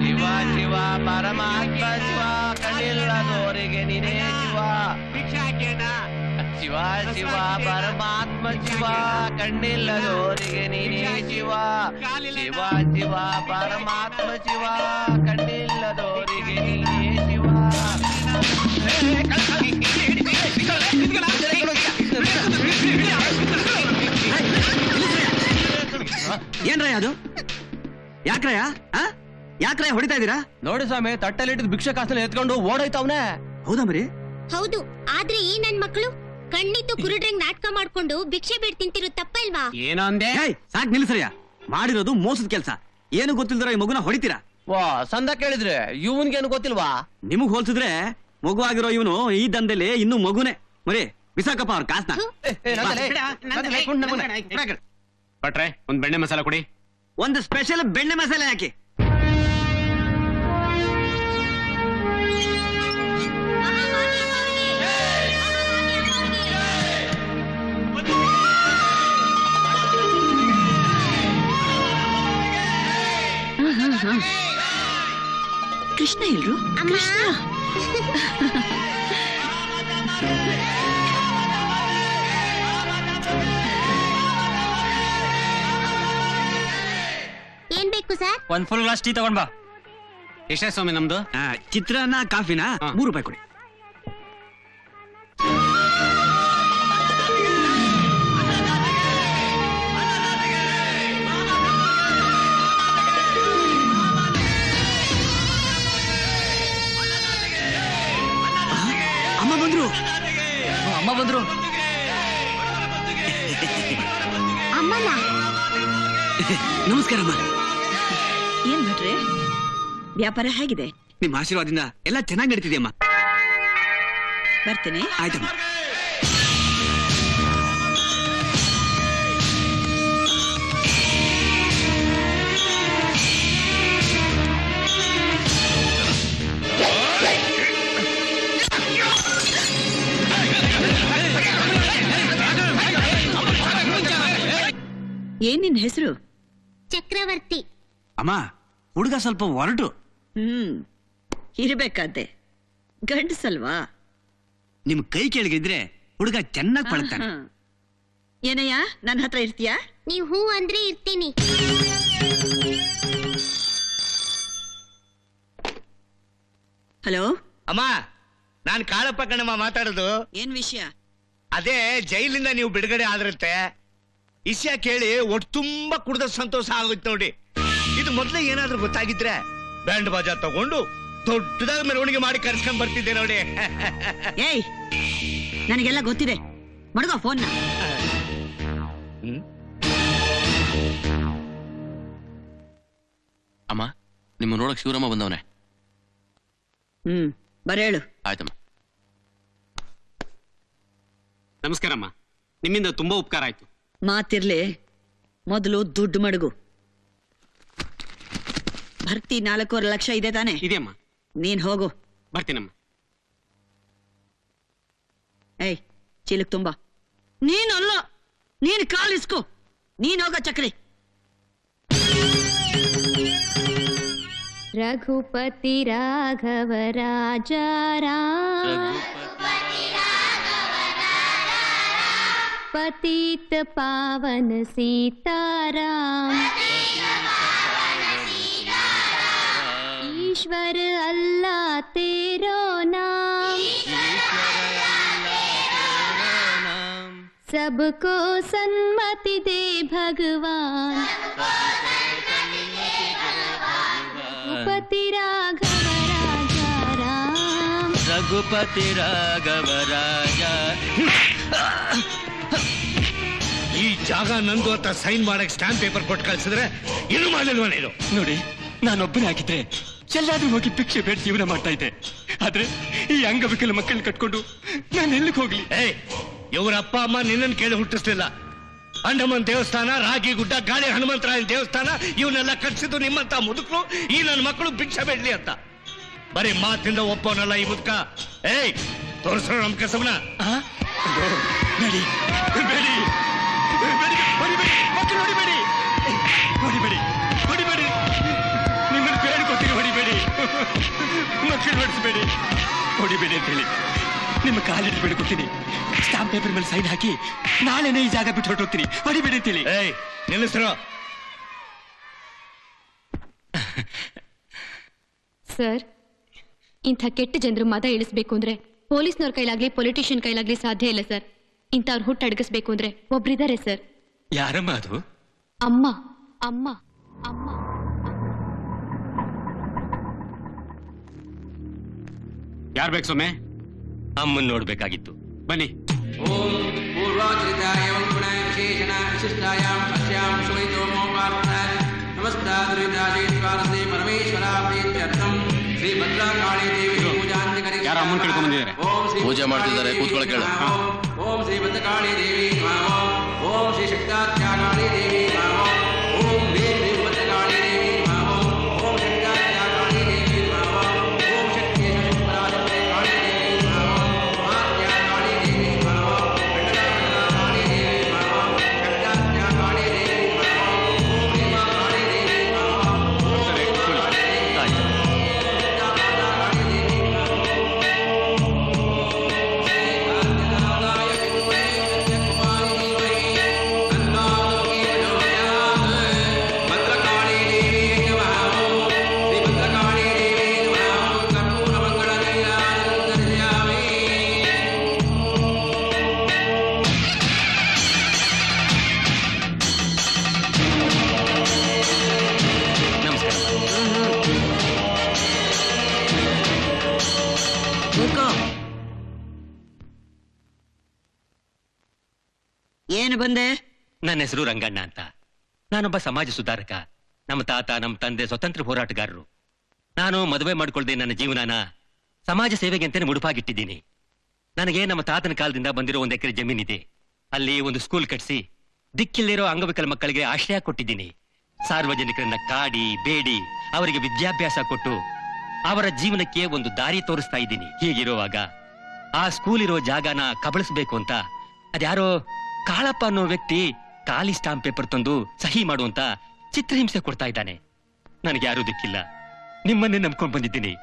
ಶಿವ ಶಿವ ಪರಮಾತ್ಮ ಶಿವ ಕಣ್ಣಿಲ್ಲದೋರಿಗೆ ನೀನೇ ಶಿವ ಶಿವ ಶಿವ ಪರಮಾತ್ಮ ಶಿವ ಕಣ್ಣಿಲ್ಲದೋರಿಗೆ ನೀನೇ ಶಿವ ಶಿವ ಶಿವ ಪರಮಾತ್ಮ ಶಿವ ಕಣ್ಣಿಲ್ಲದೋರಿಗೆ ನೀನೇ ಶಿವ. ಏನ್ರಯ್ಯ ಅದು? ಯಾಕ್ರಯ್ಯ ಯಾಕ್ರಯ್ಯ ಹೊಡಿತಾ ಇದೀರಾ? ನೋಡಿ ಸ್ವಾಮಿ, ತಟ್ಟೆಲಿಟ್ಟಿದ್ ಭಿಕ್ಷೆ ಕಾಸಲ್ಲಿ ಎತ್ಕೊಂಡು ಓಡೋಯ್ತವನೆ. ಹೌದಾ ಮರಿ? ಹೌದು. ಆದ್ರೆ ಈ ನನ್ ಮಕ್ಕಳು ಕಣ್ಣಿತ್ತು ಕುರುಡ್ರಂಗ್ ನಾಟಕ ಮಾಡ್ಕೊಂಡು ಭಿಕ್ಷೆ ಬೇಡ್ ತಿಂತಿರೋ ತಪ್ಪಲ್ವಾ? ಏನೋ ಅಂದೆ? ಸಾಕ್ ನಿಲ್ಸ್ರಯ್ಯ, ಮಾಡಿರೋದು ಮೋಸದ ಕೆಲ್ಸ. ಏನು ಗೊತ್ತಿಲ್ದಿರ ಈ ಮಗುನ ಹೊಡಿತೀರಾ? ವಾ, ಸಂದ ಕೇಳಿದ್ರೆ ಇವನ್ಗೇನು ಗೊತ್ತಿಲ್ವಾ? ನಿಮಗ್ ಹೋಲ್ಸಿದ್ರೆ ಮಗು ಆಗಿರೋ ಇವನು ಈ ದಂಧೆಲಿ ಇನ್ನೂ ಮಗುನೇ. ಮರಿ ಬಿಸಾಕಪ್ಪ ಅವ್ರ ಕಾಸ್ನ. ಭಟ್ರೆ, ಒಂದ್ ಬೆಣ್ಣೆ ಮಸಾಲ ಕೊಡಿ. ಒಂದು ಸ್ಪೆಷಲ್ ಬೆಣ್ಣೆ ಮಸಾಲೆ ಹಾಕಿ. ಕೃಷ್ಣ ಇಲ್ರು? ಕೃಷ್ಣ ಏನ್ ಬೇಕು ಸರ್? ಒಂದ್ ಫುಲ್ ಗ್ಲಾಸ್ ಟೀ ತಗೊಂಡ್ ಬಾ. ಎಷ್ಟೇ ಸ್ವಾಮಿ ನಮ್ದು? ಚಿತ್ರಾನ್ನ ಕಾಫಿನ 3 ರೂಪಾಯಿ ಕೊಡಿ. ಅಮ್ಮ ಬಂದ್ರು. ಅಮ್ಮ ಬಂದ್ರು. ಅಮ್ಮನ ನಮಸ್ಕಾರ ಅಮ್ಮ. ಏನ್ ಭಟ್ರೆ, ವ್ಯಾಪಾರ ಹೇಗಿದೆ? ನಿಮ್ಮ ಆಶೀರ್ವಾದದಿಂದ ಎಲ್ಲ ಚೆನ್ನಾಗಿ ನಡೀತಿದೆಯಮ್ಮ. ಬರ್ತೇನೆ. ಆಯ್ತಮ್ಮ. ಏನ್ ನಿನ್ ಹೆಸರು? ಚಕ್ರವರ್ತಿ. ಅಮ್ಮ, ಹುಡುಗ ಸ್ವಲ್ಪ ಹೊರಟು. ಇರ್ಬೇಕಾದ್ದೆ, ಗಂಡಸಲ್ವಾ? ನಿಮ್ ಕೈ ಕೆಳಗಿದ್ರೆ ಹುಡುಗ ಚೆನ್ನಾಗಿ ಪಡ್ತಾನೆ. ಏನಯ್ಯ, ನನ್ನ ಹತ್ರ ಇರ್ತೀಯಾ? ನೀವ್ ಹೂ ಅಂದ್ರೆ ಇರ್ತೀನಿ. ಹಲೋ ಅಮ್ಮ, ನಾನ್ ಕಾಳಪ್ಪ ಕಣಮ್ಮ ಮಾತಾಡೋದು. ಏನ್ ವಿಷಯ? ಅದೇ ಜೈಲಿಂದ ನೀವು ಬಿಡುಗಡೆ ಆದ್ರಂತೆ. ವಿಷಯ ಕೇಳಿ ಒಟ್ಟು ತುಂಬಾ ಕುಡ್ದ ಸಂತೋಷ ಆಗೋಯ್ತು ನೋಡಿ. ಇದು ಮೊದ್ಲೇ ಏನಾದ್ರೂ ಗೊತ್ತಾಗಿದ್ರೆ ಬ್ಯಾಂಡ್ ಬಾಜಾ ತಗೊಂಡು ದೊಡ್ಡದಾಗಿ ಮೆರವಣಿಗೆ ಮಾಡಿ ಕರ್ಸ್ಕೊಂಡ್ ಬರ್ತಿದ್ದೆ ನೋಡಿ. ಏಯ್, ನನಗೆಲ್ಲ ಗೊತ್ತಿದೆ. ಮಡಗೋ ಫೋನ್ನ. ಅಮ್ಮ, ನಿಮ್ಮ ನೋಡಕ್ ಶಿವರಾಮ ಬಂದವನೆ. ಬರೇಳು. ಆಯ್ತಮ್ಮ. ನಮಸ್ಕಾರಮ್ಮ, ನಿಮ್ಮಿಂದ ತುಂಬಾ ಉಪಕಾರ ಆಯ್ತು. ಮಾತಿರ್ಲಿ, ಮೊದಲು ದುಡ್ಡು ಮಡಗು. ಭರ್ತಿ 4.5 ಲಕ್ಷ ಇದೆ ತಾನೆ? ಇದೆಯಮ್ಮ. ನೀನ್ ಹೋಗು. ಬರ್ತೀನಮ್ಮ. ಏಯ್, ಚೀಲಕ್ ತುಂಬಾ. ನೀನಲ್ಲ, ನೀನ್ ಕಾಲಿಸ್ಕೋ. ನೀನ್ ಹೋಗ ಚಕ್ರಿ. ರಘುಪತಿ ರಾಘವ ರಾಜ ರಾಮ, पतित पावन सीताराम, ईश्वर अल्लाह तेरो नाम, सबको सन्मति दे भगवान, रघुपति राघव राजा राम, रघुपति राघव राजा. ಈ ಜಾಗ ನಂದು ಅಂತ ಸೈನ್ ಮಾಡಕ್ ಸ್ಟಾಂಪ್ ಪೇಪರ್ ಕೊಟ್ಟು ಕಳ್ಸಿದ್ರೆ ಏನು ಮಾಡಲಿಲ್ವ ನೀನು? ನೋಡಿ, ನಾನೊಬ್ಬನೇ ಆಗಿದ್ರೆ ಎಲ್ಲಾದ್ರೂ ಹೋಗಿ ಭಿಕ್ಷೆ ಬೇಡ ಜೀವನ ಮಾಡ್ತಾ ಇದ್ದೆ. ಆದ್ರೆ ಈ ಅಂಗವಿಕಲ ಮಕ್ಕಳನ್ನ ಕಟ್ಕೊಂಡು ನಾನು ಎಲ್ಲಿಗೆ ಹೋಗ್ಲಿ? ಇವರ ಅಪ್ಪ ಅಮ್ಮ ನಿನ್ನನ್ನು ಕೇಳಿ ಹುಟ್ಟಿಸ್ಲಿಲ್ಲ. ಅಂಡಮನ್ ದೇವಸ್ಥಾನ, ರಾಗಿ ಗುಡ್ಡ, ಗಾಳಿ ಹನುಮಂತರಾಯನ ದೇವಸ್ಥಾನ ಇವನ್ನೆಲ್ಲ ಕಟ್ಸಿದ್ದು ನಿಮ್ಮಂತ ಮುದುಕರು ಈ ನನ್ನ ಮಕ್ಕಳು ಭಿಕ್ಷೆ ಬೇಡ್ಲಿ ಅಂತ. ಬರೀ ಮಾತಿಂದ ಒಪ್ಪೋನಲ್ಲ ಈ ಮುದುಕ. ತೋರಿಸೋ ನಮ್ ಕಸವನ. ಬೇಡಿ ಬೇಡಿ ಮಕ್ಕಳು ಹೊಡಿಸ್ಬೇಡಿ, ಹೊಡಿಬೇಡಿ ಅಂತ ಹೇಳಿ ನಿಮ್ಮ ಕಾಲಿಟ್ಟು ಬೇಡ್ಕೊತೀನಿ. ಸ್ಟಾಂಪ್ ಪೇಪರ್ ಮೇಲೆ ಸೈನ್ ಹಾಕಿ ನಾಳೆನೇ ಈ ಜಾಗ ಬಿಟ್ಟು ಹೊರಟೋಗ್ತೀನಿ. ಹೊಡಿಬೇಡಿ ಅಂತೇಳಿ. ಏಯ್ ನಿಲ್ಲಿಸ್ರು. ಸರ್, ಇಂಥ ಕೆಟ್ಟ ಜನರು ಮತ ಇಳಿಸ್ಬೇಕು ಅಂದ್ರೆ ಪೊಲೀಸ್ನವ್ರ ಕೈಲಾಗ್ಲಿ ಪೊಲಿಟಿಷಿಯನ್ ಕೈಲಾಗ್ಲಿ ಸಾಧ್ಯ ಇಲ್ಲ ಸರ್. ಇಂಥವ್ರು ಹುಟ್ಟು ಅಡಗಿಸ್ಬೇಕು ಅಂದ್ರೆ ಒಬ್ರಿದ್ದಾರೆ ಸರ್. ಯಾರಮ್ಮ ಅದು? ಅಮ್ಮ ಅಮ್ಮ ಅಮ್ಮ. ಯಾರು ಬೇಕು ಸೊಮ್ಮೆ? ಅಮ್ಮನ್ ನೋಡ್ಬೇಕಾಗಿತ್ತು. ಬನ್ನಿ. ಓಂ ಪೂರ್ವಾಚರಿತಾಯ ಗುಣಾಯ ವಿಶೇಷಣ ವಿಶಿಷ್ಟಾಯಾಂ ಅಸ್ಯಾಂ ಶುಭೈತೋಮೋ ಪಾರ್ಥಾಯ ನಮಸ್ತಾದ್ರಿತಾಜೇ ಸ್ವಾರಸೆ ಪರಮೇಶ್ವರ ಪ್ರೀತ್ಯರ್ಥಂ ಶ್ರೀ ಭದ್ರಕಾಳಿ ದೇವಿ ಪೂಜಾಂತಿ ಕರಿ. ಯಾರು ಅಮ್ಮನ್ ಕೇಳ್ಕೊಂಡ್ ಬಂದಿದ್ದಾರೆ? ಓಂ ಶ್ರೀ ಪೂಜೆ ಮಾಡ್ತಿದ್ದಾರೆ, ಕೂತ್ಕೊಳ್ಳಿ ಕೇಳು. ಓಂ ಶ್ರೀ ಭದ್ರಕಾಳಿ ದೇವಿ ನಮಃ. ಓಂ ಶ್ರೀ ಶಕ್ತಾತ್ಯಾಕಾಳಿ ದೇವಿ ನಮಃ. ಓಂ ಹ್ರೀಂ ಶ್ರೀ ಭದ್ರಕಾಳಿ ದೇವಿ ನಮಃ. ಓಂ ಶಕ್ತಾತ್ಯಾಕಾಳಿ ದೇವಿ ನಮಃ. ಓಂ ಶಕ್ತಿಯ ಪರಾಶಕ್ತಿ ಕಾಳಿ ದೇವಿ ನಮಃ. ಆತ್ಯಾಕಾಳಿ ದೇವಿ ನಮಃ. ಕಾಳಿ ದೇವಿ ನಮಃ. ಶಕ್ತಾತ್ಯಾಕಾಳಿ ದೇವಿ ನಮಃ. ಓಂ ಭೀಮಾಕಾಳಿ ದೇವಿ ನಮಃ. ಓಂ ಭೀಮಾಕಾಳಿ ದೇವಿ ನಮಃ. ಆಯ್ತು. ಶಕ್ತಾತ್ಯಾಕಾಳಿ ದೇವಿ ನಮಃ. ನಮಸ್ಕಾರ. ಕೂತ್ಕೋ. ಏನು ಬಂದೆ? ನನ್ನ ಹೆಸರು ರಂಗಣ್ಣ ಅಂತ. ನಾನೊಬ್ಬ ಸಮಾಜ ಸುಧಾರಕ. ನಮ್ಮ ತಾತ ನಮ್ಮ ತಂದೆ ಸ್ವತಂತ್ರ ಹೋರಾಟಗಾರರು. ನಾನು ಮದುವೆ ಮಾಡ್ಕೊಳ್ದೆ ನನ್ನ ಜೀವನನ ಸಮಾಜ ಸೇವೆಗೆ ಅಂತಾನೆ ಮುಡುಪಾಗಿಟ್ಟಿದ್ದೀನಿ. ನನಗೆ ನಮ್ಮ ತಾತನ ಕಾಲದಿಂದ ಬಂದಿರೋ 1 ಎಕರೆ ಜಮೀನಿದೆ. ಅಲ್ಲಿ ಒಂದು ಸ್ಕೂಲ್ ಕಟ್ಸಿ ದಿಕ್ಕಿಲ್ಲಿರೋ ಅಂಗವಿಕಲ ಮಕ್ಕಳಿಗೆ ಆಶ್ರಯ ಕೊಟ್ಟಿದ್ದೀನಿ. ಸಾರ್ವಜನಿಕರನ್ನ ಕಾಡಿ ಬೇಡಿ ಅವರಿಗೆ ವಿದ್ಯಾಭ್ಯಾಸ ಕೊಟ್ಟು ಅವರ ಜೀವನಕ್ಕೆ ಒಂದು ದಾರಿ ತೋರಿಸ್ತಾ ಇದ್ದೀನಿ. ಹೀಗಿರುವಾಗ ಆ ಸ್ಕೂಲ್ ಇರೋ ಜಾಗನ ಕಬಳಿಸ್ಬೇಕು ಅಂತ ಅದ್ಯಾರೋ ಕಾಳಪ್ಪ ಅನ್ನೋ ವ್ಯಕ್ತಿ ಖಾಲಿ ಸ್ಟಾಂಪ್ ಪೇಪರ್ ತಂದು ಸಹಿ ಮಾಡುವಂತ ಚಿತ್ರಹಿಂಸೆ ಕೊಡ್ತಾ ಇದ್ದಾನೆ. ನನಗೆ ಯಾರೂ ದಿಕ್ಕಿಲ್ಲ, ನಿಮ್ಮನ್ನೇ ನಂಬ್ಕೊಂಡು ಬಂದಿದ್ದೀನಿ.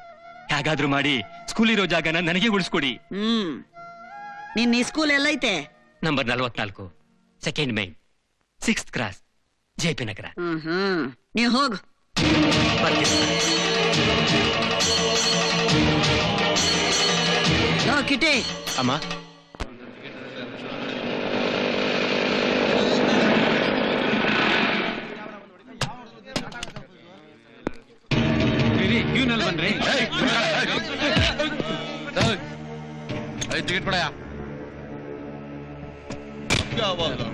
ಹೇಗಾದ್ರೂ ಮಾಡಿ ಸ್ಕೂಲ್ ಇರೋ ಜಾಗನ ನನಗೆ ಉಳಿಸ್ಕೊಡಿ. ನಿನ್ ಈ ಸ್ಕೂಲ್ ಎಲ್ಲೈತೆ? Number 44, 2nd main, 6th cross, J P. Nagar. ನೀವ್ ಹೋಗು. ಬರ್ತೀನಿ. ಲೋ ಕಿಟಿ, ಅಮ್ಮ, ಬನ್ರಿ. ಟಿಕೆಟ್ ಕೊಡಯ್ಯ.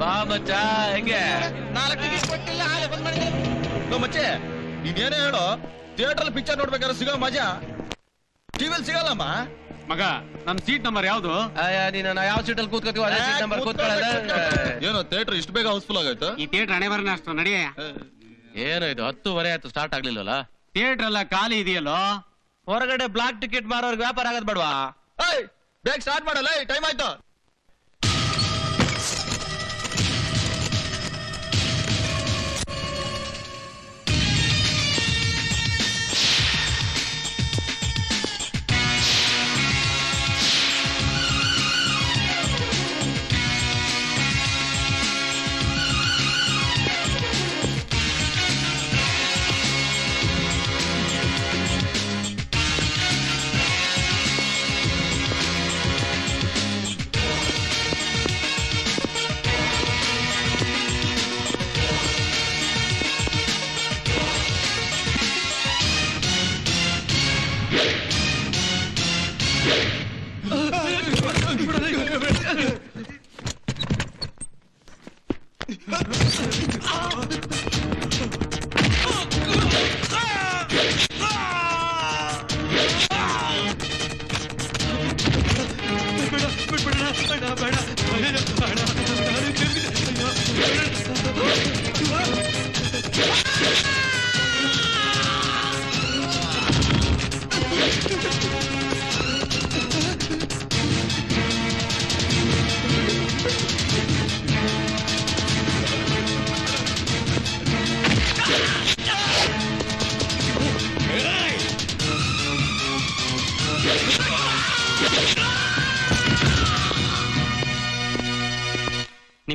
ಬಾ ಮಚ್ಚ, ಹೆಂಗೆ? 4 ಟಿಕೆಟ್ ಕೊಟ್ಟಿಲ್ಲ, ಹಾಲೆ ಬಂದ್ ಮಾಡಿದ್ರು. ಮಚ್ಚೆ ಇದೇನೇ ಹೇಳೋ, ಥಿಯೇಟರ್ ಪಿಕ್ಚರ್ ನೋಡ್ಬೇಕಾದ್ರೆ ಸಿಗೋ ಮಜಾ ಟಿವಿಲ್ ಸಿಗಲ್ಲಮ್ಮ. ಮಗ, ನಮ್ ಸೀಟ್ ನಂಬರ್ ಯಾವ್ದು? ನೀನು ಯಾವ ಸೀಟಲ್ಲಿ ಕೂತ್ಕೋತೀವೋ ಅದೇ ಸೀಟ್ ನಂಬರ್ ಕೂತ್ಕೊಳ್ಳೋದ. ಏನೋ ಥಿಯೇಟರ್ ಇಷ್ಟು ಬೇಗ ಹೌಸ್ಫುಲ್ ಆಗಾಯ್ತು. ಈ ಥಿಯೇಟರ್ ಹಣೆ ಬರನ ಅಷ್ಟು ನಡಿಯ. ಏನು ಇದು 10:30 ಆಯ್ತು, ಸ್ಟಾರ್ಟ್ ಆಗ್ಲಿಲ್ಲಲ್ಲ. ಥಿಯೇಟರ್ ಎಲ್ಲ ಖಾಲಿ ಇದೆಯಲ್ಲೋ. ಹೊರಗಡೆ ಬ್ಲಾಕ್ ಟಿಕೆಟ್ ಮಾರೋರ್ಗೆ ವ್ಯಾಪಾರ ಆಗದ್ ಬೇಡವಾ? ಬೇಗ ಸ್ಟಾರ್ಟ್ ಮಾಡಲ್ಲ, ಟೈಮ್ ಆಯ್ತು.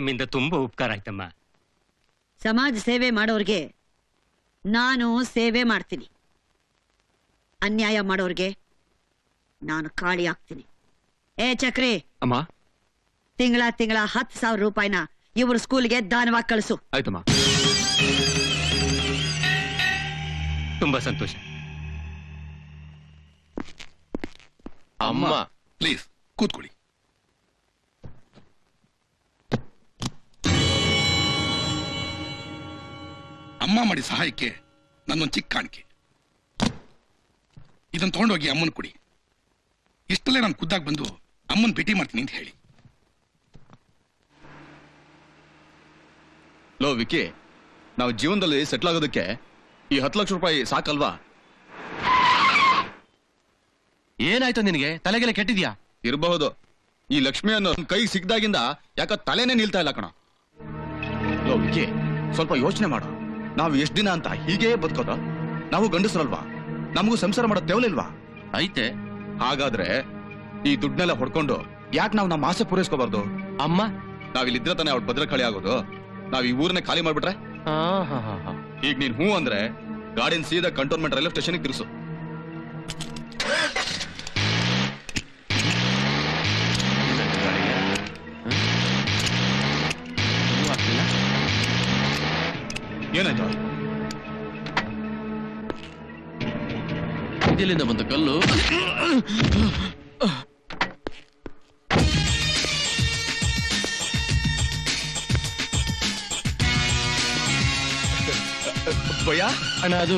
ನಿಮ್ಮಿಂದ ತುಂಬಾ ಉಪಕಾರ ಆಯ್ತಮ್ಮ. ಸಮಾಜ ಸೇವೆ ಮಾಡೋರ್ಗೆ ನಾನು ಸೇವೆ ಮಾಡ್ತೀನಿ, ಅನ್ಯಾಯ ಮಾಡೋರ್ಗೆ ನಾನು ಕಾಳಿ ಆಗ್ತೀನಿ. ಏ ಚಕ್ರಿ, ಅಮ್ಮ. ತಿಂಗಳ 10,000 ರೂಪಾಯಿನ ಇವ್ರ ಸ್ಕೂಲ್ಗೆ ದಾನವಾಗಿ ಕಳಿಸು. ಆಯ್ತಮ್ಮ. ತುಂಬಾ ಸಂತೋಷ. ಅಮ್ಮ ಪ್ಲೀಸ್ ಕೂತ್ಕೊಳ್ಳಿ. ಅಮ್ಮ ಮಾಡಿ ಸಹಾಯಕ್ಕೆ ನನ್ನೊಂದು ಚಿಕ್ಕ ಕಾಣಿಕೆ. ಇದನ್ನ ತಗೊಂಡೋಗಿ ಅಮ್ಮನ ಕೊಡಿ. ಇಷ್ಟಲ್ಲೇ ನಾನು ಖುದ್ದಾಗಿ ಬಂದು ಅಮ್ಮನ ಭೇಟಿ ಮಾಡ್ತೀನಿ ಅಂತ ಹೇಳಿ. ಲೋ ವಿಕಿ, ನಾವು ಜೀವನದಲ್ಲಿ ಸೆಟ್ಲ್ ಆಗೋದಕ್ಕೆ ಈ 10 ಲಕ್ಷ ರೂಪಾಯಿ ಸಾಕಲ್ವಾ? ಏನಾಯ್ತು ನಿನಗೆ? ತಲೆಗೆಲ್ಲ ಕೆಟ್ಟಿದ್ಯಾ? ಇರಬಹುದು. ಈ ಲಕ್ಷ್ಮಿ ಅನ್ನೋ ಕೈ ಸಿಕ್ದಾಗಿಂದ ಯಾಕ ತಲೆನೇ ನಿಲ್ತಾ ಇಲ್ಲ ಕಣ. ಲೋ ವಿಕಿ, ಸ್ವಲ್ಪ ಯೋಚನೆ ಮಾಡು. ನಾವು ಎಷ್ಟ್ ದಿನ ಅಂತ ಹೀಗೇ ಬದುಕೋದ? ನಾವು ಗಂಡಸರಲ್ವಾ? ನಮಗೂ ಸಂಸಾರ ಮಾಡೋ ತೆವಲಿಲ್ವಾ? ಐತೆ. ಹಾಗಾದ್ರೆ ಈ ದುಡ್ನೆಲ್ಲ ಹೊಡ್ಕೊಂಡು ಯಾಕೆ ನಾವು ನಮ್ಮ ಆಸೆ ಪೂರೈಸ್ಕೋಬಾರ್ದು? ಅಮ್ಮ ನಾವಿಲ್ಲಿದ್ರೆ ತಾನೇ ಅವ್ರ ಭದ್ರಕಾಳಿ ಆಗೋದು. ನಾವ್ ಈ ಊರನ್ನೇ ಖಾಲಿ ಮಾಡ್ಬಿಟ್ರೆ? ಈಗ ನೀನ್ ಹೂ ಅಂದ್ರೆ ಗಾಡಿನ ಸೀದಾ ಕಂಟೋನ್ಮೆಂಟ್ ರೈಲ್ವೆ ಸ್ಟೇಷನ್ಗೆ ತಿರ್ಸು. ಏನಾಯ್ತು? ಇಲ್ಲಿಂದ ಬಂದ ಕಲ್ಲು. ಭಯ ಅಣ್ಣ ಅದು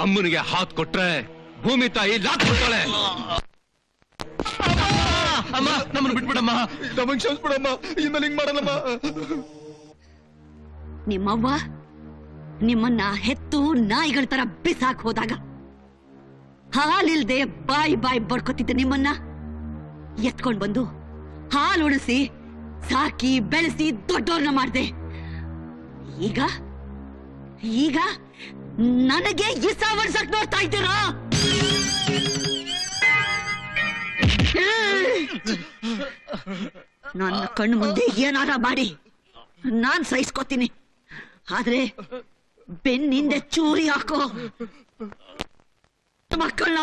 ಅಮ್ಮನಿಗೆ ಹಾತ್ ಕೊಟ್ರೆ ಭೂಮಿ ತಾಯಿ ಲಾಕ್ ಕೊಡ್ತಾಳೆ. ಅಮ್ಮ ನಮ್ಮನ್ನು ಬಿಟ್ಬಿಡಮ್ಮ. ನಮಗ್ ಕ್ಷಮಿಸ್ಬಿಡಮ್ಮ. ಇನ್ಮೇಲೆ ಹಿಂಗ್ ಮಾಡಲ್ಲಮ್ಮ. ನಿಮ್ಮವ್ವ ನಿಮ್ಮನ್ನ ಹೆತ್ತು ನಾಯಿಗಳ ತರ ಬಿಸಾಕ್ ಹೋದಾಗ ಹಾಲಿಲ್ದೆ ಬಾಯಿ ಬಡ್ಕೊತಿದ್ದ ನಿಮ್ಮನ್ನ ಎತ್ಕೊಂಡ್ ಬಂದು ಹಾಲು ಉಣಿಸಿ ಸಾಕಿ ಬೆಳೆಸಿ ದೊಡ್ಡವ್ರನ್ನ ಮಾಡ್ದೆ. ಈಗ ಈಗ ನನಗೆ ಇಸಾವರ್ಸಕ್ ನೋಡ್ತಾ ಇದ್ದೀರಾ? ನನ್ನ ಕಣ್ಣು ಮುಂದೆ ಏನಾರ ಮಾಡಿ ನಾನ್ ಸಹಿಸ್ಕೋತೀನಿ, ಆದ್ರೆ ಬೆನ್ನಿಂದೆ ಚೂರಿ ಹಾಕೋ ಮಕ್ಕಳನ್ನ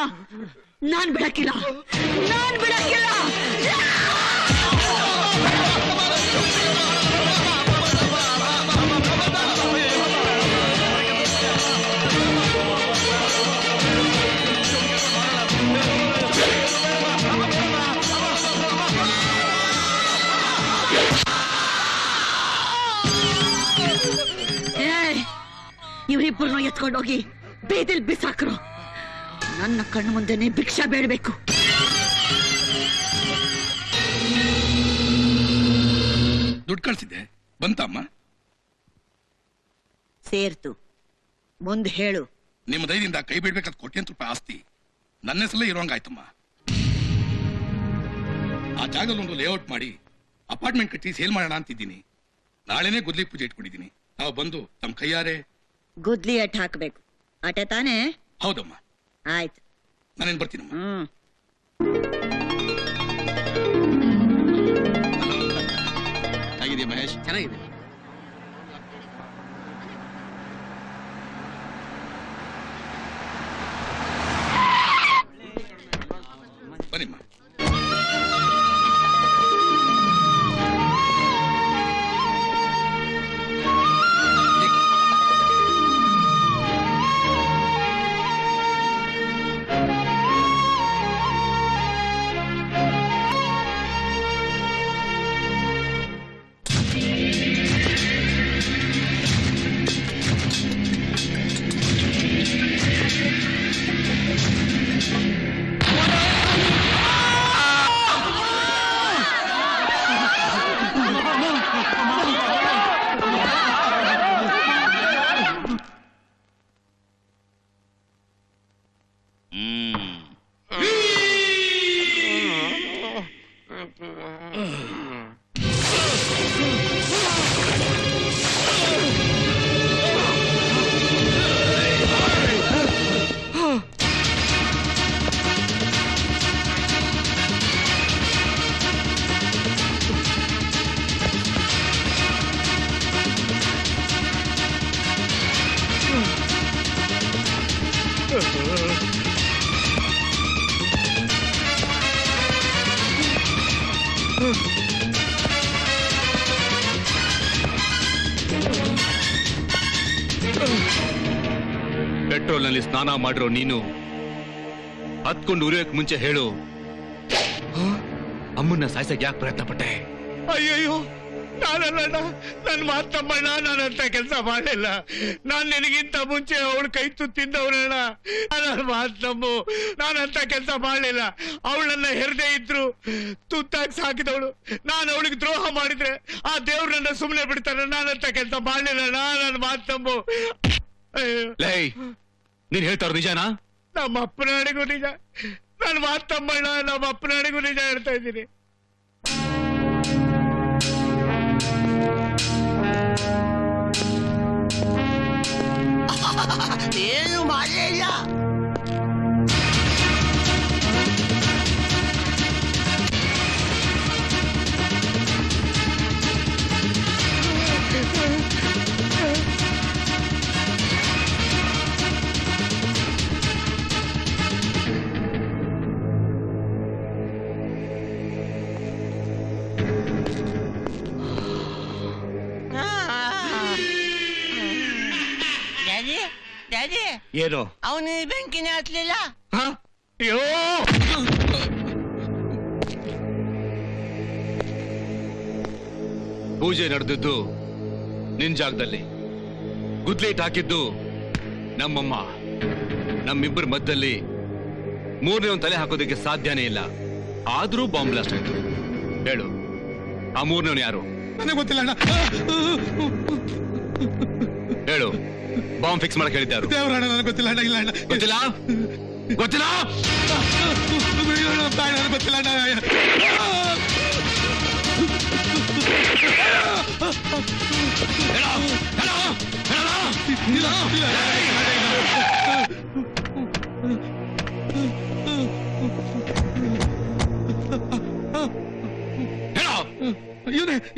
ನಾನ್ ಬಿಡಕ್ಕಿಲ್ಲ. ಇವರಿಬ್ಬರನ್ನು ಎತ್ಕೊಂಡೋಗಿ ಬೀದಿಲ್ ಬಿಸಾಕ್ರು. ನನ್ನ ಕಣ್ಣು ಮುಂದೆನೆ ಭಿಕ್ಷಾ ಬೇಡಬೇಕು. ದುಡ್ಡು ಕಳ್ಸಿದ್ದೆ ಬಂತಮ್ಮ? ಸೇರ್ತು. ಮುಂದೆ ಹೇಳು. ನಿಮ್ಮ ದಯದಿಂದ ಕೈ ಬಿಡ್ಬೇಕಾದ ಕೋಟ್ಯಂತರ ರೂಪಾಯಿ ಆಸ್ತಿ ನನ್ನ ಹೆಸರಲ್ಲೇ ಇರೋಂಗಾಯ್ತಮ್ಮ. ಆ ಜಾಗದಲ್ಲಿ ಒಂದು ಲೇಔಟ್ ಮಾಡಿ ಅಪಾರ್ಟ್ಮೆಂಟ್ ಕಟ್ಟಿ ಸೇಲ್ ಮಾಡೋಣ ಅಂತಿದ್ದೀನಿ. ನಾಳೆನೇ ಗುದ್ಲಿ ಪೂಜೆ ಇಟ್ಕೊಂಡಿದ್ದೀನಿ. ನಾವು ಬಂದು ತಮ್ಮ ಕೈಯಾರೆ ಗುದ್ಲಿ ಅಟ್ ಹಾಕ್ಬೇಕು. ಆಟ ತಾನೇ? ಹೌದಮ್ಮ. ಆಯ್ತು, ನಾನೇನ್ ಬರ್ತೀನಮ್ಮ. ಹೇಗಿದೆಯಾ ಮಹೇಶ್? ಚೆನ್ನಾಗಿದೆ. ಬನ್ನಿಮ್ಮ. ಪೆಟ್ರೋಲ್ ನಲ್ಲಿ ಸ್ನಾನ ಮಾಡಿರೋ ನೀನು ಹತ್ಕೊಂಡು ಉರಿಯೋಕ್ ಮುಂಚೆ ಹೇಳು, ಅಮ್ಮನ್ನ ಸಾಯ್ಸಕ್ ಯಾಕೆ ಪ್ರಯತ್ನ ಪಟ್ಟೆ? ಅಯ್ಯಯ್ಯೋ, ನಾನಲ್ಲ, ನನ್ ಮಾತಮ್ಮಣ್ಣ, ನಾನಂತ ಕೆಲಸ ಮಾಡಲಿಲ್ಲ. ನಾನ್ ನಿನಗಿಂತ ಮುಂಚೆ ಅವಳು ಕೈ ತುತ್ತಿದ್ದವನಣ್ಣ. ನನ್ನ ಮಾತಮ್ಮು, ನಾನಂತ ಕೆಲಸ ಮಾಡಲಿಲ್ಲ. ಅವಳನ್ನ ಹೆರದೇ ಇದ್ರು ತುತ್ತಾಗಿ ಸಾಕಿದವಳು. ನಾನು ಅವಳಿಗೆ ದ್ರೋಹ ಮಾಡಿದ್ರೆ ಆ ದೇವ್ರು ನನ್ನ ಸುಮ್ಮನೆ ಬಿಡ್ತಾನೆ. ನಾನಂತ ಕೆಲಸ ಮಾಡಲಿಲ್ಲ. ನನ್ನ ಮಾತಮ್ಮು. ಲೇ, ನೀನ್ ಹೇಳ್ತಾ ಇರೋದು ನಿಜಾನಾ? ನಮ್ಮ ಅಪ್ಪನ ಅಡಿಗೂ ನಿಜ. ನನ್ನ ಮಾತಮ್ಮಣ್ಣ, ನಮ್ಮ ಅಪ್ಪನ ಅಡಿಗೂ ನಿಜ ಹೇಳ್ತಾ ಇದ್ದೀನಿ. ಏನು ಮಾಡಲಿಲ್ಲ. ಏನು ಅವನು ಬೆಂಕಿನೇ ಹತ್ಲಿಲ್ಲ. ಅಯ್ಯೋ, ಪೂಜೆ ನಡೆದಿದ್ದು ನಿನ್ ಜಾಗದಲ್ಲಿ, ಗುದ್ಲೇಟ್ ಹಾಕಿದ್ದು ನಮ್ಮಮ್ಮ. ನಮ್ಮಿಬ್ಬರ ಮಧ್ಯದಲ್ಲಿ ಮೂರನೇ ಒಂದು ತಲೆ ಹಾಕೋದಕ್ಕೆ ಸಾಧ್ಯನೇ ಇಲ್ಲ. ಆದ್ರೂ ಬಾಂಬ್ ಬ್ಲಾಸ್ಟ್ ಆಯ್ತು. ಹೇಳು, ಆ ಮೂರನೇವನು ಯಾರು? ನನಗೆ ಗೊತ್ತಿಲ್ಲ ಅಣ್ಣ. ಹೇಳು, ಬಾಂಬ್ ಫಿಕ್ಸ್ ಮಾಡಕ್ ಹೇಳಿದ್ದಾರು? ದೇವರಣ್ಣ, ನನಗೆ ಗೊತ್ತಿಲ್ಲ ಅಣ್ಣ. ಇಲ್ಲ ಅಣ್ಣ, ಗೊತ್ತಿಲ್ಲ ಗೊತ್ತಿಲ್ಲ ಗೊತ್ತಿಲ್ಲ ಅಣ್ಣ.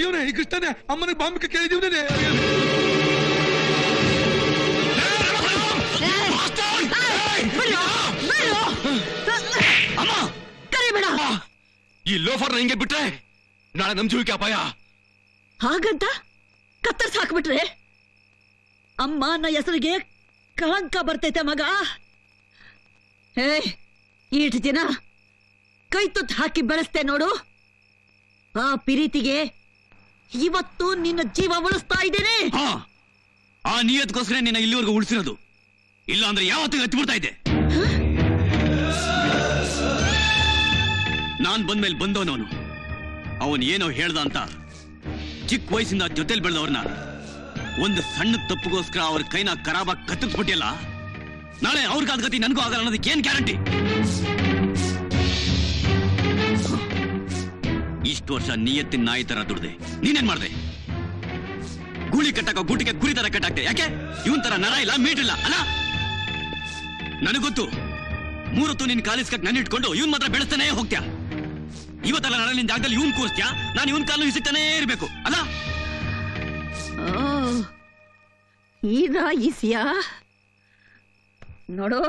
ಇವನೇ ಈ ಕೃಷ್ಣನೇ ಅಮ್ಮನಿಗೆ ಬಾಂಬಿಕೆ ಕೇಳಿದೀವನೇ. ಈ ಲೋಫರ್ನ ಹಿಂಗೆ ಬಿಟ್ರೆ ನಾಳೆ ನಮ್ ಜೀವಕ್ಕೆ ಅಪಾಯ. ಹಾಗಂತ ಕತ್ತರ್ಸ್ ಹಾಕ್ಬಿಟ್ರೆ ಅಮ್ಮನ ಹೆಸರಿಗೆ ಕಳಂಕ ಬರ್ತೈತೆ ಮಗ. ಹೇ, ಈಟ್ ದಿನ ಕೈ ತುತ್ತು ಹಾಕಿ ಬೆಳೆಸ್ತೆ ನೋಡು. ಆ ಪ್ರೀತಿಗೆ ಇವತ್ತು ನಿನ್ನ ಜೀವ ಉಳಿಸ್ತಾ ಇದ್ದೇನೆ. ಆ ನಿಯತ್ಗೋಸ್ಕರ ನಿನ್ನ ಇಲ್ಲಿವರೆಗೂ ಉಳಿಸಿರೋದು. ಇಲ್ಲ ಅಂದ್ರೆ ಯಾವತ್ತಿಗೆ ಹತ್ತಿ ಬಿಡ್ತಾ ಇದ್ದೆ. ನಾನ್ ಬಂದ್ಮೇಲೆ ಬಂದವನವನು. ಅವನು ಏನೋ ಹೇಳ್ದ ಅಂತ ಚಿಕ್ಕ ವಯಸ್ಸಿಂದ ಜೊತೆಲಿ ಬೆಳೆದವ್ರನ್ನ ಒಂದು ಸಣ್ಣ ತಪ್ಪಿಗೋಸ್ಕರ ಅವ್ರ ಕೈನ ಖರಾಬಾಗಿ ಕತ್ತಿಸ್ಬಿಟ್ಟಿಲ್ಲ. ನಾಳೆ ಅವ್ರಿಗಾದ ಗತಿ ನನಗೂ ಆಗಲ್ಲ ಅನ್ನೋದಕ್ಕೆ ಏನ್ ಗ್ಯಾರಂಟಿ? ಇಷ್ಟು ವರ್ಷ ನಿಯತ್ತಿನ ನಾಯಿ ತರ ದುಡ್ದೆ, ನೀನೇನ್ ಮಾಡ್ದೆ? ಗೂಳಿ ಕಟ್ಟಕ ಗೂಟಿಗೆ ಗುರಿ ತರ ಕಟ್ಟಾಕ್ತೆ. ಯಾಕೆ? ಇವನ್ ತರ ನರ ಇಲ್ಲ, ಮೀಟಿಲ್ಲ ಅಲ್ಲ. ನನಗೊತ್ತು, ಮೂರೊತ್ತು ನಿನ್ ಕಾಲಿಸ್ಕಕ್ ನನ್ನ ಇಟ್ಕೊಂಡು ಇವನ್ ಮಾತ್ರ ಬೆಳೆಸ್ತಾನೆ ಹೋಗ್ತ್ಯಾ. ಇವತ್ತಲ್ಲ ನಾಳೆ ನಿನ್ ಜಾಗದಲ್ಲಿ ಇವನ್ ಕೂರಿಸ್ತ್ಯಾ, ನಾನು ಇವನ್ ಕಾಲು ಹಿಸಿತಾನೇ ಇರ್ಬೇಕು ಅಲ್ಲ. ಈಗ ಈಸಿಯಾ ನೋಡು,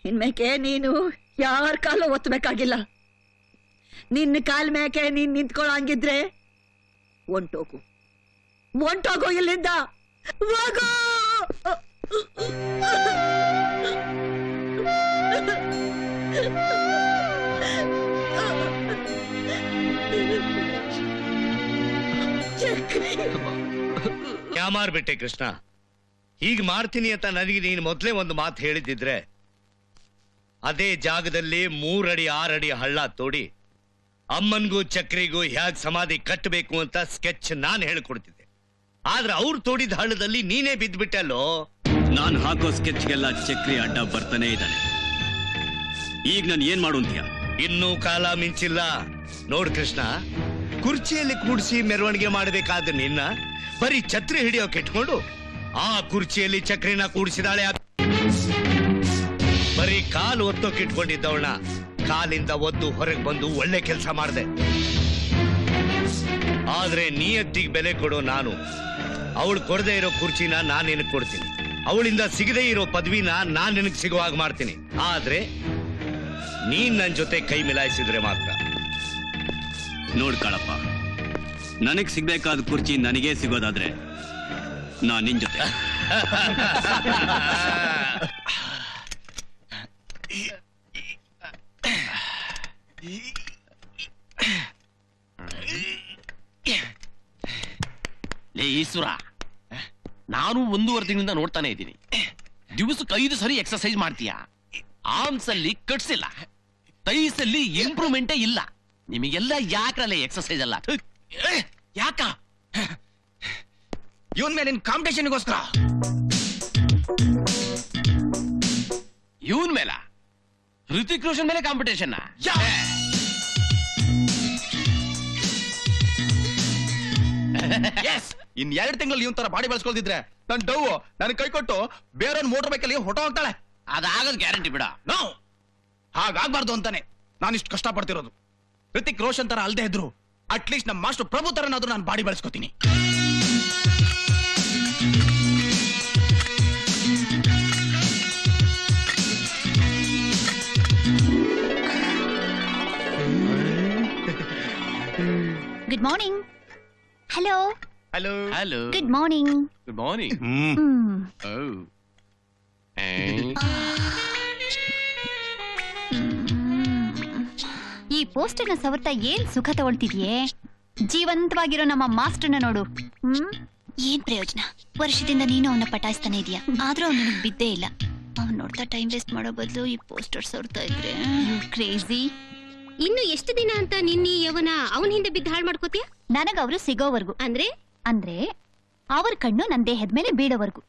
ಇನ್ಮೇಕೆ ನೀನು ಯಾರ ಕಾಲು ಒತ್ತಬೇಕಾಗಿಲ್ಲ. ನಿನ್ನ ಕಾಲ್ ಮೇಕೆ ನೀನ್ ನಿಂತ್ಕೊಳ್ಳೋ ಹಂಗಿದ್ರೆ ಹೊಂಟೋಗು ಇಲ್ಲಿಂದ, ಹೋಗು. ಯಾಮಾರ್ಬಿಟ್ಟೆ ಕೃಷ್ಣ. ಹೀಗ್ ಮಾಡ್ತೀನಿ ಅಂತ ನನಗೆ ನೀನು ಮೊದ್ಲೇ ಒಂದು ಮಾತು ಹೇಳಿದ್ದಿದ್ರೆ ಅದೇ ಜಾಗದಲ್ಲಿ 3 ಅಡಿ 6 ಅಡಿ ಹಳ್ಳ ತೋಡಿ ಅಮ್ಮನ್ಗೂ ಚಕ್ರಿಗೂ ಹ್ಯಾಗ್ ಸಮಾಧಿ ಕಟ್ಟಬೇಕು ಅಂತ ಸ್ಕೆಚ್ ನಾನು ಹೇಳ್ಕೊಡ್ತಿದ್ದೆ. ಆದ್ರೆ ಅವ್ರು ತೋಡಿದ ಹಳ್ಳದಲ್ಲಿ ನೀನೇ ಬಿದ್ದ್ಬಿಟ್ಟಲ್ಲೋ. ನಾನು ಹಾಕೋ ಸ್ಕೆಚ್ಗೆಲ್ಲ ಚಕ್ರಿ ಅಡ್ಡ ಬರ್ತಾನೆ ಇದ್ದಾನೆ. ಈಗ ನಾನು ಏನ್ ಮಾಡು ಅಂತೀಯ? ಇನ್ನೂ ಕಾಲ ಮಿಂಚಿಲ್ಲ. ನೋಡ್ ಕೃಷ್ಣ, ಕುರ್ಚಿಯಲ್ಲಿ ಕೂಡಿಸಿ ಮೆರವಣಿಗೆ ಮಾಡಬೇಕಾದ ನಿನ್ನ ಬರೀ ಛತ್ರಿ ಹಿಡಿಯೋಕೆ ಇಟ್ಕೊಂಡು ಆ ಕುರ್ಚಿಯಲ್ಲಿ ಚಕ್ರಿನ ಕೂಡಿಸಿದಾಳೆ. ಬರೀ ಕಾಲು ಒತ್ತೋಕೆ ಇಟ್ಕೊಂಡಿದ್ದವಳ ಕಾಲಿಂದ ಒದ್ದು ಹೊರಗೆ ಬಂದು ಒಳ್ಳೆ ಕೆಲಸ ಮಾಡಿದೆ. ಆದ್ರೆ ನಿಯತ್ತಿಗೆ ಬೆಲೆ ಕೊಡೋ ನಾನು ಅವಳು ಕೊಡದೆ ಇರೋ ಕುರ್ಚಿನ ನಾನ್ ನಿನಗೆ ಕೊಡ್ತೀನಿ, ಅವಳಿಂದ ಸಿಗದೆ ಇರೋ ಪದವಿನ ನಾನ್ ನಿನಗೆ ಸಿಗುವಾಗ ಮಾಡ್ತೀನಿ. ಆದ್ರೆ ನೀನ್ ನನ್ ಜೊತೆ ಕೈ ಮಿಲಾಯಿಸಿದ್ರೆ ಮಾತ್ರ. ನೋಡ್ ಕಾಳಪ್ಪ, ನನಗ್ ಸಿಗ್ಬೇಕಾದ ಕುರ್ಚಿ ನನಗೇ ಸಿಗೋದಾದ್ರೆ ನಾನ್ ನಿನ್ ಜೊತೆ. ಲೇ ಈಶ್ವರ, ನಾನು 1.5 ತಿಂಗಳಿಂದ ನೋಡ್ತಾನೆ ಇದ್ದೀನಿ. ದಿವಸಕ್ಕೆ 5 ಸರಿ ಎಕ್ಸರ್ಸೈಸ್ ಮಾಡ್ತೀಯಾ. ಆರ್ಮ್ಸ್ ಅಲ್ಲಿ ಕಟ್ಸಿಲ್ಲ, ಥೈಸ್ ಅಲ್ಲಿ ಇಂಪ್ರೂವ್ಮೆಂಟೇ ಇಲ್ಲ. ನಿಮಗೆಲ್ಲ ಯಾಕ್ರಲ್ಲ ಎಕ್ಸರ್ಸೈಸ್ ಅಲ್ಲ? ಯಾಕ ಇವನ್ ಮೇಲೆ ನಿನ್ ಕಾಂಪಿಟೇಷನ್ಗೋಸ್ಕರ? ಇವನ್ ಮೇಲ ಹೃತಿಕ್ ರೋಷನ್ ಮೇಲೆ ಕಾಂಪಿಟೇಷನ್? ಇನ್ 2 ತಿಂಗಳಲ್ಲಿ ಇವನ್ ತರ ಬಾಡಿ ಬೆಳೆಸ್ಕೊಳ್ತಿದ್ರೆ ನನ್ ಡವ್ ನನ್ ಕೈ ಕೊಟ್ಟು ಬೇರೊಂದು ಮೋಟರ್ ಬೈಕಲ್ಲಿ ಹೊಟ ಹೋಗ್ತಾಳೆ. ಅದಾಗದ್ ಗ್ಯಾರಂಟಿ ಬಿಡ. ನೋ, ಹಾಗಾಗ್ಬಾರ್ದು ಅಂತಾನೆ ನಾನು ಇಷ್ಟು ಕಷ್ಟ ಪಡ್ತಿರೋದು. ಋತಿಕ್ ರೋಷನ್ ತರ ಅಲ್ದೇ ಇದ್ರು ಅಟ್ಲೀಸ್ಟ್ ನಮ್ಮ ಮಾಸ್ಟರ್ ಪ್ರಭು ತರನಾದ್ರೂ ನಾನು ಬಾಡಿ ಬೆಳೆಸ್ಕೊತೀನಿ. Good morning. Hello hello hello, good morning. Good morning. ಈ ಪೋಸ್ಟರ್ನ ಸವರ್ತಾ ಏನ್ ಸುಖ ತಗೊಳ್ತಿದ್ಯೆ? ಜೀವಂತವಾಗಿರೋ ನಮ್ಮ ಮಾಸ್ಟರ್ನ ನೋಡು. ಏನ್ ಪ್ರಯೋಜನ? ವರ್ಷದಿಂದ ನೀನು ಅವನ್ನ ಪಟಾಯಿಸ್ತಾನೆ ಇದೀಯ, ಆದ್ರೂ ಅವ್ನು ನಿನಗೆ ಬಿದ್ದೇ ಇಲ್ಲ. ಅವ್ನು ನೋಡ್ತಾ ಟೈಮ್ ವೇಸ್ಟ್ ಮಾಡೋ ಬದಲು ಈ ಪೋಸ್ಟರ್ ಸವರ್ತಾ ಇದ್ರೆ ಕ್ರೇಜಿ. ಇನ್ನು ಎಷ್ಟು ದಿನ ಅಂತ ನಿನ್ನ ಯವನ ಅವನ ಹಿಂದೆ ಬಿದ್ದು ಹಾಳು ಮಾಡ್ಕೋತೀಯ? ನನಗ ಅವರು ಸಿಗೋವರೆಗೂ. ಅಂದ್ರೆ ಅಂದ್ರೆ ಅವ್ರ ಕಣ್ಣು ನನ್ನ ದೇಹದ ಮೇಲೆ ಬೀಳೋವರೆಗೂ.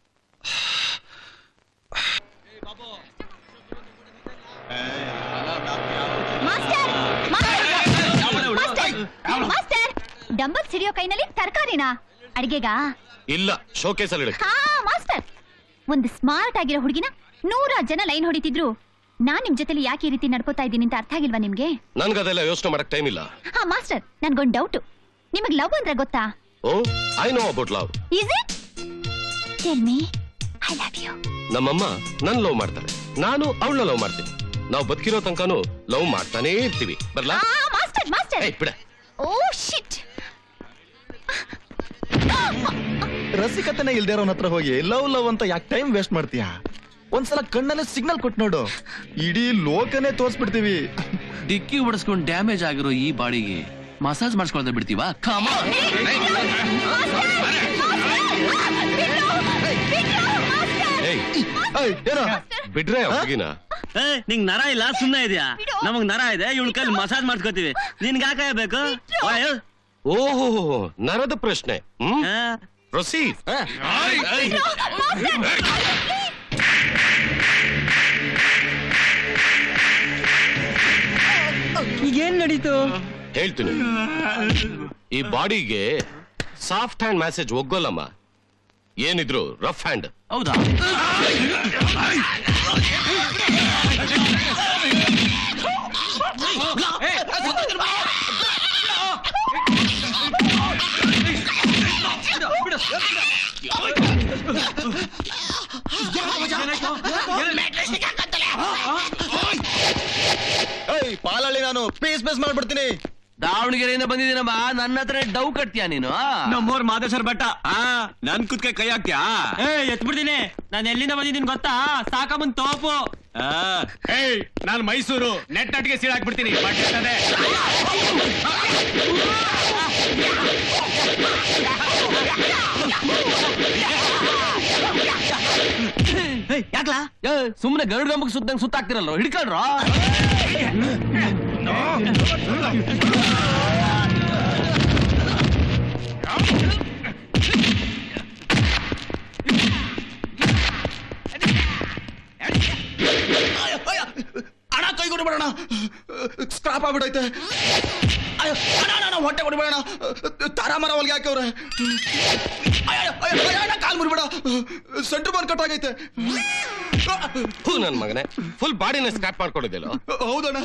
ಮಾಸ್ಟರ್, ಡಂಬಲ್ ಸಿಡಿಯೋ ಕೈನಲ್ಲಿ ತರಕಾರಿನಾ? ಅಡಿಗೆಗಾ? ಇಲ್ಲ, ಶೋಕೇಸ್ ಅಲ್ಲಿ. ಹಾ ಮಾಸ್ಟರ್, ಒಂದು ಸ್ಮಾರ್ಟ್ ಆಗಿರೋ ಹುಡುಗಿನ 100 ಜನ ಲೈನ್ ಹೊಡಿತಿದ್ರು. ನಾನ್ ನಿಮ್ ಜೊತೆಲಿ ಯಾಕೆ ಈ ರೀತಿ ನಡ್ಕೋತಾ ಇದ್ದೀನಿ ಅಂತ ಅರ್ಥ ಆಗಿಲ್ವಾ ನಿಮ್ಗೆ? ನನ್ಗದೆಲ್ಲ ಯೋಚನೆ ಮಾಡಕ್ ಟೈಮ್ ಇಲ್ಲ. ಹಾ ಮಾಸ್ಟರ್, ನನ್ಗೊಂದು ಡೌಟ್. ನಿಮಗ್ ಲವ್ ಅಂದ್ರೆ ಗೊತ್ತಾ? Oh, I know about love. Is it? Tell me I love you. ನಮ್ಮಮ್ಮ ನನ್ ಲವ್ ಮಾಡ್ತಾರೆ, ನಾನು ಅವಳನ್ನ ಲವ್ ಮಾಡ್ತೀನಿ. ನಾವು ಬದುಕಿರೋ ತನಕನೂ ಲವ್ ಮಾಡ್ತಾನೇ ಇರ್ತೀವಿ. ಬರ್ಲಾ? Master master. ಏಯ್ ಬಿಡ. ಓ ಶಿಟ್. ರಸಿಕತನ ಇಲ್ದೇ ಇರೋನ್ ಹತ್ರ ಹೋಗಿ ಲವ್ ಲವ್ ಅಂತ ಯಾಕೆ ಟೈಮ್ ವೇಸ್ಟ್ ಮಾಡ್ತೀಯಾ? ಒಂದ್ಸಲ ಕಣ್ಣಲ್ಲೇ ಸಿಗ್ನಲ್ ಕೊಟ್ಟು ನೋಡು, ಇಡೀ ಲೋಕನೇ ತೋರ್ಸ್ಬಿಡ್ತೀವಿ. ಡಿಕ್ಕಿ ಹೊಡೆಸ್ಕೊಂಡು ಡ್ಯಾಮೇಜ್ ಆಗಿರೋ ಈ ಬಾಡಿಗೆ ಮಸಾಜ್ ಮಾಡಿಸ್ಕೊಳ್ತಾ ಬಿಡ್ತೀವಾ? ಬಿಡ್ರೆ ಹುಡುಗಿನ. ನಿಂಗ್ ನರ ಇಲ್ಲ, ಸುಮ್ಮನೆ ಇದೆಯಾ? ನಮಗ್ ನರ ಇದೆ, ಇವಳ ಕೈಲಿ ಮಸಾಜ್ ಮಾಡ್ಕೋತೀವಿ. ನಿನ್ಗೆ ಯಾಕೆ ಬೇಕು? ಓಹೋ, ನರದ ಪ್ರಶ್ನೆ. ಪ್ರೊಸೀಡ್. ಈಗೇನ್ ನಡೀತು? ಹೇಳ್ತೀನಿ, ಈ ಬಾಡಿಗೆ ಸಾಫ್ಟ್ ಹ್ಯಾಂಡ್ ಮ್ಯಾಸೇಜ್ ಒಗ್ಗೋಲ್ಲಮ್ಮ. ಏನಿದ್ರು ರಫ್ ಹ್ಯಾಂಡ್. ಹೌದಾ? ಪಾಲಳ್ಳಿ, ನಾನು ಪೀಸ್ ಮಾಡ್ಬಿಡ್ತೀನಿ. ದಾವಣಗೆರೆಯಿಂದ ಬಂದಿದ್ದೀನಮ್ಮ, ನನ್ನ ಹತ್ರ ಡೌ ಕಟ್ತೀಯ ನೀನು? ನಮ್ಮೂರ್ ಮಾದೇಶ್ವರ ಭಟ್ಟ. ನನ್ ಕುತ್ಕೆ ಕೈ ಹಾಕ್ತ್ಯಾ? ಎತ್ಬಿಡ್ತೀನಿ. ನಾನು ಎಲ್ಲಿಂದ ಬಂದಿದ್ದೀನಿ ಗೊತ್ತಾ? ಸಾಕಮ್ಮನ್ ತೋಪು. ನಾನು ಮೈಸೂರು ನೆಟ್ಗೆ ಸೀಳ್ ಹಾಕ್ಬಿಡ್ತೀನಿ. ಯಾಕ್ಲಾ ಸುಮ್ಮನೆ ಗರುಡ್ ಗಂಬಕ್ ಸುತ್ತಂಗ್ ಸುತ್ತಾಕ್ತಿರಲ್ರೋ, ಹಿಡ್ಕೊಳ್ರೋ. ಅಣ್ಣ ಕೈ ಕೊಡ್ಬೇಡಣ, ಸ್ಕ್ರಾಪ್ ಆಗ್ಬಿಡೈತೆ. ಹೊಟ್ಟೆ ಕೊಡ್ಬೇಡಣ, ತಾರ ಮರ ಹೊಲ್ಗೆ ಹಾಕವ್ರೆ. ಕಾಲ್ ಮುರಿಬೇಡ, ಸೆಂಟ್ರ್ ಬಾರ್ ಕಟ್ ಆಗೈತೆ. ಹೂ ನನ್ ಮಗನೇ, ಫುಲ್ ಬಾಡಿನ ಸ್ಕ್ರಾಪ್ ಮಾಡ್ಕೊಂಡಿದ್ದಿಲ್ಲ? ಹೌದಣ್ಣ.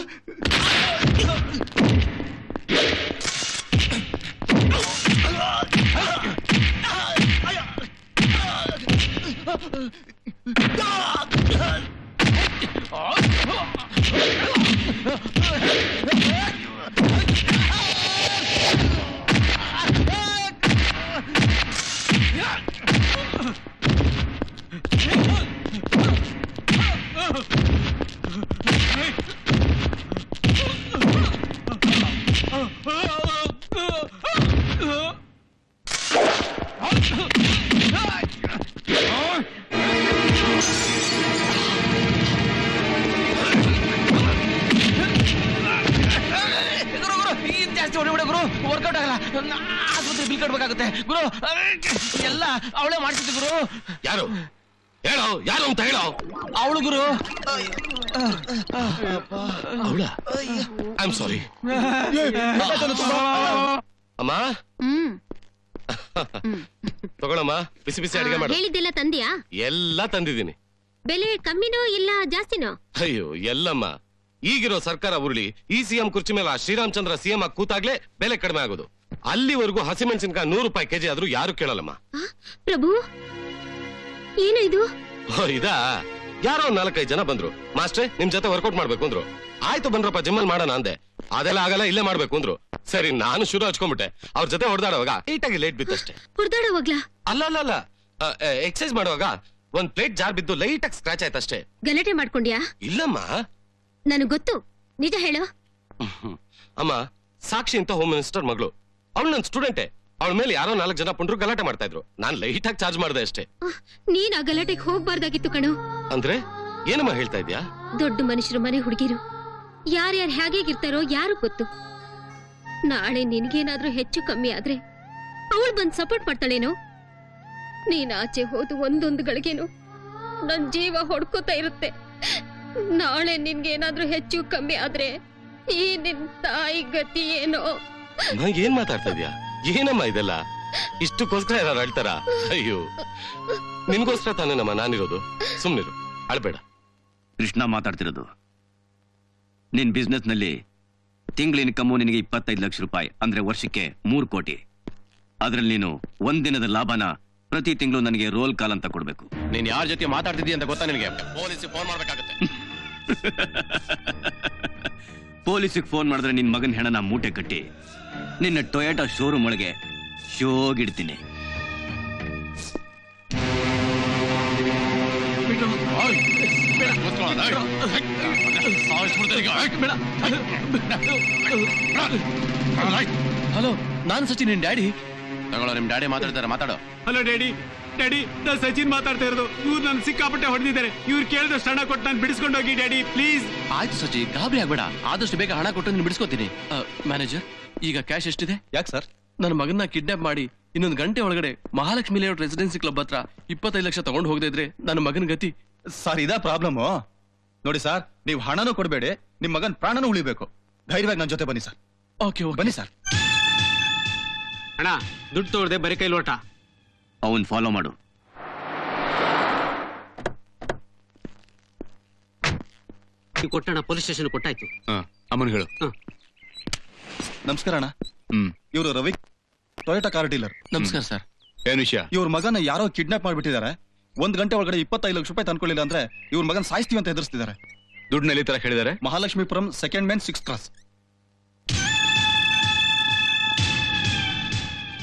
ವರ್ಕೌಟ್ ಆಗಲ್ಲ, ಆಸ್ಪತ್ರೆ ಬಿಲ್ ಕಟ್ಬೇಕಾಗುತ್ತೆ ಗುರು. ಎಲ್ಲ ಅವಳೇ ಮಾಡ್ತಿದ್ದೆ ಗುರು. ಯಾರು ಹೇಳೋ, ಯಾರು ಅಂತ ಹೇಳೋ. ಅವಳು ಗುರು. ಅವಳ? ಐ ಆಮ್ ಸಾರಿ ಅಮ್ಮ. ತಗೊಳಮ್ಮ, ಬಿಸಿ ಬಿಸಿ ಅಡಿಗೆ ಮಾಡು. ಹೇಳಿದ್ದೆಲ್ಲ ತಂದಿಯಾ? ಎಲ್ಲ ತಂದಿದ್ದೀನಿ. ಬೆಲೆ ಕಮ್ಮಿನೋ ಇಲ್ಲ ಜಾಸ್ತಿನೋ? ಅಯ್ಯೋ ಎಲ್ಲಮ್ಮ, ಈಗಿರೋ ಸರ್ಕಾರ ಉರುಳಿ ಈ ಸಿಎಂ ಕುರ್ಚಿ ಮೇಲೆ ಆ ಶ್ರೀರಾಮಚಂದ್ರ ಸಿಎಂ ಆಗಿ ಕೂತಾಗ್ಲೇ ಬೆಲೆ ಕಡಿಮೆ ಆಗೋದು. ಅಲ್ಲಿವರೆಗೂ ಹಸಿಮೆಣಸಿನಕಾಯಿ 100 ರೂಪಾಯಿ ಕೆಜಿ ಆದ್ರೂ ಯಾರು ಕೇಳಲ್ಲಮ್ಮ. ಪ್ರಭು, ಏನು ಇದು? ಇದಾ? ಯಾರೋ 4-5 ಜನ ಬಂದ್ರು. ಮಾಸ್ಟ್ರೆ, ನಿಮ್ ಜೊತೆ ವರ್ಕೌಟ್ ಮಾಡ್ಬೇಕು ಅಂದ್ರು. ಆಯ್ತು ಬನ್ರಪ್ಪ, ಜಿಮ್ಮಲ್ಲಿ ಮಾಡೋಣ ಅಂದೆ. ಅದೆಲ್ಲ ಆಗಲ್ಲ, ಇಲ್ಲೇ ಮಾಡ್ಬೇಕು ಅಂದ್ರು. ಸರಿ, ನಾನು ಶುರು ಹಚ್ಕೊಂಡ್ಬಿಟ್ಟೆ. ಅವ್ರ ಜೊತೆ ಹೊಡೆದಾಡುವಾಗ ಈಟಾಗಿ ಲೇಟ್ ಬಿತ್ತಷ್ಟೇ. ಹೊಡೆದಾಡುವಾಗ್ಲಾ? ಅಲ್ಲ, ಎಕ್ಸರ್ಸೈಸ್ ಮಾಡುವಾಗ ಒಂದ್ ಪ್ಲೇಟ್ ಜಾರ್ ಬಿದ್ದು ಲೈಟ್ ಆಗಿ ಸ್ಕ್ರಾಚ್ ಆಯ್ತಷ್ಟೇ. ಗಲಾಟೆ ಮಾಡ್ಕೊಂಡ್ಯಾ? ಇಲ್ಲಮ್ಮ, ನನಗ್ ಗೊತ್ತು, ನಿಜ ಹೇಳು. ಅಮ್ಮ, ಸಾಕ್ಷಿ ಅಂತ ಹೋಮ್ ಮಿನಿಸ್ಟರ್ ಮಗಳು. ಅವಳು ನನ್ನ ಸ್ಟೂಡೆಂಟೇ. ಅವಳ ಮೇಲೆ ಯಾರೋ 4 ಜನ ಪುಂಡ್ರು ಗಲಾಟೆ ಮಾಡ್ತಾ ಇದ್ರು. ನಾನ್ ಲೈಟ್ ಆಗಿ ಚಾರ್ಜ್ ಮಾಡ್ದೆ ಅಷ್ಟೇ. ನೀನ್ ಆ ಗಲಾಟೆಗೆ ಹೋಗ್ಬಾರ್ದಾಗಿತ್ತು ಕಣೋ. ಅಂದ್ರೆ ಏನಮ್ಮ ಹೇಳ್ತಾ ಇದ್ಯಾ? ದೊಡ್ಡ ಮನುಷ್ಯರು ಮನೆ ಹುಡುಗಿರು ಯಾರ್ಯಾರು ಹೇಗಿರ್ತಾರೋ ಯಾರು ಗೊತ್ತು. ನಾಳೆ ನಿನ್ಗೇನಾದ್ರೂ ಹೆಚ್ಚು ಕಮ್ಮಿ ಆದ್ರೆ ಅವಳು ಬಂದ್ ಸಪೋರ್ಟ್ ಮಾಡ್ತಾಳೇನೋ. ನೀನ್ ಆಚೆ ಹೋದು ಒಂದೊಂದು ಗಳಿಗೆನೋ ನನ್ ಜೀವ ಹೊಡ್ಕೋತಾ ಇರುತ್ತೆ. ನಾಳೆ ನಿನ್ಗೇನಾದ್ರೂ ಹೆಚ್ಚು ಕಮ್ಮಿ ಆದ್ರೆ ಈ ನಿನ್ ತಾಯಿ ಗತಿ ಏನೋ. ಏನ್ ಮಾತಾಡ್ತಾ ಇದ್ಯಾ? ಏನಮ್ಮ ಇದೆಲ್ಲ? ಇಷ್ಟಕ್ಕೋಸ್ಕರ ಯಾರು ಅಳ್ತಾರ? ಅಯ್ಯೋ, ನಿನ್ಗೋಸ್ಕರ ತಾನೇ ನಮ್ಮ ನಾನಿರೋದು. ಸುಮ್ನಿರು, ಅಳ್ಬೇಡ. ಕೃಷ್ಣ ಮಾತಾಡ್ತಿರೋದು. ನಿನ್ ಬಿಸ್ನೆಸ್ ನಲ್ಲಿ ತಿಂಗಳ ಇನ್ಕಮ್ ನಿನಗೆ 25 ಲಕ್ಷ ರೂಪಾಯಿ, ಅಂದ್ರೆ ವರ್ಷಕ್ಕೆ 3 ಕೋಟಿ. ಅದ್ರಲ್ಲಿ ನೀನು ಒಂದಿನದ ಲಾಭನ ಪ್ರತಿ ತಿಂಗಳು ನನಗೆ ರೋಲ್ ಕಾಲ್ ಅಂತ ಕೊಡ್ಬೇಕು. ನೀನ್ ಯಾರ ಜೊತೆ ಮಾತಾಡ್ತಿದ್ದೀಯ ಅಂತ ಗೊತ್ತಾ ನಿನಗೆ? ಪೊಲೀಸಿಗೆ ಫೋನ್ ಮಾಡ್ಬೇಕಾಗತ್ತೆ. ಪೊಲೀಸಿಗೆ ಫೋನ್ ಮಾಡಿದ್ರೆ ನಿನ್ ಮಗನ ಹೆಣನ ಮೂಟೆ ಕಟ್ಟಿ ನಿನ್ನ ಟೊಯೋಟಾ ಶೋರೂಮ್ ಒಳಗೆ ಶೋಗಿಡ್ತೀನಿ. ಹಲೋ, ನಾನ್ ಸಚಿನ್, ನಿನ್ ಡ್ಯಾಡಿ. ತಗೊಳ್ಳೋ, ನಿಮ್ ಡ್ಯಾಡಿ ಮಾತಾಡ್ತಾರೆ, ಮಾತಾಡೋ. Hello daddy. ನಾನು ಸಚಿನ್ ಮಾತಾಡ್ತಾ ಇರೋದು. ಇವ್ರು ನಾನು ಸಿಕ್ಕಾಪಟ್ಟೆ ಹೊಡೆದಿದ್ದಾರೆ. ಇವ್ರು ಕೇಳಿದಷ್ಟು ಹಣ ಕೊಟ್ಟು ನಾನು ಬಿಡಿಸ್ಕೊಂಡು ಹೋಗಿ ಡ್ಯಾಡಿ, ಪ್ಲೀಸ್. ಆಯ್ತು ಸಚಿ, ಗಾಬರಿ ಆಗ್ಬೇಡ. ಆದಷ್ಟು ಬೇಗ ಹಣ ಕೊಟ್ಟು ನೀನು ಬಿಡಿಸ್ಕೊತೀನಿ. ಮ್ಯಾನೇಜರ್, ಈಗ ಕ್ಯಾಶ್ ಎಷ್ಟಿದೆ? ಯಾಕೆ ಸರ್? ನನ್ನ ಮಗನ್ನ ಕಿಡ್ನಾಪ್ ಮಾಡಿ ಇನ್ನೊಂದು ಗಂಟೆ ಒಳಗಡೆ ಮಹಾಲಕ್ಷ್ಮಿ ಲೇಔಟ್ ರೆಸಿಡೆನ್ಸಿ ಕ್ಲಬ್ ಹತ್ರ 25 ಲಕ್ಷ ತಗೊಂಡು ಹೋಗದೆ ಇದ್ರೆ ನನ್ನ ಮಗನ ಗತಿ. ಸರ್ ಇದಾ ಪ್ರಾಬ್ಲಮ್. ನೋಡಿ ಸರ್, ನೀವು ಹಣನೂ ಕೊಡಬೇಡಿ, ನಿಮ್ ಮಗನ್ ಪ್ರಾಣನೂ ಉಳಿಬೇಕು. ಧೈರ್ಯವಾಗಿ ನನ್ನ ಜೊತೆ ಬನ್ನಿ ಸರ್. ಓಕೆ ಬನ್ನಿ ಸರ್. ಅಣ್ಣ ದುಡ್ಡು ತೋರ್ದೆ ಬರೀ ಕೈ ಲೋಟ. ಅವನ್ ಫಾಲೋ ಮಾಡು. ಕೊಟ್ಟಣ ಪೊಲೀಸ್ ಸ್ಟೇಷನ್ ಕೊಟ್ಟಾಯ್ತು. ಅಮ್ಮನ್ ಹೇಳು. ನಮಸ್ಕಾರ ಅಣ್ಣ. ಇವರು ರವಿ, ಟೊಯೋಟಾ ಕಾರ್ ಡೀಲರ್. ನಮಸ್ಕಾರ ಸರ್. ಏನ್ ವಿಷಯ? ಇವ್ರ ಮಗನ ಯಾರೋ ಕಿಡ್ನಾಪ್ ಮಾಡ್ಬಿಟ್ಟಿದ್ದಾರೆ. 1 ಗಂಟೆ ಒಳಗಡೆ 25 ಲಕ್ಷ ರೂಪಾಯಿ ತಂದ್ಕೊಳ್ಳಿಲ್ಲ ಅಂದ್ರೆ ಇವ್ರ ಮಗನ್ ಸಾಯಿಸ್ತೀವಿ ಅಂತ ಎದುರಿಸ್ತಿದ್ದಾರೆ. ದುಡ್ಡಲ್ಲಿ ತರ ಹೇಳಿದ್ದಾರೆ. Mahalakshmipuram 2nd main 6th cross.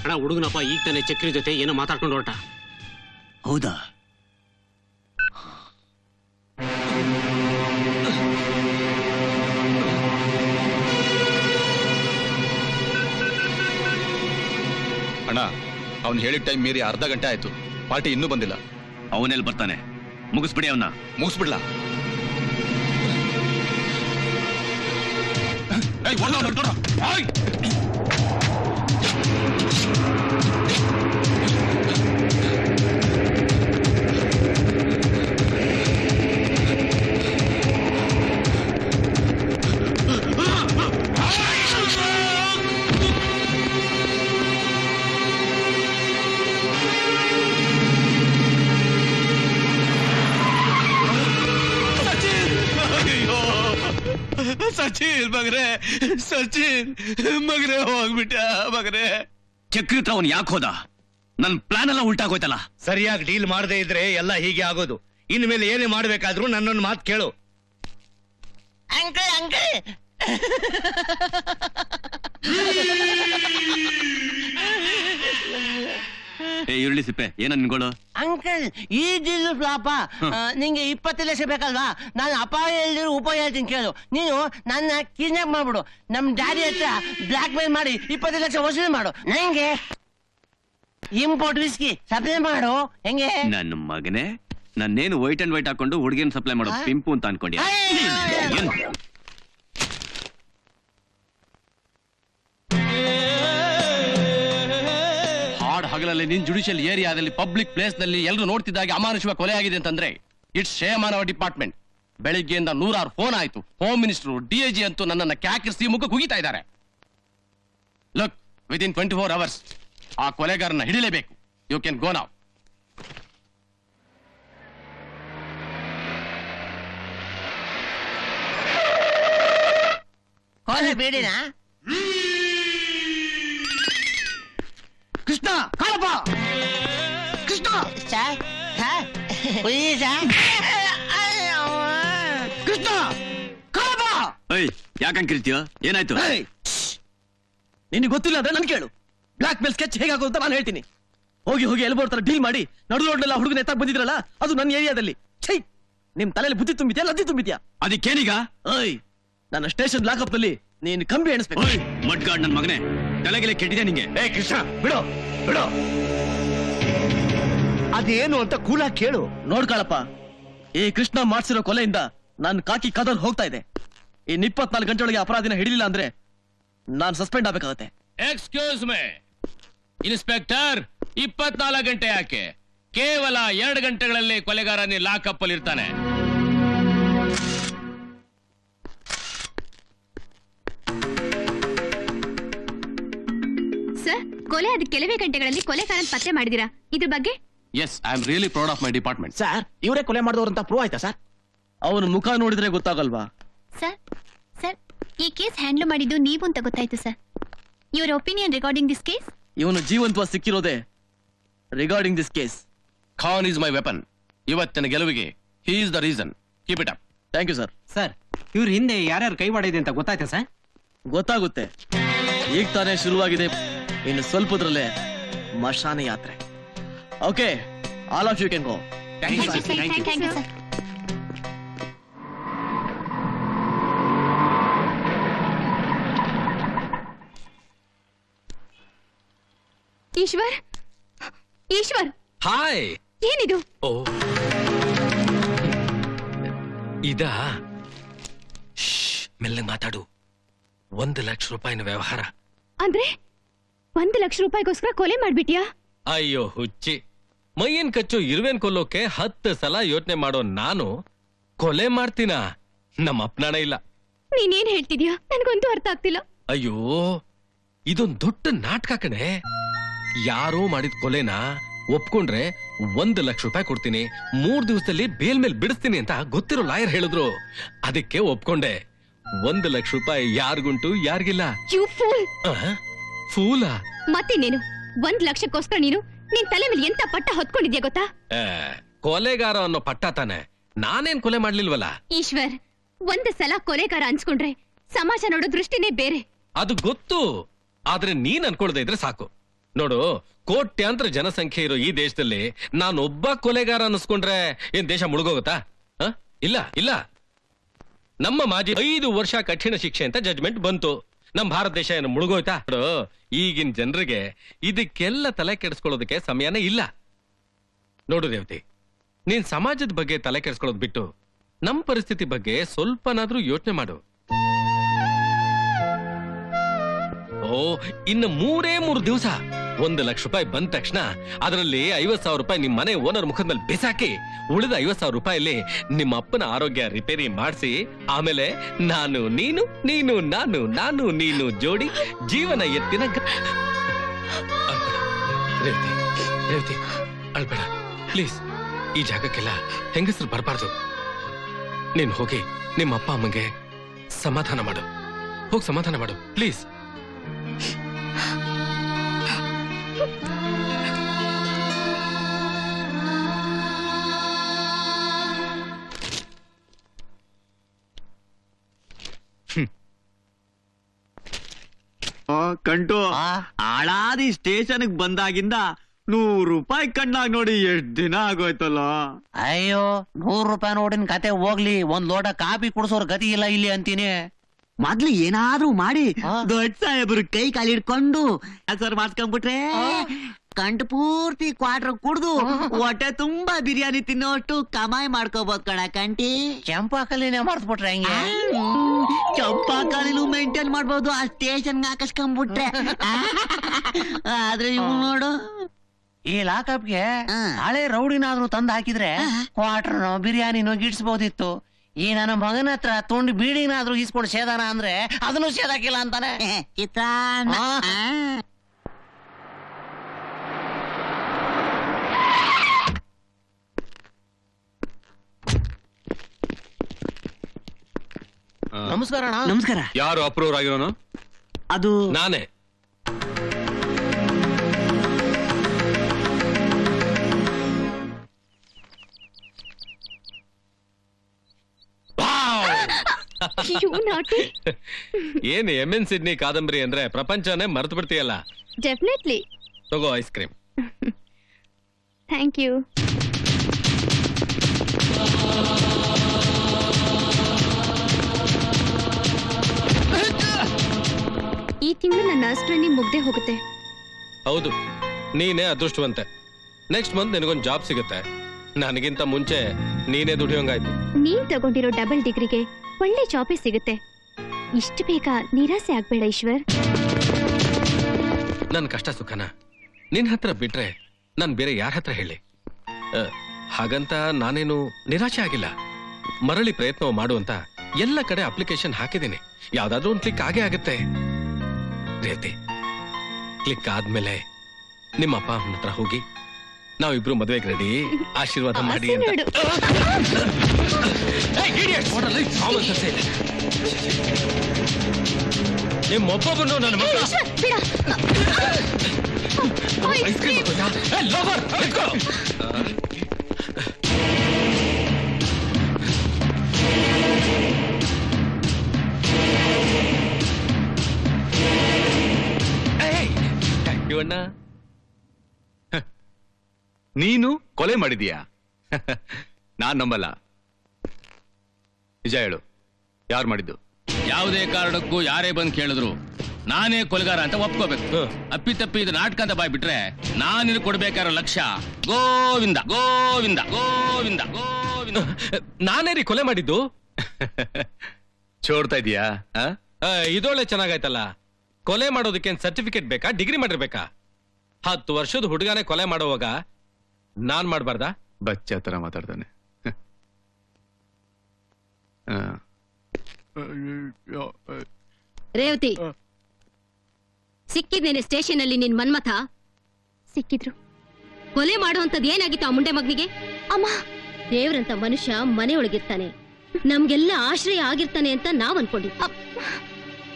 ಅಣ್ಣ ಹುಡುಗನಪ್ಪ ಈಗ ತಾನೆ ಚಕ್ರಿ ಜೊತೆ ಏನೋ ಮಾತಾಡ್ಕೊಂಡು ಹೊರಟ. ಹೌದಾ? ಅಣ್ಣ, ಅವ್ನು ಹೇಳಿದ ಟೈಮ್ ಮೀರಿ ಅರ್ಧ ಗಂಟೆ ಆಯ್ತು, ಪಾರ್ಟಿ ಇನ್ನೂ ಬಂದಿಲ್ಲ. ಅವನೆಲ್ಲಿ ಬರ್ತಾನೆ? ಮುಗಿಸ್ಬಿಡಿ ಅವನ್ನ. ಮುಗಿಸ್ಬಿಡ್ಲಾ? ಸಚಿನ್ ಮಗರೇ, ಸಚಿನ್ ಮಗರೇ ಹೋಗ್ಬಿಟ್ಟ ಮಗರೇ. ಚಕ್ರಿ ಹತ್ರ ಅವನ್ ಯಾಕೆ ಹೋದ? ನನ್ ಪ್ಲಾನ್ ಎಲ್ಲ ಉಲ್ಟಾಗೋಯ್ತಲ್ಲ. ಸರಿಯಾಗಿ ಡೀಲ್ ಮಾಡದೇ ಇದ್ರೆ ಎಲ್ಲ ಹೀಗೆ ಆಗೋದು. ಇನ್ಮೇಲೆ ಏನೇ ಮಾಡ್ಬೇಕಾದ್ರೂ ನನ್ನೊಂದು ಮಾತು ಕೇಳು. ಅಂಕಲ್ ಅಂಕಲ್ ಈರುಳ್ಳಿ ಸಿಪ್ಪೆ ಏನ ನಿನ್ಗಳು? ಅಂಕಲ್ ಈ ಡೀಲ್ ಫ್ಲಾಪ. ನಿಂಗೆ 20 ಲಕ್ಷ ಬೇಕಲ್ವಾ? ನಾನು ಅಪಾಯ ಹೇಳಿದ್ರು ಉಪಾಯ ಹೇಳ್ತೀನಿ ಕೇಳು. ನೀನು ನನ್ನ ಕಿಡ್ನಾಪ್ ಮಾಡ್ಬಿಡು, ನಮ್ ಡ್ಯಾಡಿ ಹತ್ರ ಬ್ಲಾಕ್ ಮೇಲ್ ಮಾಡಿ 20 ಲಕ್ಷ ವಸೂಲಿ ಮಾಡು. ನಂಗೆ ಇಂಪೋರ್ಟ್ ವಿಸ್ಕಿ ಸಪ್ಲೈ ಮಾಡು. ಹೆಂಗೆ? ನನ್ನ ಮಗನೇ, ನನ್ನೇನು ವೈಟ್ ಅಂಡ್ ವೈಟ್ ಹಾಕೊಂಡು ಹುಡುಗಿನ ಸಪ್ಲೈ ಮಾಡೋ ಪಿಂಪು ಅಂತ ಅನ್ಕೊಂಡ್ಯಾ? ಹಗಲಲ್ಲಿ ನಿನ್ ಜುಡಿಷಿಯಲ್ ಏರಿಯಾದಲ್ಲಿ ಪಬ್ಲಿಕ್ ಪ್ಲೇಸ್ ನಲ್ಲಿ ಎಲ್ಲರೂ ನೋಡ್ತಿದ್ದಾಗ ಅಮಾನುಷವಾಗಿ ಕೊಲೆ ಆಗಿದೆ ಅಂತಂದ್ರೆ it's shame on hour department. ಬೆಳಿಗ್ಗೆಯಿಂದ 100 ಫೋನ್ ಆಯ್ತು. ಹೋಮ್ ಮಿನಿಸ್ಟರ್, DIG ಅಂತೂ ನನ್ನನ್ನ ಕ್ಯಾಕಿರಿಸಿ ಮುಖಕ್ಕೆ ಕುಗಿತಾ ಇದ್ದಾರೆ. ಲುಕ್, ವಿದಿನ್ 24 hours ಆ ಕೊಲೆಗಾರನ ಹಿಡಿಲೇಬೇಕು. ಯು ಕ್ಯಾನ್ ಗೋ ನಾವ್. ಕೊಲೆ ಬೇಡಿನಾ? ಕೃಷ್ಣ ಕಾಳಪ್ಪ, ಕೃಷ್ಣ ಕೃಷ್ಣ ಕಾಳಪ್ಪ. ಯಾಕಂಗ್ ಕಿರ್ತೀಯೋ? ಏನಾಯ್ತು? ನಿನಗೆ ಗೊತ್ತಿಲ್ಲ ಅಂದ್ರೆ ನನ್ ಕೇಳು. ಬ್ಲಾಕ್ ಮೇಲ್ ಸ್ಕೆಚ್ ಹೇಗಾಗೋ ಅಂತ ನಾನು ಹೇಳ್ತೀನಿ. ಹೋಗಿ ಹೋಗಿ ಎಲ್ಬೋರ್ ತರ ಡೀಲ್ ಮಾಡಿ ನಡು ರೋಡ್ನೆಲ್ಲ ಹುಡುಗನ ಎತ್ತಾಗ ಬಂದಿದ್ರಲ್ಲ, ಅದು ನನ್ನ ಏರಿಯಾದಲ್ಲಿ. ಛೈ, ನಿಮ್ ತಲೆಯಲ್ಲಿ ಬುದ್ಧಿ ತುಂಬಿದ್ಯಾ ಲದ್ದಿ ತುಂಬಿದ್ಯಾ? ಅದಕ್ಕೇನೀಗ? ನನ್ನ ಸ್ಟೇಷನ್ ಲಾಕಪ್ ನಲ್ಲಿ ನೀನ್ ಕಂಬಿ ಎಣಿಸ್ಬೇಕು. ಮಡ್ಗಾಡ್ ನನ್ ಮಗನೇ, ತಲೆಗೆಲೆ ಕೆಟ್ಟಿದೆ ನಿಂಗೆ. ಕೃಷ್ಣ ಬಿಡೋ ಬಿಡೋ, ಅದೇನು ಅಂತ ಕೂಲಾಗಿ ಕೇಳು. ನೋಡ್ಕಾಳಪ್ಪ, ಈ ಕೃಷ್ಣ ಮಾಡ್ಸಿರೋ ಕೊಲೆಯಿಂದ ನಾನು ಕಾಕಿ ಕದರ್ ಹೋಗ್ತಾ ಇದೆ. ಇನ್ 24 ಗಂಟೆ ಒಳಗೆ ಅಪರಾಧಿನ ಹಿಡಿಲಿಲ್ಲ ಅಂದ್ರೆ ನಾನು ಸಸ್ಪೆಂಡ್ ಆಗ್ಬೇಕಾಗತ್ತೆ. ಎಕ್ಸ್ಕ್ಯೂಸ್ ಮೇ ಇನ್ಸ್ಪೆಕ್ಟರ್, 24 ಗಂಟೆ ಯಾಕೆ? ಕೇವಲ 2 ಗಂಟೆಗಳಲ್ಲಿ ಕೊಲೆಗಾರನೇ ಲಾಕಪ್ ಅಲ್ಲಿ ಇರ್ತಾನೆ. ಸರ್, ಕೊಲೆ ಆದ ಕೆಲವೇ ಗಂಟೆಗಳಲ್ಲಿ ಕೊಲೆಗಾರನ್ ಪತ್ತೆ ಮಾಡಿದಿರಾ? ಇದ್ರ ಬಗ್ಗೆ? Yes, I am really proud of my department. Sir, ಇವರೇ ಕೊಲೆ ಮಾಡಿದವರು ಅಂತ ಪ್ರೂವ್ ಆಯ್ತಾ ಸರ್? ಅವನ ಮುಖ ನೋಡಿದ್ರೆ ಗೊತ್ತಾಗಲ್ವಾ? ಸರ್, ಈ ಕೇಸ್ ಹ್ಯಾಂಡಲ್ ಮಾಡಿದ್ದು ನೀವು ಅಂತ ಗೊತ್ತಾಯ್ತು sir. Your opinion regarding this case? ಇವನು ಜೀವಂತವಾಗಿ ಸಿಕ್ಕಿರೋದೆ regarding this case. Khan is my weapon. ಇವತ್ತಿನ ಗೆಲುವಿಗೆ he is the reason. Keep it up. Thank you sir. Sir, ಇವ್ರ ಹಿಂದೆ ಯಾರ್ಯಾರು ಕೈ ಮಾಡಿದೆ ಅಂತ ಗೊತ್ತಾಯ್ತಾ ಸರ್? ಗೊತ್ತಾಗುತ್ತೆ. ಈಗ ತಾನೇ ಶುರುವಾಗಿದೆ, ಇನ್ನು ಸ್ವಲ್ಪದ್ರಲ್ಲೇ ಮಶಾನ ಯಾತ್ರೆ. Okay, all of you can go. Thank you sir. Eshwar, Eshwar, hi. ಏನಿದು? ಓ, ಇದಾ? ಮೆಲ್ಲಗೆ ಮಾತಾಡು. 1 ಲಕ್ಷ ರೂಪಾಯಿನ ವ್ಯವಹಾರ. ಅಂದ್ರೆ 1 ಲಕ್ಷ ರೂಪಾಯಿಗೋಸ್ಕರ ಕೊಲೆ ಮಾಡ್ಬಿಟ್ಯಾ? ಅಯ್ಯೋ ಹುಚ್ಚಿ, ಮೈಯನ್ ಕಚ್ಚು ಇರುವೆನ್ ಕೊಲ್ಲೋಕೆ 10 ಸಲ ಯೋಚನೆ ಮಾಡೋ ನಾನು ಕೊಲೆ ಮಾಡ್ತೀನ? ನಮ್ಮ ಅಪ್ನಾಣ ಇಲ್ಲ. ನೀನೇನ್ ಹೇಳ್ತಿದ್ಯಾ? ನನ್ಗಂತೂ ಅರ್ಥ ಆಗ್ತಿಲ್ಲ. ಅಯ್ಯೋ, ಇದೊಂದ್ ದೊಡ್ಡ ನಾಟಕ ಕಣೆ. ಯಾರೋ ಮಾಡಿದ ಕೊಲೆನ ಒಪ್ಕೊಂಡ್ರೆ 1 ಲಕ್ಷ ರೂಪಾಯಿ ಕೊಡ್ತೀನಿ, 3 ದಿವಸದಲ್ಲಿ ಬೇಲ್ ಮೇಲೆ ಬಿಡಿಸ್ತೀನಿ ಅಂತ ಗೊತ್ತಿರೋ ಲಾಯರ್ ಹೇಳಿದ್ರು. ಅದಕ್ಕೆ ಒಪ್ಕೊಂಡೆ. 1 ಲಕ್ಷ ರೂಪಾಯಿ ಯಾರಿಗುಂಟು ಯಾರಿಗಿಲ್ಲ. You pool! ಫೂಲಾ? ಮತ್ತಿನ್ನೇನು, 1 ಲಕ್ಷಕ್ಕೋಸ್ಕರ ನೀನು ನಿನ್ ತಲೆ ಮೇಲೆ ಎಂತ ಪಟ್ಟ ಹೊತ್ಕೊಂಡಿದ್ಯಾ ಗೊತ್ತಾ? ಕೊಲೆಗಾರ ಅನ್ನೋ ಪಟ್ಟ ತಾನೆ, ನಾನೇನ್ ಕೊಲೆ ಮಾಡ್ಲಿಲ್ವಲ್ಲ. ಈಶ್ವರ್, 1 ಸಲ ಕೊಲೆಗಾರ ಅನ್ಸ್ಕೊಂಡ್ರೆ ಸಮಾಜ ನೋಡೋ ದೃಷ್ಟಿನೇ ಬೇರೆ. ಅದು ಗೊತ್ತು, ಆದ್ರೆ ನೀನ್ ಅನ್ಕೊಳ್ದೆ ಇದ್ರೆ ಸಾಕು. ನೋಡು, ಕೋಟ್ಯಾಂತರ ಜನಸಂಖ್ಯೆ ಇರೋ ಈ ದೇಶದಲ್ಲಿ ನಾನೊಬ್ಬ ಕೊಲೆಗಾರ ಅನ್ನಿಸ್ಕೊಂಡ್ರೆ ಏನ್ ದೇಶ ಮುಳುಗೋಗುತ್ತಾ? ಇಲ್ಲ ಇಲ್ಲ. ನಮ್ಮ ಮಾಜಿ 5 ವರ್ಷ ಕಠಿಣ ಶಿಕ್ಷೆ ಅಂತ ಜಡ್ಜ್ಮೆಂಟ್ ಬಂತು. ನಮ್ ಭಾರತ ದೇಶ ಏನು ಮುಳುಗೋಯ್ತಾ? ಈಗಿನ ಜನರಿಗೆ ಇದಕ್ಕೆಲ್ಲ ತಲೆ ಕೆಡಿಸ್ಕೊಳ್ಳೋದಕ್ಕೆ ಸಮಯನೇ ಇಲ್ಲ. ನೋಡು ರೇವತಿ, ನೀನ್ ಸಮಾಜದ ಬಗ್ಗೆ ತಲೆ ಕೆಡಿಸ್ಕೊಳ್ಳೋದು ಬಿಟ್ಟು ನಮ್ ಪರಿಸ್ಥಿತಿ ಬಗ್ಗೆ ಸ್ವಲ್ಪನಾದ್ರೂ ಯೋಚನೆ ಮಾಡು. ಓ, ಇನ್ನು 3 ದಿವಸ 1 ಲಕ್ಷ ರೂಪಾಯಿ ಬಂದ ತಕ್ಷಣ ಅದರಲ್ಲಿ 50,000 ರೂಪಾಯಿ ನಿಮ್ ಮನೆ ಓನರ್ ಮುಖದ ಮೇಲೆ ಬಿಸಾಕಿ, ಉಳಿದ 50,000 ರೂಪಾಯಲ್ಲಿ ನಿಮ್ಮ ಅಪ್ಪನ ಆರೋಗ್ಯ ರಿಪೇರಿ ಮಾಡಿಸಿ, ಆಮೇಲೆ ನಾನು ನೀನು, ನೀನು ನಾನು, ನಾನು ನೀನು ಜೋಡಿ ಜೀವನ ಎತ್ತಿನ ರೇವತಿ, ರೇವತಿ ಅಳ್ಬೇಡ ಪ್ಲೀಸ್. ಈ ಜಾಗಕ್ಕೆಲ್ಲ ಹೆಂಗಸರು ಬರಬಾರ್ದು. ನೀನ್ ಹೋಗಿ ನಿಮ್ಮ ಅಪ್ಪ ಅಮ್ಮಂಗೆ ಸಮಾಧಾನ ಮಾಡು. ಹೋಗಿ ಸಮಾಧಾನ ಮಾಡು ಪ್ಲೀಸ್. ಕಂಟು ಹಾಳಾದಿ ಸ್ಟೇಷನ್ಗೆ ಬಂದಾಗಿಂದ 100 ರೂಪಾಯಿ ಕಣ್ಣಾಗ್ ನೋಡಿ ಎಷ್ಟ್ ದಿನ ಆಗೋಯ್ತಲ್ಲ. ಅಯ್ಯೋ, 100 ರೂಪಾಯಿ ನೋಡಿನ ಕತೆ ಹೋಗ್ಲಿ, 1 ಲೋಟ ಕಾಫಿ ಕುಡಿಸೋರ್ ಗತಿ ಇಲ್ಲ ಇಲ್ಲಿ ಅಂತೀನಿ. ಮೊದ್ಲು ಏನಾದ್ರೂ ಮಾಡಿ ದೊಡ್ಡ ಸಾಹೇಬ್ರು ಕೈ ಕಾಲಿ ಹಿಡ್ಕೊಂಡು ಸರ್ ಮಾಡ್ಸ್ಕೊಂಡ್ಬಿಟ್ರೆ ಕಂಟು ಪೂರ್ತಿ ಕ್ವಾರ್ಟರ್ ಕುಡ್ದು ಹೊಟ್ಟೆ ತುಂಬಾ ಬಿರಿಯಾನಿ ತಿನ್ನೋಷ್ಟು ಕಮಾಯಿ ಮಾಡ್ಕೋಬಹುದು ಕಣ ಕಂಟಿ. ಚಂಪಾಕಲ್ಲಿನೇ ಮಾಡಿಸ್ಬಿಟ್ರೆ ಹೆಂಗೆ? ಚಂಪಾಕಾಲಿನೂ ಮೇಂಟೈನ್ ಮಾಡ್ಬೋದು, ಆ ಸ್ಟೇಷನ್ ಹಾಕಸ್ಕೊಂಡ್ಬಿಟ್ರೆ. ಆದ್ರೆ ಇವ್ ನೋಡು, ಈ ಲಾಕಪ್ಗೆ ಹಳೆ ರೌಡಿನಾದ್ರೂ ತಂದು ಹಾಕಿದ್ರೆ ಕ್ವಾರ್ಟರ್ನೋ ಬಿರಿಯಾನಿನೋ ಗಿಡ್ಸ್ಬೋದಿತ್ತು. ಈ ನನ್ನ ಮಗನ ಹತ್ರ ತುಂಡು ಬೀಡಿನಾದ್ರೂ ಈಸ್ಕೊಂಡು ಸೇದಾನ ಅಂದ್ರೆ ಅದನ್ನು ಸೇದಾಕಿಲ್ಲ ಅಂತಾನೆ. ನಮಸ್ಕಾರ. ನಮಸ್ಕಾರ. ಯಾರು ಅಪ್ರೂವ್ ಆಗಿರೋನು? ಅದು ನಾನೇ. ಏನ್ MN ಸಿಡ್ನಿ ಕಾದಂಬರಿ ಅಂದ್ರೆ ಪ್ರಪಂಚನೇ ಮರ್ತು ಬಿಡ್ತೀಯಲ್ಲ. ಡೆಫಿನೆಟ್ಲಿ. ತಗೋ ಐಸ್ ಕ್ರೀಮ್. Thank you. ಈ ತಿಂಗಳು ನನ್ನ ನರ್ಸ್ ಟ್ರೈನಿಂಗ್ ಮುಗ್ದೇ ಹೋಗುತ್ತೆ. ಹೌದು, ನೀನೇ ಅದೃಷ್ಟವಂತೆ. ನೆಕ್ಸ್ಟ್ ಮಂತ್ ನಿನಗೊಂದು ಜಾಬ್ ಸಿಗುತ್ತೆ. ನನಗಿಂತ ಮುಂಚೆ ನೀನೇ ದುಡಿಯೋಂಗಾಯ್ತು. ನೀನ್ ತಗೊಂಡಿರೋ ಡಬಲ್ ಡಿಗ್ರಿಗೆ ಒಳ್ಳೆ ಜಾಬೇ ಸಿಗುತ್ತೆ. ಇಷ್ಟು ಬೇಗ ನಿರಾಸೆ ಆಗ್ಬೇಡ ಈಶ್ವರ್. ನನ್ ಕಷ್ಟ ಸುಖನ ನಿನ್ ಹತ್ರ ಬಿಟ್ರೆ ನಾನ್ ಬೇರೆ ಯಾರ ಹತ್ರ ಹೇಳಿ? ಹಾಗಂತ ನಾನೇನು ನಿರಾಶೆ ಆಗಿಲ್ಲ. ಮರಳಿ ಪ್ರಯತ್ನ ಮಾಡುವಂತ ಎಲ್ಲ ಕಡೆ ಅಪ್ಲಿಕೇಶನ್ ಹಾಕಿದ್ದೀನಿ. ಯಾವ್ದಾದ್ರೂ ಒಂದು ಕ್ಲಿಕ್ ಆಗೇ ಆಗುತ್ತೆ. ರೇವತಿ, ಕ್ಲಿಕ್ ಆದ್ಮೇಲೆ ನಿಮ್ಮ ಅಪ್ಪ ಅಮ್ಮನ ಹತ್ರ ಹೋಗಿ ನಾವಿಬ್ರು ಮದುವೆಗೆ ರೆಡಿ, ಆಶೀರ್ವಾದ ಮಾಡಿ ಅಂತ. ನಿಮ್ಮೊಬ್ಬೊಬ್ಬನು ನನ್ನ ಮಕ್ಕಳು ಐಸ್ ಕ್ರೀಮ್ ಅಣ್ಣ. ನೀನು ಕೊಲೆ ಮಾಡಿದೀಯಾ? ನಾನ್ ನಂಬಲ್ಲ. ನಿಜ ಹೇಳು, ಯಾರು ಮಾಡಿದ್ದು? ಯಾವುದೇ ಕಾರಣಕ್ಕೂ ಯಾರೇ ಬಂದು ಕೇಳಿದ್ರು ನಾನೇ ಕೊಲೆಗಾರ ಅಂತ ಒಪ್ಕೋಬೇಕು. ಅಪ್ಪಿತಪ್ಪಿ ಇದು ನಾಟಕ ಅಂತ ಬಾಯ್ಬಿಟ್ರೆ ನಾನು ಕೊಡ್ಬೇಕಾರೋ ಲಕ್ಷ್ಯ ಗೋವಿಂದ ಗೋವಿಂದ ಗೋವಿಂದ ಗೋವಿಂದ. ನಾನೇ ರೀ ಕೊಲೆ ಮಾಡಿದ್ದು. ಚೋಡ್ತಾ ಇದೀಯಾ? ಇದೊಳ್ಳೆ ಚೆನ್ನಾಗಾಯ್ತಲ್ಲ. ಕೊಲೆ ಮಾಡೋದಕ್ಕೆ ಸರ್ಟಿಫಿಕೇಟ್ ಬೇಕಾ, ಡಿಗ್ರಿ ಮಾಡಿರ್ಬೇಕಾ? 10 ವರ್ಷದ ಹುಡುಗನೇ ಕೊಲೆ ಮಾಡುವಾಗ ನಾನ್ ಮಾಡ್ಬಾರ್ದಾ? ಬಚ್ಚ ತರ ಮಾತಾಡ್ತಾನೆ. ರೇವತಿ, ಸಿಕ್ಕಿದ್ದೇನೆ ಸ್ಟೇಷನ್ ಅಲ್ಲಿ ನಿನ್ ಮನ್ಮಥ. ಸಿಕ್ಕಿದ್ರು. ಕೊಲೆ ಮಾಡುವಂತದ್ ಏನಾಗಿತ್ತು ಆ ಮುಂಡೆ ಮಗನಿಗೆ? ಅಮ್ಮ, ದೇವ್ರಂತ ಮನುಷ್ಯ ಮನೆಯೊಳಗಿರ್ತಾನೆ, ನಮ್ಗೆಲ್ಲ ಆಶ್ರಯ ಆಗಿರ್ತಾನೆ ಅಂತ ನಾವ್ ಅನ್ಕೊಂಡಿ.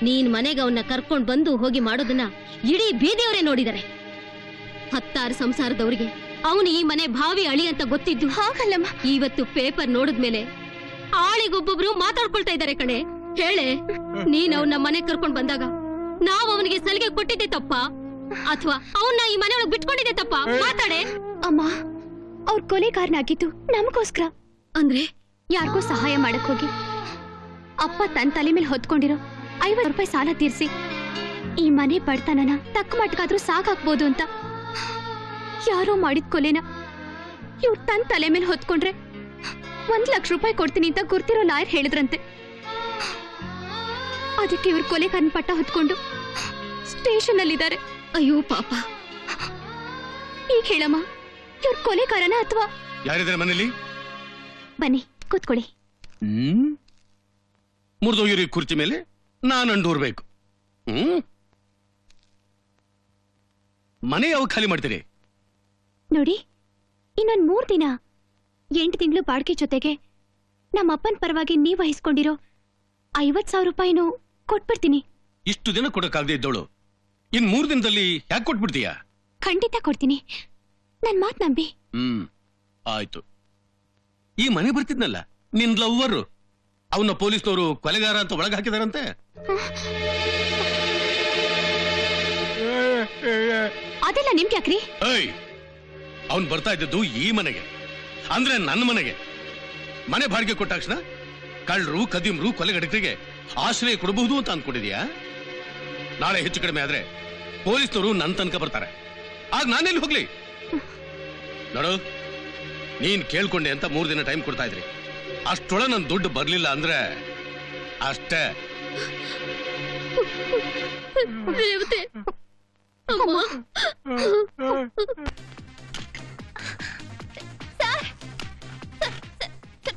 ನೀನ್ ಮನೆಗೆ ಅವನ್ನ ಕರ್ಕೊಂಡ್ ಬಂದು ಹೋಗಿ ಮಾಡೋದನ್ನ ಇಡೀ ಬೀದಿಯವರೇ ನೋಡಿದಾರೆ. 10 ಸಂಸಾರದವ್ರಿಗೆ ಅವನು ಈ ಮನೆ ಭಾವಿ ಅಳಿ ಅಂತ ಗೊತ್ತಿದ್ದು ಹಾಗಲ್ಲಮ್ಮ. ಇವತ್ತು ಪೇಪರ್ ನೋಡಿದ್ಮೇಲೆ ಆಳಿಗೊಬ್ಬೊಬ್ರು ಮಾತಾಡ್ಕೊಳ್ತಾ ಇದ್ದಾರೆ ಕಣೆ. ಹೇಳೆ, ನೀನ್ ಅವನ್ನ ಮನೆ ಕರ್ಕೊಂಡ್ ಬಂದಾಗ ನಾವ್ ಅವನಿಗೆ ಸಲಿಗೆ ಕೊಟ್ಟಿದ್ದೆ ತಪ್ಪ, ಅಥವಾ ಅವನ್ನ ಈ ಮನೆಯೊಳಗೆ ಬಿಟ್ಕೊಂಡಿದ್ದೆ ತಪ್ಪ? ಮಾತಾಡೆ. ಅಮ್ಮ, ಅವ್ರ ಕೊಲೆಗಾರನಾಗಿದ್ದು ನಮಗೋಸ್ಕರ. ಅಂದ್ರೆ ಯಾರಿಗೂ ಸಹಾಯ ಮಾಡಕ್ ಹೋಗಿ ಅಪ್ಪ ತನ್ನ ತಲೆ ಮೇಲೆ ಹೊತ್ಕೊಂಡಿರೋ 50 ರೂಪಾಯಿ ಸಾಲ ತೀರ್ಸಿ ಈ ಮನೆ ಬಡತನನ ತಕ್ಕ ಮಟ್ಕಾದ್ರೂ ಸಾಕಾಗ್ಬೋದು ಅಂತ ಯಾರೋ ಮಾಡಿದ ಕೊಲೆನ ಇವ್ರು ತನ್ನ ತಲೆ ಮೇಲೆ ಹೊತ್ಕೊಂಡ್ರೆ 1 ಲಕ್ಷ ರೂಪಾಯಿ ಕೊಡ್ತೀನಿ ಅಂತ ಗುರ್ತಿರೋ ಲಾಯರ್ ಹೇಳಿದ್ರಂತೆ. ಅದಕ್ಕೆ ಇವ್ರು ಕೊಲೆಗಾರನ ಪಟ್ಟ ಹೊತ್ಕೊಂಡು ಸ್ಟೇಷನ್ ಅಲ್ಲಿದ್ದಾರೆ. ಅಯ್ಯೋ ಪಾಪ. ಈಗ ಹೇಳಮ್ಮ, ಇವ್ರ ಕೊಲೆಗಾರನ ಅಥವಾ? ಯಾರಿದ್ದಾರೆ ಮನೇಲಿ? ಬನ್ನಿ ಕೂತ್ಕೊಳ್ಳಿ. ಮುರಿದೋಗಿರಿ ಕುರ್ಚಿ ಮೇಲೆ ನಾನು ಅಂಡೂರ್ಬೇಕು. ಮನೆ ಯಾವ ಖಾಲಿ ಮಾಡ್ತೀರಿ? ನೋಡಿ, ಇನ್ನೊಂದ್ 3 ದಿನ 8 ತಿಂಗಳು ಬಾಡ್ಗೆ ಜೊತೆಗೆ ನಮ್ಮಪ್ಪನ ಪರವಾಗಿ ನೀವ್ ವಹಿಸ್ಕೊಂಡಿರೋ 50,000 ರೂಪಾಯಿನೂ ಕೊಟ್ಬಿಡ್ತೀನಿ. ಇಷ್ಟು ದಿನ ಕೊಡಕ್ಕಾಗದೆ ಇದ್ದವಳು ಇನ್ 3 ದಿನದಲ್ಲಿ ಯಾಕೆ ಕೊಟ್ಬಿಡ್ತೀಯಾ? ಖಂಡಿತ ಕೊಡ್ತೀನಿ, ನನ್ ಮಾತ್ ನಂಬಿ. ಆಯ್ತು. ಈ ಮನೆ ಬರ್ತಿದ್ನಲ್ಲ ನಿನ್ ಲವ್ವರು, ಅವನ್ನ ಪೊಲೀಸ್ನವರು ಕೊಲೆಗಾರ ಅಂತ ಒಳಗೆ ಹಾಕಿದಾರಂತೆ. ಅದೆಲ್ಲ ನಿಮ್ಗೆ ಯಾಕ್ರಿ? ಅವನ್ ಬರ್ತಾ ಇದ್ದದ್ದು ಈ ಮನೆಗೆ, ಅಂದ್ರೆ ನನ್ನ ಮನೆಗೆ. ಮನೆ ಬಾಡಿಗೆ ಕೊಟ್ಟ ತಕ್ಷಣ ಕಳ್ಳರು, ಕದಿಮ್ರು, ಕೊಲೆಗಡಕರಿಗೆ ಆಶ್ರಯ ಕೊಡಬಹುದು ಅಂತ ಅನ್ಕೊಂಡಿದ್ಯಾ? ನಾಳೆ ಹೆಚ್ಚು ಕಡಿಮೆ ಆದ್ರೆ ಪೊಲೀಸ್ನವರು ನನ್ನ ತನಕ ಬರ್ತಾರೆ. ಆಗ ನಾನೆಲ್ಲಿ ಹೋಗ್ಲಿ? ನೋಡು, ನೀನ್ ಕೇಳ್ಕೊಂಡೆ ಅಂತ 3 ದಿನ ಟೈಮ್ ಕೊಡ್ತಾ ಇದ್ರಿ. ಅಷ್ಟೊಳ ನನ್ ದುಡ್ಡು ಬರ್ಲಿಲ್ಲ ಅಂದ್ರೆ ಅಷ್ಟೇ.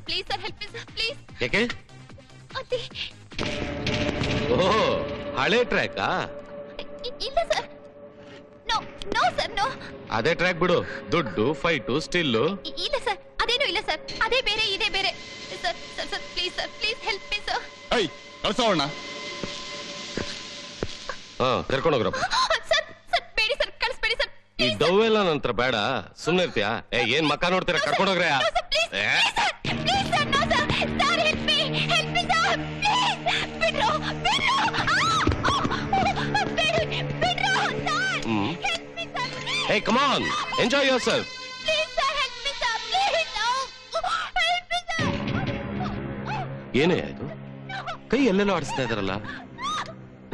Please sir, help me sir, please. ಯಾಕೆ? ಓಹೋ, ಹಳೆ ಟ್ರ್ಯಾಕಾ? ಇಲ್ಲ sir, no no sir, no. ಅದೇ ಟ್ರ್ಯಾಕ್ ಬಿಡು. ದುಡ್ಡು, ಫೈಟು, ಸ್ಟಿಲ್ಲು. ಇಲ್ಲ ಸರ್, ಅದೇನೂ ಇಲ್ಲ ಸರ್, ಅದೇ ಬೇರೆ, ಇದೇ ಬೇರೆ. Sir sir sir, please sir, please help me sir. ಕಳ್ಸೋಣ. ಕರ್ಕೊಂಡೋಗ್ರಪ್ಪ. ಸರ್ ಸರ್, ಬೇಡಿ ಸರ್, ಕಳಿಸ್ಬೇಡಿ ಸರ್. ಈ ಡವ್ವೆಲ್ಲ ನಂತರ ಬೇಡ, ಸುಮ್ಮನೆ ಇರ್ತೀಯಾ? ಏನ್ ಮಕ್ಕ ನೋಡ್ತೀರಾ? ಕರ್ಕೊಂಡೋಗ್ರೆ. Please sir, no sir, sir help me sir, please. ಬಿಡ್ರೋ, ಬಿಡ್ರೋ, ಬಿಡ್ರೋ sir, help me sir. Hey, come on, enjoy yourself. Please sir, help me sir, please. Help me sir. ಏನೇ ಅದು? ಕೈ ಎಲ್ಲೆಲ್ಲೋ ಆಡಿಸ್ತಾ ಇದಾರಲ್ಲ,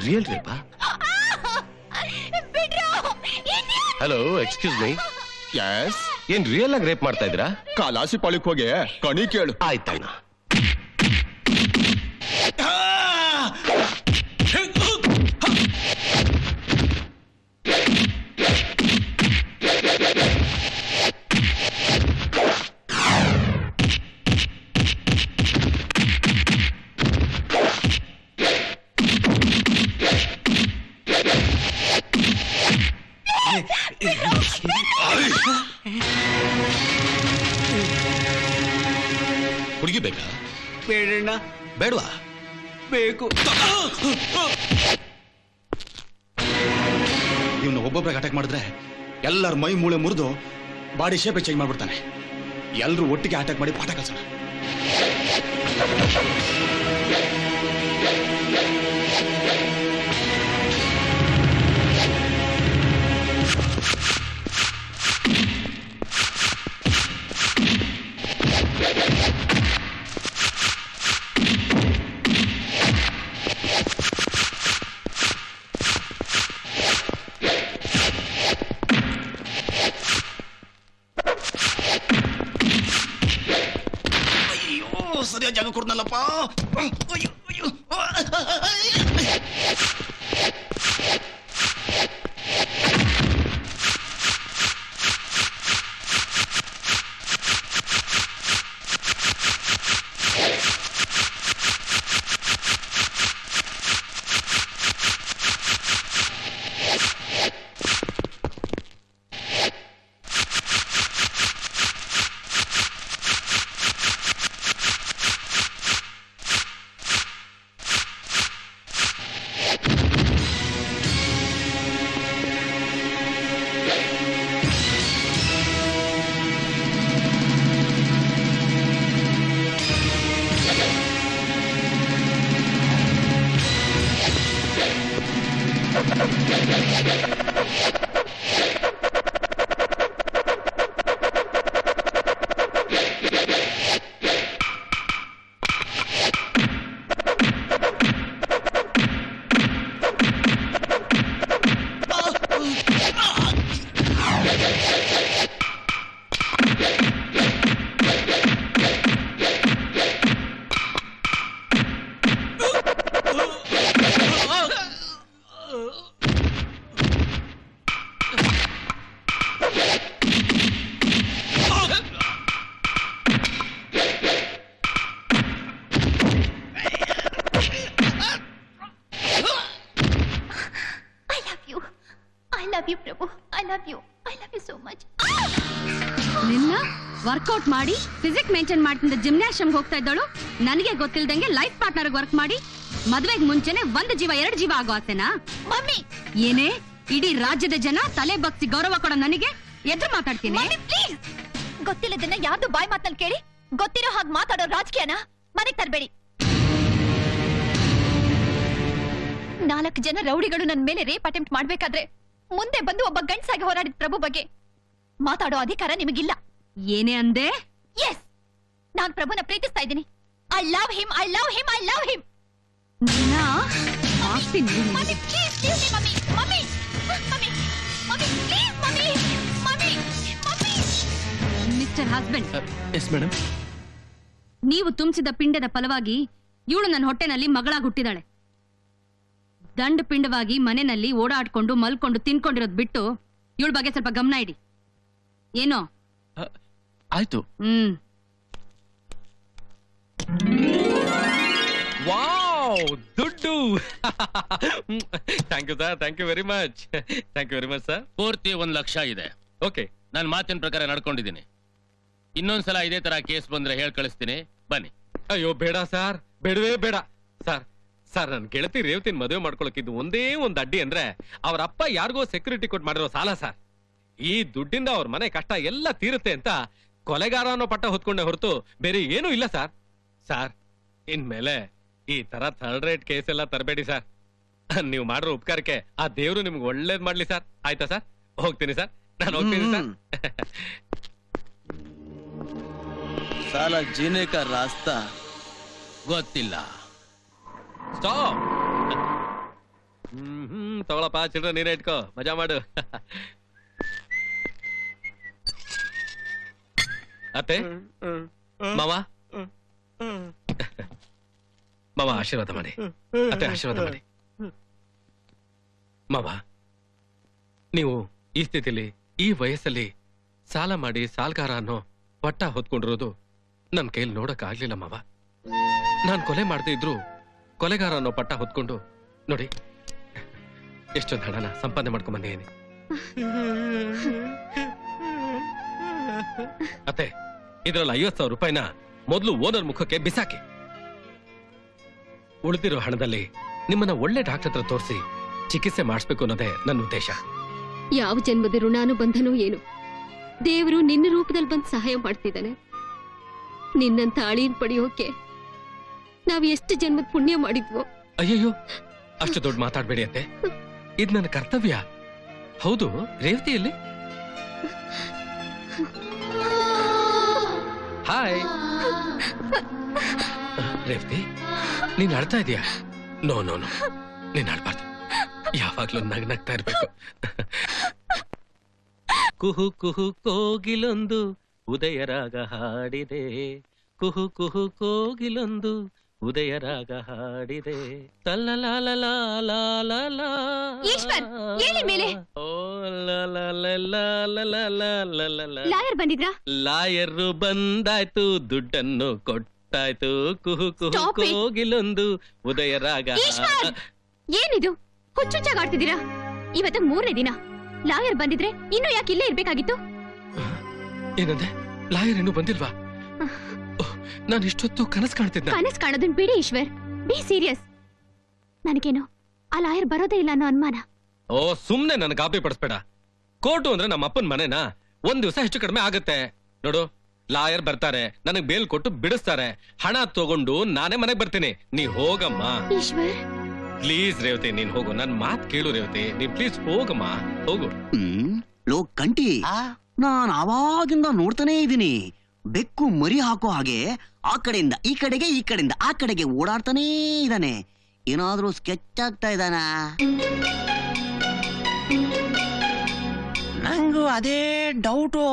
ರಿಯಲ್ ರೇಪಾ? Hello, excuse me. ಯಸ್. ಏನ್ ರಿಯಲ್ ಆಗಿ ರೇಪ್ ಮಾಡ್ತಾ ಇದ್ದೀರಾ? ಕಾಲಾಸಿ ಪಾಳಿಕ್ ಹೋಗಿ ಕಣಿ ಕೇಳು. ಆಯ್ತಣ್ಣ. ಹುಡುಗಿ ಬೇಕಾ? ಬೇಡಣ್ಣ. ಬೇಡವಾ? ಬೇಕು. ಇವನು ಒಬ್ಬೊಬ್ಬರಿಗೆ ಅಟ್ಯಾಕ್ ಮಾಡಿದ್ರೆ ಎಲ್ಲರ ಮೈ ಮೂಳೆ ಮುರಿದು ಬಾಡಿ ಶೇಪ್ ಚೇಂಜ್ ಮಾಡ್ಬಿಡ್ತಾನೆ. ಎಲ್ಲರೂ ಒಟ್ಟಿಗೆ ಅಟ್ಯಾಕ್ ಮಾಡಿ ಪಾಠ ಕಲ್ಸೋಣ. ಸರಿಯಾದ ಜಾಗ ಕೊಡ್ನಲ್ಲಪ್ಪ. ನಿನ್ನ ವರ್ಕೌಟ್ ಮಾಡಿ ಫಿಸಿಕ್ ಮೇಂಟೈನ್ ಮಾಡ್ತಿದ್ದ ಜಿಮ್ನಾಶಿಯಂಗೆ ಹೋಗ್ತಾ ಇದ್ದಳು ನನಗೆ ಗೊತ್ತಿಲ್ದಂಗೆ ಲೈಫ್ ಪಾರ್ಟ್ನರ್ ವರ್ಕ್ ಮಾಡಿ ಮದ್ವೆಗೆ ಮುಂಚೆನೆ ಒಂದು ಜೀವ 2 ಜೀವ ಆಗೋ ಆಸೆನಾ? ಮಮ್ಮಿ ಏನೇ ಇಡೀ ರಾಜ್ಯದ ಜನ ತಲೆ ಬಗ್ಸಿ ಗೌರವ ಕೊಡೋ ನನಗೆ ಎದುರು ಮಾತಾಡ್ತೀನಿ? ಗೊತ್ತಿಲ್ಲದನ್ನ ಯಾರ್ದು ಬಾಯ್ ಮಾತಲ್ಲಿ ಕೇಳಿ ಗೊತ್ತಿರೋ ಹಾಗೆ ಮಾತಾಡೋ ರಾಜಕೀಯನ ಮನೆಗ್ ತರಬೇಡಿ. 4 ಜನ ರೌಡಿಗಳು ನನ್ ಮೇಲೆ ರೇಪ್ ಅಟೆಂಪ್ಟ್ ಮಾಡ್ಬೇಕಾದ್ರೆ ಮುಂದೆ ಬಂದು ಒಬ್ಬ ಗಂಡ್ಸಾಗಿ ಹೋರಾಡಿದ ಪ್ರಭು ಬಗ್ಗೆ ಮಾತಾಡೋ ಅಧಿಕಾರ ನಿಮಗಿಲ್ಲ. ಏನೇ ಅಂದೆ? ಎಸ್, ನಾನ್ ಪ್ರಭುನ ಪ್ರೀತಿಸ್ತಾ ಇದ್ದೀನಿ. I love him, I love him, I love him. Mister husband, yes madam. ನೀವು ತುಂಬಿಸಿದ ಪಿಂಡದ ಫಲವಾಗಿ ಇವಳು ನನ್ನ ಹೊಟ್ಟೆನಲ್ಲಿ ಮಗಳಾಗಿ ಹುಟ್ಟಿದಾಳೆ. ದಂಡ ಪಿಂಡವಾಗಿ ಮನೆಯಲ್ಲಿ ಓಡಾಡ್ಕೊಂಡು ಮಲ್ಕೊಂಡು ತಿನ್ಕೊಂಡಿರೋದ್ ಬಿಟ್ಟು ಇವಳ ಬಗ್ಗೆ ಸ್ವಲ್ಪ ಗಮನ ಇಡಿ. ಏನೋ ಆಯ್ತು. ವಾವ್, ದುಡ್ಡು. Thank you sir, thank you very much, thank you very much sir. ಪೂರ್ತಿ 1 ಲಕ್ಷ ಇದೆ. ಓಕೆ, ನಾನು ಮಾತಿನ ಪ್ರಕಾರ ನಡ್ಕೊಂಡಿದ್ದೀನಿ. ಇನ್ನೊಂದ್ಸಲ ಇದೇ ತರ ಕೇಸ್ ಬಂದ್ರೆ ಹೇಳ್ ಕಳಿಸ್ತೀನಿ, ಬನ್ನಿ. ಅಯ್ಯೋ ಬೇಡ ಸರ್, ಬೇಡವೇ ಬೇಡ ಸರ್. ಸರ್, ನನ್ ಗೆಳತಿ ರೇವತಿನ ಮದುವೆ ಮಾಡ್ಕೊಳಕಿದ್ದು ಒಂದೇ ಒಂದ್ ಅಡ್ಡಿ ಅಂದ್ರೆ ಅವ್ರ ಅಪ್ಪ ಯಾರಿಗೋ ಸೆಕ್ಯೂರಿಟಿ ಕೊಟ್ಟು ಮಾಡಿರೋ ಸಾಲ ಸರ್. ಈ ದುಡ್ಡಿಂದ ಅವ್ರ ಮನೆ ಕಷ್ಟ ಎಲ್ಲ ತೀರುತ್ತೆ ಅಂತ ಕೊಲೆಗಾರ ಅನ್ನೋ ಪಟ್ಟ ಹೊತ್ಕೊಂಡೆ ಹೊರತು ಬೇರೆ ಏನೂ ಇಲ್ಲ ಸರ್. ಸರ್, ಇನ್ಮೇಲೆ ಈ ತರ ಥರ್ಡ್ ರೇಟ್ ಕೇಸ್ ಎಲ್ಲ ತರಬೇಡಿ ಸರ್. ನೀವು ಮಾಡಿರೋ ಉಪಕಾರಕ್ಕೆ ಆ ದೇವ್ರು ನಿಮ್ಗೆ ಒಳ್ಳೇದ್ ಮಾಡ್ಲಿ ಸರ್. ಆಯ್ತಾ ಸರ್? ಹೋಗ್ತೀನಿ ಸರ್, ನಾನು ಹೋಗ್ತೀನಿ ಸರ್. ಸಾಲ ಜೀನೆ ಕಾ ರಾಸ್ತಾ ಗೊತ್ತಿಲ್ಲ. ಸ್ಟಾಪ್. ತಗೊಳಪ್ಪ ಚಿಲ್ಡ್ರನ್, ನೀನೇ ಇಟ್ಕೋ, ಮಜಾ ಮಾಡು. ಅತ್ತೆ, ಮಾವ ಮಾವ ಆಶೀರ್ವಾದ ಮಾಡಿ. ಅತ್ತೆ ಆಶೀರ್ವಾದ ಮಾಡಿ. ಮಾವ, ನೀವು ಈ ಸ್ಥಿತಿಲಿ ಈ ವಯಸ್ಸಲ್ಲಿ ಸಾಲ ಮಾಡಿ ಸಾಲ್ಗಾರ ಅನ್ನೋ ಪಟ್ಟ ಹೊತ್ಕೊಂಡಿರೋದು ನನ್ ಕೈಲಿ ನೋಡಕ್ ಆಗ್ಲಿಲ್ಲ ಮಾವ. ನಾನ್ ಕೊಲೆ ಮಾಡದೇ ಇದ್ರು ಕೊಲೆಗಾರ ಅನ್ನೋ ಪಟ್ಟ ಹೊತ್ಕೊಂಡು ನೋಡಿ ಎಷ್ಟೊಂದು ಹಣನ ಸಂಪಾದನೆ ಮಾಡ್ಕೊಂಡ್ ಬಂದೇನಿ. ಅತ್ತೆ, ಇದ್ರಲ್ಲಿ 50,000 ರೂಪಾಯಿನ ಮೊದಲು ಓನರ್ ಮುಖಕ್ಕೆ ಬಿಸಾಕಿ. ಉಳಿದಿರೋ ಹಣದಲ್ಲಿ ನಿಮ್ಮನ್ನ ಒಳ್ಳೆ ಡಾಕ್ಟರ್ ಹತ್ರ ತೋರಿಸಿ ಚಿಕಿತ್ಸೆ ಮಾಡಿಸ್ಬೇಕು ಅನ್ನೋದೇ ನನ್ನ ಉದ್ದೇಶ. ಯಾವ ಜನ್ಮದ ಋಣಾನು ಬಂಧನೋ ಏನು, ದೇವರು ನಿನ್ನ ರೂಪದಲ್ಲಿ ಬಂದು ಸಹಾಯ ಮಾಡ್ತಿದ್ದಾನೆ. ನಿನ್ನಂತ ಅಳಿಯನ್ ಪಡೆಯೋಕೆ ನಾವ್ ಎಷ್ಟು ಜನ್ಮದ ಪುಣ್ಯ ಮಾಡಿದ್ವೋ. ಅಯ್ಯಯ್ಯೋ, ಅಷ್ಟು ದೊಡ್ಡ ಮಾತಾಡ್ಬೇಡಿ ಅತ್ತೆ, ಇದ್ ನನ್ನ ಕರ್ತವ್ಯ. ಹೌದು, ರೇವತಿಯಲ್ಲಿ ಹಾಯ್. ರೇವತಿ, ನೀನ್ ಅಳ್ತಾ ಇದೀಯಾ? ನೋ ನೋ ನೋ, ನೀನ್ ಅಳ್ಬಾರ್ದು. ಯಾವಾಗ್ಲೂ ನಗ್ನಗ್ತಾ ಇರ್ಬೇಕು. ಕುಹು ಕುಹು ಕೋಗಿಲೊಂದು ಉದಯ ರಾಗ ಹಾಡಿದೆ, ಕುಹು ಕುಹು ಕೋಗಿಲೊಂದು ಉದಯ ರಾಗ ಹಾಡಿದೆ ಈಶ್ವರ್, ಹೇಳಿ ಮೇಲೆ. ಲಾಯರ್ ಬಂದಿದ್ರಾ? ಲಾಯರ್ ಬಂದಾಯ್ತು, ದುಡ್ಡನ್ನು ಕೊಟ್ಟಾಯ್ತು, ಕುಹು ಕುಹು Stop it. ಕೋಗಿಲೊಂದು ಉದಯ ರಾಗ. ಈಶ್ವರ್, ಏನಿದು ಹುಚ್ಚುಚ್ಚಾಗಿ ಆಡ್ತಿದ್ದೀರಾ? ಇವತ್ತು 3ನೇ ದಿನ. ಲಾಯರ್ ಬಂದಿದ್ರೆ ಇನ್ನು ಯಾಕೆ ಇಲ್ಲೇ ಇರ್ಬೇಕಾಗಿತ್ತು? ಏನಂದೆ? ಲಾಯರ್ ಇನ್ನೂ ಬಂದಿಲ್ವಾ? ನಾನು ಇಷ್ಟೊತ್ತು ಕನಸು ಕಾಣ್ತಿದ್ದ. ಕನಸ್ ಕಾಣೋದನ್ ಬಿಡಿ ಈಶ್ವರ್, ಬಿ ಸೀರಿಯಸ್. ನನಗೇನು ಆ ಲಾಯರ್ ಬರೋದೇ ಇಲ್ಲ ಅನ್ನೋ ಅನುಮಾನ. ಓ, ಸುಮ್ನೆ ನನ್ನ ಕಾಪಿ ಪಡಿಸ್ಬೇಡ. ಕೋರ್ಟು ಅಂದ್ರೆ ನಮ್ಮ ಅಪ್ಪನ ಮನೆನಾ? ಒಂದ್ ದಿವಸ ಹೆಚ್ಚು ಕಡಿಮೆ ಆಗತ್ತೆ. ನೋಡು, ಲಾಯರ್ ಬರ್ತಾರೆ, ನನಗ್ ಬೇಲ್ ಕೊಟ್ಟು ಬಿಡಿಸ್ತಾರೆ, ಹಣ ತಗೊಂಡು ನಾನೇ ಮನೆಗ್ ಬರ್ತೀನಿ. ನೀ ಹೋಗಮ್ಮ. ಈಶ್ವರ್ ಪ್ಲೀಸ್ ರೇವತಿ, ನೀನ್ ಹೋಗು. ನನ್ ಮಾತ್ ಕೇಳು ರೇವತಿ, ನೀನ್ ಪ್ಲೀಸ್ ಹೋಗಮ್ಮ, ಹೋಗು. ಲೋ ಕಂಟಿ, ನಾನ್ ಆವಾಗಿಂದ ನೋಡ್ತಾನೇ ಇದೀನಿ. ಬೆಕ್ಕು ಮರಿ ಹಾಕೋ ಹಾಗೆ ಆ ಕಡೆಯಿಂದ ಈ ಕಡೆಗೆ, ಈ ಕಡೆಯಿಂದ ಆ ಕಡೆಗೆ ಓಡಾಡ್ತಾನೇ ಇದ್ದಾನೆ. ಏನಾದ್ರೂ ಸ್ಕೆಚ್ ಆಗ್ತಾ ಇದ್ದಾನ? ನಂಗೂ ಅದೇ ಡೌಟು.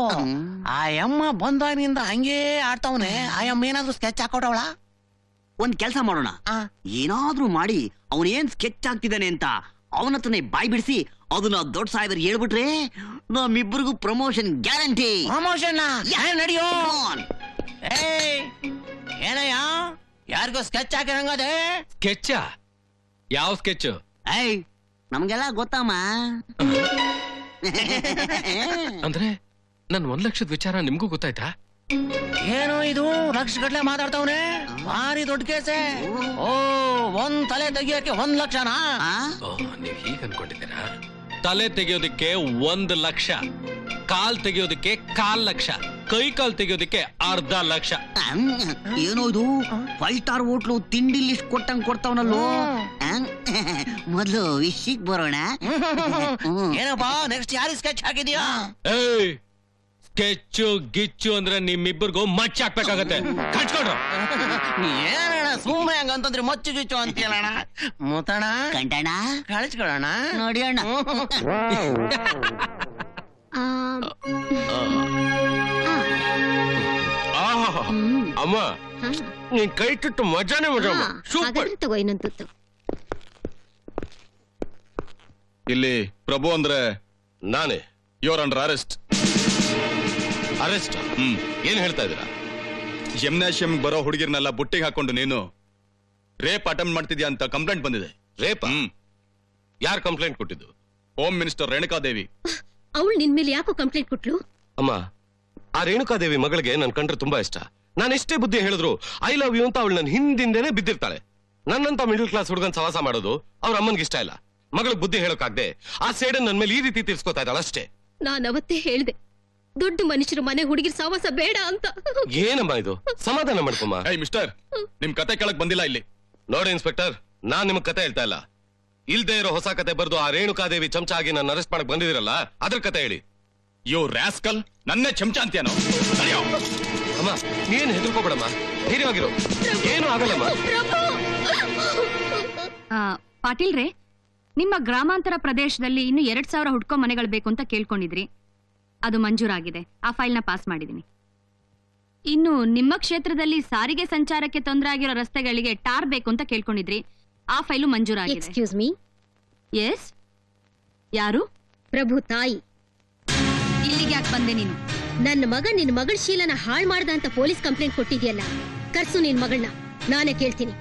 ಆ ಅಮ್ಮ ಬಂದಾಗಿನಿಂದ ಹಂಗೇ ಆಡ್ತಾವನೆ. ಆ ಅಮ್ಮ ಏನಾದ್ರೂ ಸ್ಕೆಚ್ ಹಾಕೋಟವಳ? ಒಂದ್ ಕೆಲ್ಸ ಮಾಡೋಣ, ಏನಾದ್ರೂ ಮಾಡಿ ಅವನೇನ್ ಸ್ಕೆಚ್ ಆಗ್ತಿದ್ದಾನೆ ಅಂತ ಅವನತ್ರನೇ ಬಾಯ್ ಬಿಡಿಸಿ ಅದನ್ನ ದೊಡ್ಡ ಸಾಹೇಬರ್ ಹೇಳ್ಬಿಟ್ರೆ ನಮ್ಮಿಬ್ಬರಿಗೂ ಪ್ರಮೋಷನ್ ಗ್ಯಾರಂಟಿ. ಪ್ರಮೋಷನ್ ನಡಿಯೋ. ಏನಯ್ಯ, ಯಾರಿಗೂ ಸ್ಕೆಚ್ ಹಾಕಿರಂಗದೆ? ಸ್ಕೆಚ್? ಯಾವ ಸ್ಕೆಚ್? ಐ ನಮ್ಗೆಲ್ಲ ಗೊತ್ತಮ್ಮ. ಅಂದ್ರೆ ನನ್ 1 ಲಕ್ಷದ ವಿಚಾರ ನಿಮ್ಗೂ ಗೊತ್ತಾಯ್ತಾ? ಏನೋ ಇದು ಲಕ್ಷಗಟ್ಲೆ ಮಾತಾಡ್ತಾವನೆ, ಭಾರಿ ದೊಡ್ಡ ಕೇಸೆ. ಓ, 1 ತಲೆ ತೆಗಿಯಕ್ಕೆ 1 ಲಕ್ಷನಾ? ನೀವ್ ಹೀಗ ಅನ್ಕೊಂಡಿದ್ದೀರಾ? ತಲೆ ತೆಗಿಯೋದಕ್ಕೆ 1 ಲಕ್ಷ, ಕಾಲ್ ತೆಗಿಯೋದಕ್ಕೆ 1/4 ಲಕ್ಷ, ಕೈ ಕಾಲ್ ತೆಗಿಯೋದಕ್ಕೆ 1/2 ಲಕ್ಷ. ಏನೋ ಇದು 5 ಸ್ಟಾರ್ ಹೋಟ್ಲು ತಿಂಡಿ ಲಿಸ್ಟ್ ಕೊಟ್ಟಂಗ್ ಕೊಡ್ತಾವನಲ್ಲೋ. ಮೊದ್ಲು ವಿಷಯಕ್ ಬರೋಣ. ಏನಪ್ಪಾ ನೆಕ್ಸ್ಟ್ ಯಾರು ಸ್ಕೆಚ್ ಹಾಕಿದ್ಯಾ? ಏಯ್, ಸ್ಕೆಚ್ಚು ಗಿಚ್ಚು ಅಂದ್ರೆ ನಿಮ್ಮಿಬ್ಬರಿಗೂ ಮಚ್ಚ ಹಾಕ್ಬೇಕಾಗತ್ತೆ. ಕಟ್ಕೊಡ್ರು. ಏನಣ್ಣ ಸುಮ್ಮನೆ ಹಂಗಂತಂದ್ರೆ ಮಚ್ಚು ಗಿಚ್ಚು ಅಂತೀಯಲ್ಲಣ್ಣ. ಮುತಣ ಕಂಟಣ ಕಳಿಸ್ಕೊಡೋಣ ನೋಡಿ ಅಣ್ಣ. ಅಮ್ಮ, ನೀನ್ ಕೈ ತುಟ್ಟು ಮಜಾನೇ ಮಜಾ. ಸೂಪರ್. ತಗೋ ಇನ್ನೊಂದು. ಇಲ್ಲಿ ಪ್ರಭು ಅಂದ್ರೆ ನಾನೇ. Your under arrest. ಅರೆಸ್ಟ್? ಏನ್ ಹೇಳ್ತಾ ಇದ್ದೀರಾ? ಜಿಮ್ನಾಶಿಯಂ ಬರೋ ಹುಡುಗಿರ್ನೆಲ್ಲ ಬುಟ್ಟಿಗೆ ಹಾಕೊಂಡು ನೀನು ರೇಪ್ ಅಟೆಂಪ್ಟ್ ಮಾಡ್ತಿದ್ಯಾ ಅಂತ ಕಂಪ್ಲೇಂಟ್ ಬಂದಿದೆ. ರೇಪ್? ಯಾರು ಕಂಪ್ಲೇಂಟ್ ಕೊಟ್ಟಿದ್ದು? Home minister Renukadevi. ಅವಳು ನಿನ್ ಮೇಲೆ ಯಾಕೋ ಕಂಪ್ಲೇಂಟ್ ಕೊಟ್ಲು? ಅಮ್ಮ, ಆ ರೇಣುಕಾದೇವಿ ಮಗಳಿಗೆ ನನ್ ಕಂಡ್ರೆ ತುಂಬಾ ಇಷ್ಟ. ನಾನು ಎಷ್ಟೇ ಬುದ್ಧಿ ಹೇಳಿದ್ರು ಐ ಲವ್ ಯು ಅಂತ ಅವಳು ನನ್ನ ಹಿಂದಿಂದೇನೆ ಬಿದ್ದಿರ್ತಾಳೆ. ನನ್ನಂತ ಮಿಡಲ್ ಕ್ಲಾಸ್ ಹುಡುಗನ್ ಸವಾಸ ಮಾಡೋದು ಅವ್ರ ಅಮ್ಮನ್ಗೆ ಇಷ್ಟ ಇಲ್ಲ. ಮಗಳಿಗೆ ಬುದ್ಧಿ ಹೇಳೋಕಾಗ್ದೆ ಆ ಸೇಡನ್ ನನ್ ಮೇಲೆ ಈ ರೀತಿ ತೀರ್ಸ್ಕೊತಾ ಇದ್ದಾಳ ಅಷ್ಟೇ. ನಾನು ಅವತ್ತೇ ಹೇಳ್ದೆ, ದೊಡ್ಡ ಮನುಷ್ಯರು ಮನೆ ಹುಡುಗಿರ್ ಸವಾಸ ಬೇಡ ಅಂತ. ಏನಮ್ಮ ಇದು? ಸಮಾಧಾನ ಮಾಡ್ಕೊಮ್ಮ. ಏಯ್ ಮಿಸ್ಟರ್, ನಿಮ್ ಕತೆ ಕೇಳಕ್ ಬಂದಿಲ್ಲ ಇಲ್ಲಿ. ನೋಡಿ ಇನ್ಸ್ಪೆಕ್ಟರ್, ನಾನ್ ನಿಮಗ್ ಕತೆ ಹೇಳ್ತಾ ಇಲ್ಲ. ಇಲ್ದೇ ಇರೋ ಹೊಸ ಕತೆ ಬರ್ದು ಆ ರೇಣುಕಾದೇವಿ ಚಮಚ ಆಗಿ ನನ್ನ ಅರೆಸ್ಟ್ ಮಾಡಕ್ ಬಂದಿದಿರಲ್ಲ, ಅದ್ರ ಕತೆ ಹೇಳಿ. ಯೋ ರಾಸ್ಕಲ್, ನನ್ನೇ ಚಮಚ ಅಂತ್ಯಾನೋ? ಅಮ್ಮ, ನೀನ್ ಹೆದರ್ಕೋಬೇಡಮ್ಮ, ಧೈರ್ಯವಾಗಿರು, ಏನು ಆಗಲ್ಲಮ್ಮ. ಪಾಟೀಲ್ ರೇ, ನಿಮ್ಮ ಗ್ರಾಮಾಂತರ ಪ್ರದೇಶದಲ್ಲಿ ಇನ್ನು 2000 ಹುಡ್ಕೋ ಮನೆಗಳು ಬೇಕು ಅಂತ ಕೇಳ್ಕೊಂಡಿದ್ರಿ. ಅದು ಮಂಜೂರಾಗಿದೆ. ಆ ಫೈಲ್ನ ಪಾಸ್ ಮಾಡಿದೀನಿ. ಇನ್ನು ನಿಮ್ಮ ಕ್ಷೇತ್ರದಲ್ಲಿ ಸಾರಿಗೆ ಸಂಚಾರಕ್ಕೆ ತೊಂದರೆ ಆಗಿರೋ ರಸ್ತೆಗಳಿಗೆ ಟಾರ್ ಬೇಕು ಅಂತ ಕೇಳ್ಕೊಂಡಿದ್ರಿ. ಆ ಫೈಲು ಮಂಜೂರಾಗಿದೆ. Excuse me. ಎಸ್, ಯಾರು? ಪ್ರಭು ತಾಯಿ. ಇಲ್ಲಿಗೆ ಯಾಕೆ ಬಂದೆ ನೀನು? ನನ್ನ ಮಗ ನಿನ್ ಮಗಳ ಶೀಲನ ಹಾಳು ಮಾಡ್ದ ಅಂತ ಪೊಲೀಸ್ ಕಂಪ್ಲೇಂಟ್ ಕೊಟ್ಟಿದ್ಯಲ್ಲ, ಕರ್ಸು ನಿನ್ ಮಗಳನ್ನ, ನಾನೇ ಕೇಳ್ತೀನಿ.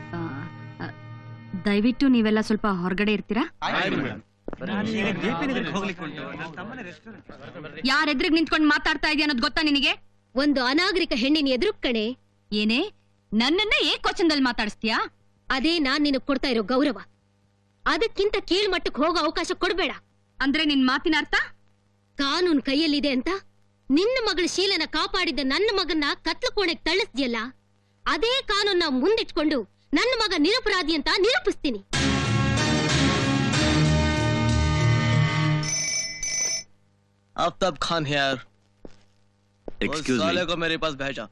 ದಯವಿಟ್ಟು ನೀವೆಲ್ಲ ಸ್ವಲ್ಪ ಹೊರಗಡೆ ಇರ್ತೀರಾ? ಯಾರೆದ್ರಿಗೆ ನಿಂತ್ಕೊಂಡು ಮಾತಾಡ್ತಾ ಇದೆಯಾ ಅನ್ನೋದು ಗೊತ್ತಾ ನಿನಗೆ? ಒಂದು ಅನಾಗರಿಕ ಹೆಣ್ಣಿನ ಎದುರು ಕಣೆ. ಏನೇ ನನ್ನನ್ನ ಏಕವಚನದಲ್ಲಿ ಮಾತಾಡಿಸ್ತೀಯಾ? ಅದೇ ನಾನ್ ನಿನಗ್ ಕೊಡ್ತಾ ಇರೋ ಗೌರವ. ಅದಕ್ಕಿಂತ ಕೀಳ್ ಮಟ್ಟಕ್ಕೆ ಹೋಗೋ ಅವಕಾಶ ಕೊಡ್ಬೇಡ. ಅಂದ್ರೆ ನಿನ್ ಮಾತಿನ ಅರ್ಥ? ಕಾನೂನು ಕೈಯಲ್ಲಿದೆ ಅಂತ ನಿನ್ನ ಮಗಳ ಶೀಲನ ಕಾಪಾಡಿದ ನನ್ನ ಮಗನ್ನ ಕತ್ಲು ಕೋಣೆಗೆ ತಳ್ಳಿಸ್ದಿಯಲ್ಲ, ಅದೇ ಕಾನೂನ್ನ ಮುಂದಿಟ್ಕೊಂಡು ನನ್ನ ಮಗ ನಿರಪರಾಧಿ ಅಂತ ನಿರೂಪಿಸ್ತೀನಿ. आफ्ताब खान हियर. एक्सक्यूज साले को मेरे पास भेजा.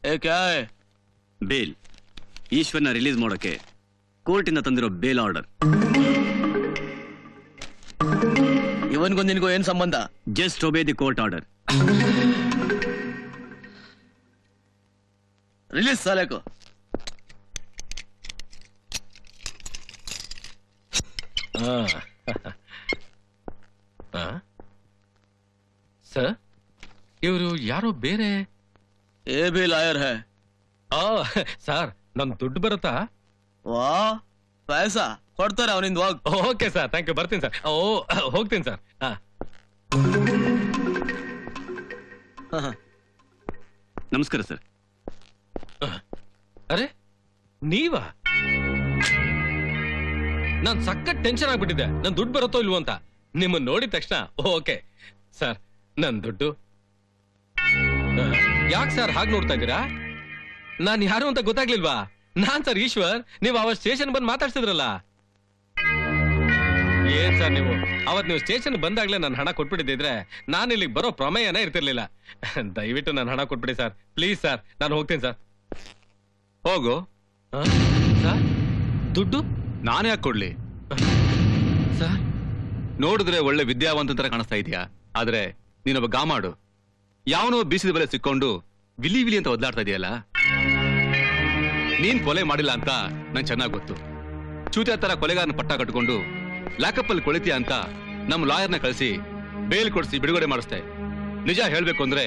ये क्या है? ಬೇಲ್. ಈಶ್ವರ್ನ ರಿಲೀಸ್ ಮಾಡೋಕೆ ಕೋರ್ಟಿಂದ ತಂದಿರೋ ಬೇಲ್ ಆರ್ಡರ್. ಇವನ್ಗೂ ನಿನ್ಗೂ ಏನ್ ಸಂಬಂಧ? Just ಒಬೇ the court order. Release साले को। ಸರ್ ಇವರು ಯಾರೋ ಬೇರೆ ಏ ಬಿ ಲಾಯರ್ ಹೈ ಸರ್ ನನ್ ದುಡ್ಡು ಬರುತ್ತಾ? ವಾ ಪೈಸಾ ಕೊಡ್ತಾರೆ ಅವನಿಂದ ಹೋಗ್. ಓಕೆ ಸರ್ ಥ್ಯಾಂಕ್ ಯು ಬರ್ತೀನಿ ಸರ್. ಹೋಗ್ತೀನಿ ಸರ್. ನಮಸ್ಕಾರ ಸರ್. ಅರೆ ನೀವಾ? ನಾನ್ ಸಖತ್ ಟೆನ್ಷನ್ ಆಗ್ಬಿಟ್ಟಿದ್ದೆ ನನ್ ದುಡ್ಡು ಬರುತ್ತೋ ಇಲ್ವೋ ಅಂತ. ನಿಮ್ಮನ್ನ ನೋಡಿದ ತಕ್ಷಣ ಓಕೆ ಸರ್ ನನ್ ದುಡ್ಡು. ಯಾಕೆ ಸರ್ ಹಾಗೆ ನೋಡ್ತಾ ಇದ್ದೀರಾ? ನಾನ್ ಯಾರು ಅಂತ ಗೊತ್ತಾಗ್ಲಿಲ್ವಾ? ನಾನ್ ಸರ್ ಈಶ್ವರ್. ನೀವು ಅವತ್ ಸ್ಟೇಷನ್ ಬಂದು ಮಾತಾಡ್ಸಿದ್ರಲ್ಲ. ಏನ್ ಸರ್ ನೀವು ಅವತ್ ನೀವು ಸ್ಟೇಷನ್ ಬಂದಾಗ್ಲೇ ನಾನು ಹಣ ಕೊಟ್ಬಿಟ್ಟಿದ್ರೆ ನಾನು ಇಲ್ಲಿಗೆ ಬರೋ ಪ್ರಮೇಯನೇ ಇರ್ತಿರ್ಲಿಲ್ಲ. ದಯವಿಟ್ಟು ನಾನು ಹಣ ಕೊಟ್ಬಿಡಿ ಸರ್ ಪ್ಲೀಸ್ ಸರ್. ನಾನು ಹೋಗ್ತೀನಿ ಸರ್. ಹೋಗು. ಸರ್ ದುಡ್ಡು ನಾನೇ ಯಾಕೆ ಕೊಡ್ಲಿ? ಸರ್ ನೋಡಿದ್ರೆ ಒಳ್ಳೆ ವಿದ್ಯಾವಂತ ತರ ಕಾಣಿಸ್ತಾ ಇದೆಯಾ, ಆದ್ರೆ ನೀನೊಬ್ಬ ಗಾಮಾಡು. ಯಾವನೋ ಬೀಸಿದ ಬೆಲೆ ಸಿಕ್ಕೊಂಡು ವಿಲಿ ವಿಲಿ ಅಂತ ಒದ್ಲಾಡ್ತಾ ಇದೆಯಲ್ಲ. ನೀನ್ ಕೊಲೆ ಮಾಡಿಲ್ಲ ಅಂತ ನಂಗೆ ಚೆನ್ನಾಗ್ ಗೊತ್ತು. ಚೂತ್ಯ ತರ ಕೊಲೆಗಾರನ ಪಟ್ಟ ಕಟ್ಕೊಂಡು ಲಾಕಪ್ ಅಲ್ಲಿ ಕೊಳಿತೀಯ ಅಂತ ನಮ್ಮ ಲಾಯರ್ನ ಕಳಿಸಿ ಬೇಲ್ ಕೊಡಿಸಿ ಬಿಡುಗಡೆ ಮಾಡಿಸ್ತೆ. ನಿಜ ಹೇಳ್ಬೇಕು ಅಂದ್ರೆ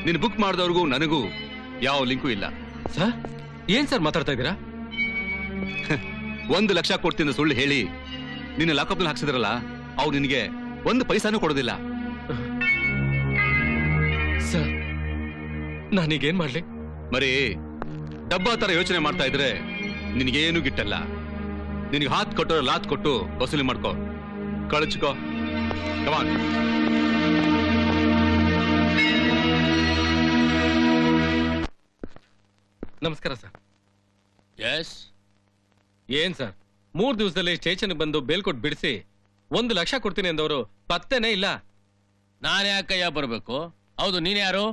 ನೀನ್ ಬುಕ್ ಮಾಡಿದವ್ರಿಗೂ ನನಗೂ ಯಾವ ಲಿಂಕು ಇಲ್ಲ. ಸರ್ ಏನ್ ಸರ್ ಮಾತಾಡ್ತಾ ಇದ್ದೀರಾ? 1 ಲಕ್ಷ ಕೊಡ್ತೀನಿ ಸುಳ್ಳು ಹೇಳಿ ನಿನ್ನ ಲಾಕಪ್ ನಲ್ಲಿ ಹಾಕ್ಸಿದ್ರಲ್ಲ, ಅವ್ರು ನಿನಗೆ 1 ಪೈಸಾನೂ ಕೊಡೋದಿಲ್ಲ. ಸರ್ ನಾನೀಗೇನ್ ಮಾಡ್ಲಿ? ಮರಿ ಡಬ್ಬಾ ತರ ಯೋಚನೆ ಮಾಡ್ತಾ ಇದ್ರೆ ನಿನಗೇನು ಗಿಟ್ಟಲ್ಲ. ನಿನಗೆ ಹಾತ್ ಕೊಟ್ಟೋ ಲಾತ್ ಕೊಟ್ಟು ವಸೂಲಿ ಮಾಡ್ಕೋ, ಕಳಚ್ಕೋ. ಕಮಾನ್. ನಮಸ್ಕಾರ ಸರ್. ಎಸ್ ಏನ್ ಸರ್ 3 ದಿವಸದಲ್ಲಿ ಸ್ಟೇಷನ್ ಬಂದು ಬೇಲ್ ಕೊಟ್ಟು ಬಿಡಿಸಿ 1 ಲಕ್ಷ ಕೊಡ್ತೀನಿ ಅಂದವರು ಪತ್ತೆನೇ ಇಲ್ಲ. ನಾನು ಯಾಕಯ್ಯ ಬರ್ಬೇಕು? ಹೌದು ನೀನ್ ಯಾರು?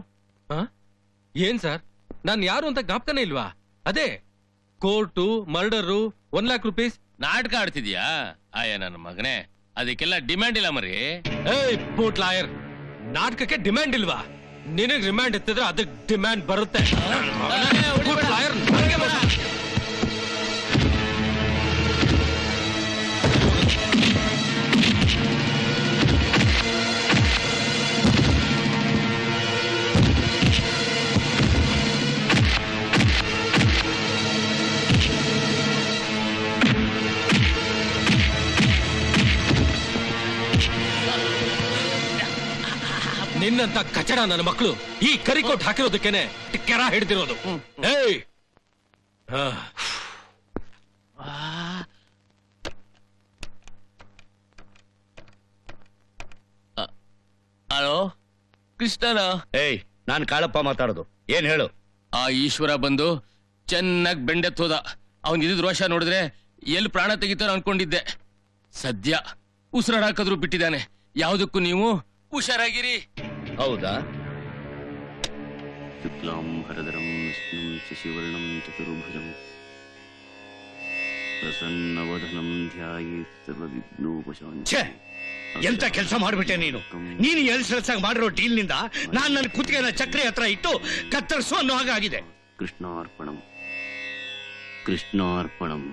ಏನ್ ಸರ್ ನಾನ್ ಯಾರು ಅಂತ ಜ್ಞಾಪಕನೇ ಇಲ್ವಾ? ಅದೇ ಕೋರ್ಟು ಮರ್ಡರು 1 ಲಕ್ಷ ರೂಪೀಸ್. ನಾಟಕ ಆಡ್ತಿದ್ಯಾ? ಆಯ ನನ್ನ ಮಗನೇ, ಅದಕ್ಕೆಲ್ಲ ಡಿಮ್ಯಾಂಡ್ ಇಲ್ಲ ಮರಿ. ಏಯ್ ಪೋಟ್ ಲಾಯರ್, ನಾಟಕಕ್ಕೆ ಡಿಮ್ಯಾಂಡ್ ಇಲ್ವಾ? ನಿನಗ್ ರಿಮ್ಯಾಂಡ್ ಇತ್ತಿದ್ರೆ ಅದಕ್ಕೆ ಡಿಮ್ಯಾಂಡ್ ಬರುತ್ತೆ. ನಿನ್ನಂತ ಕಚಡ ನನ್ನ ಮಕ್ಕಳು ಈ ಕರಿಕೋಟ್ ಹಾಕಿರೋದಕ್ಕೇನೆ ಕೆರ ಹಿಡ್ದಿರೋದು. ಏಯ್ ಹಲೋ ಕೃಷ್ಣನ? ಏಯ್ ನಾನ್ ಕಾಳಪ್ಪ ಮಾತಾಡೋದು. ಏನ್ ಹೇಳು? ಆ ಈಶ್ವರ ಬಂದು ಚೆನ್ನಾಗಿ ಬೆಂಡೆತ್ತೋದ. ಅವನ್ ಇದ್ದ ರೋಷ ನೋಡಿದ್ರೆ ಎಲ್ಲಿ ಪ್ರಾಣ ತೆಗಿತಾರ ಅನ್ಕೊಂಡಿದ್ದೆ. ಸದ್ಯ ಉಸಿರಾಡಾಕದ್ರು ಬಿಟ್ಟಿದ್ದಾನೆ. ಯಾವುದಕ್ಕೂ ನೀವು ಹುಷಾರಾಗಿರಿ. ಹೌದಾ? ಶುಕ್ಲಾಂ ಭರಧರಂ ವಿಷ್ಣುಂ ಶಶಿವರ್ಣಂ ಚತುರ್ಭುಜಂ ಪ್ರಸನ್ನವದನಂ ಧ್ಯಾಯೇತ್ ಸರ್ವವಿಘ್ನೋಪಶಾಂತಯೇ. ಎಂತ ಕೆಲಸ ಮಾಡ್ಬಿಟ್ಟೆ ನೀನು. ನೀನು ಎಲ್ಸಲ್ಸಾಗಿ ಮಾಡಿರೋ ಡೀಲ್ನಿಂದ ನಾನ್ ನನ್ನ ಕುತ್ತಿಗೆನ ಚಕ್ರಿ ಹತ್ರ ಇಟ್ಟು ಕತ್ತರಿಸು ಅನ್ನೋ ಹಾಗಾಗಿದೆ. ಕೃಷ್ಣಾರ್ಪಣಂ ಕೃಷ್ಣಾರ್ಪಣಂ.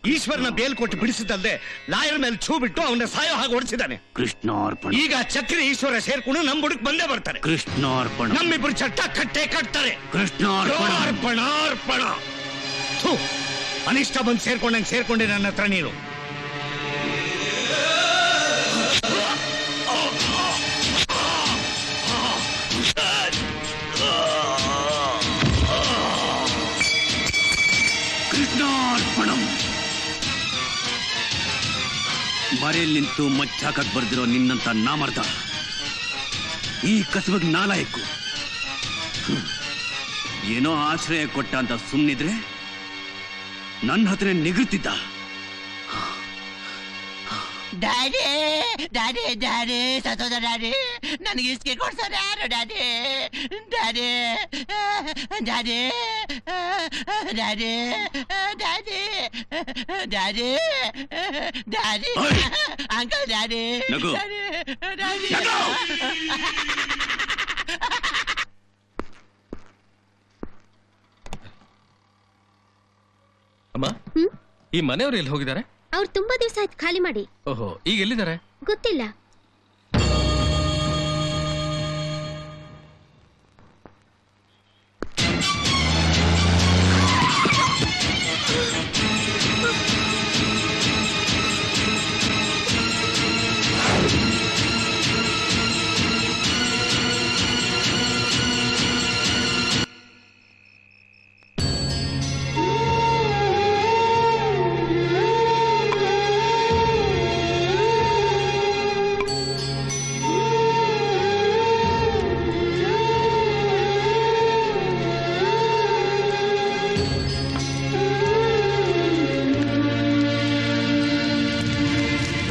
ಈಶ್ವರನ ಬೇಲ್ ಕೊಟ್ಟು ಬಿಡಿಸಿದಲ್ಲದೆ ಲಾಯರ್ ಮೇಲೆ ಛೂ ಬಿಟ್ಟು ಅವನ ಸಾಯೋ ಹಾಗೆ ಹೊಡಿಸಿದ್ದಾನೆ. ಕೃಷ್ಣಾರ್ಪಣ. ಈಗ ಚಕ್ರಿ ಈಶ್ವರ ಸೇರ್ಕೊಂಡು ನಮ್ ಬುಡಕ್ ಬಂದೇ ಬರ್ತಾರೆ. ಕೃಷ್ಣಾರ್ಪಣ. ನಮ್ಮಿಬ್ರು ಚಟ್ಟ ಕಟ್ಟೆ ಕಟ್ತಾರೆ. ಕೃಷ್ಣಾರ್ಪಣ. ಅರ್ಪಣ. ಅನಿಷ್ಟ ಬಂದು ಸೇರ್ಕೊಂಡಂಗೆ ಸೇರ್ಕೊಂಡೆ ನನ್ನ ಹತ್ರ ನೀನು. ಕೃಷ್ಣಾರ್ಪಣಂ. ಮರೆಯಲ್ಲಿ ನಿಂತು ಮಚ್ಚಾಕಕ್ ಬರ್ದಿರೋ ನಿನ್ನಂತ ನಾಮರ್ದ ಈ ಕಸಬಗ್ ನಾಲಾಯಕ್ಕು ಏನೋ ಆಶ್ರಯ ಕೊಟ್ಟ ಅಂತ ಸುಮ್ಮನಿದ್ರೆ ನನ್ನ ಹತ್ರ ನಿಗೃತ್ತಿದ್ದ. ಡ್ಯಾಡಿ ಡ್ಯಾಡಿ ಡ್ಯಾಡಿ ಸತ್ತೋದ ಡ್ಯಾಡಿ. ನನಗೆ ಇಸ್ಕೆ ಕೊಡ್ತಾರೆ ಯಾರು daddy? Daddy daddy daddy daddy daddy daddy uncle daddy ನಗು. ಡ್ಯಾಡಿ. ಅಮ್ಮ ಈ ಮನೆಯವರು ಎಲ್ಲಿ ಹೋಗಿದ್ದಾರೆ? ಅವ್ರು ತುಂಬಾ ದಿವಸ ಆಯ್ತು ಖಾಲಿ ಮಾಡಿ. ಓಹೋ, ಈಗ ಎಲ್ಲಿದ್ದಾರೆ? ಗೊತ್ತಿಲ್ಲ.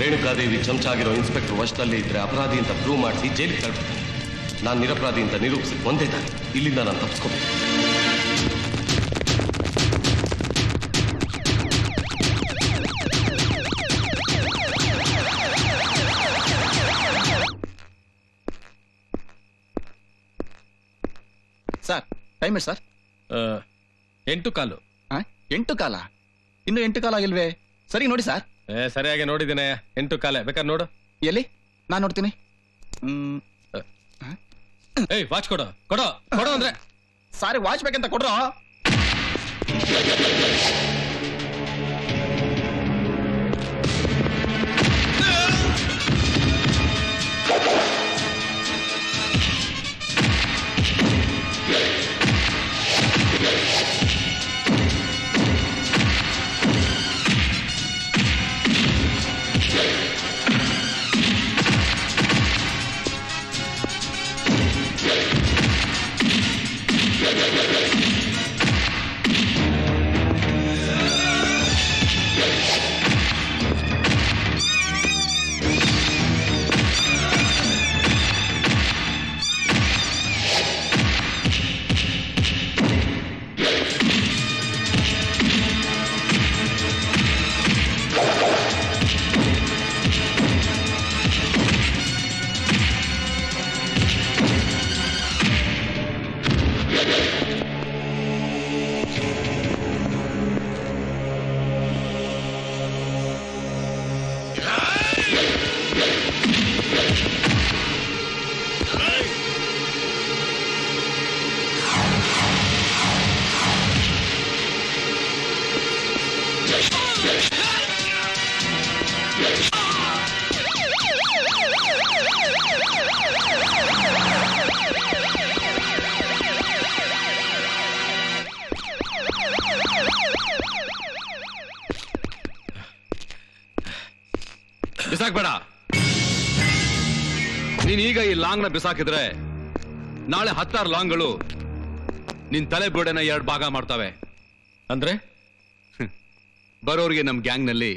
ರೇಣುಕಾದೇವಿ ಚಮಚ ಆಗಿರೋ ಇನ್ಸ್ಪೆಕ್ಟರ್ ವಶದಲ್ಲಿ ಇದ್ರೆ ಅಪರಾಧಿ ಅಂತ ಪ್ರೂವ್ ಮಾಡಿಸಿ ಜೈಲಿಗೆ ತಳ್ಬಿಡ್ತಾರೆ. ನಾನು ನಿರಪರಾಧಿ ಅಂತ ನಿರೂಪಿಸಿ ಒಂದೇ ತಾನೆ ಇಲ್ಲಿಂದ ನಾನು ತಪ್ಪಿಸ್ಕೋಬೇಕು. ಸರ್ ಟೈಮ್ ಎಷ್ಟು ಸರ್? 8:15. 8:15? ಇನ್ನು 8:15 ಆಗಿಲ್ವೇ? ಸರಿ ನೋಡಿ ಸರ್. ಸರಿಯಾಗಿ ನೋಡಿದ್ದೇನೆ, 8:15. ಬೇಕಾದ್ರೆ ನೋಡು. ಎಲ್ಲಿ? ನಾನು ನೋಡ್ತೀನಿ. ಏಯ್, ವಾಚ್ ಕೊಡು ಕೊಡು ಕೊಡು ಅಂದ್ರೆ. ಸಾರಿ, ವಾಚ್ ಬೇಕಂತ ಕೊಡ್ರೋ. ಬಿಸಾಕ್ಬೇಡ. ನೀನೀಗ ಈ ಲಾಂಗ್ ನ ಬಿಸಾಕಿದ್ರೆ ನಾಳೆ 16 ಲಾಂಗ್ಗಳು ನಿನ್ ತಲೆ ಬುಡನ 2 ಭಾಗ ಮಾಡ್ತವೆ. ಅಂದ್ರೆ ಬರೋರ್ಗೆ ನಮ್ ಗ್ಯಾಂಗ್ ನಲ್ಲಿ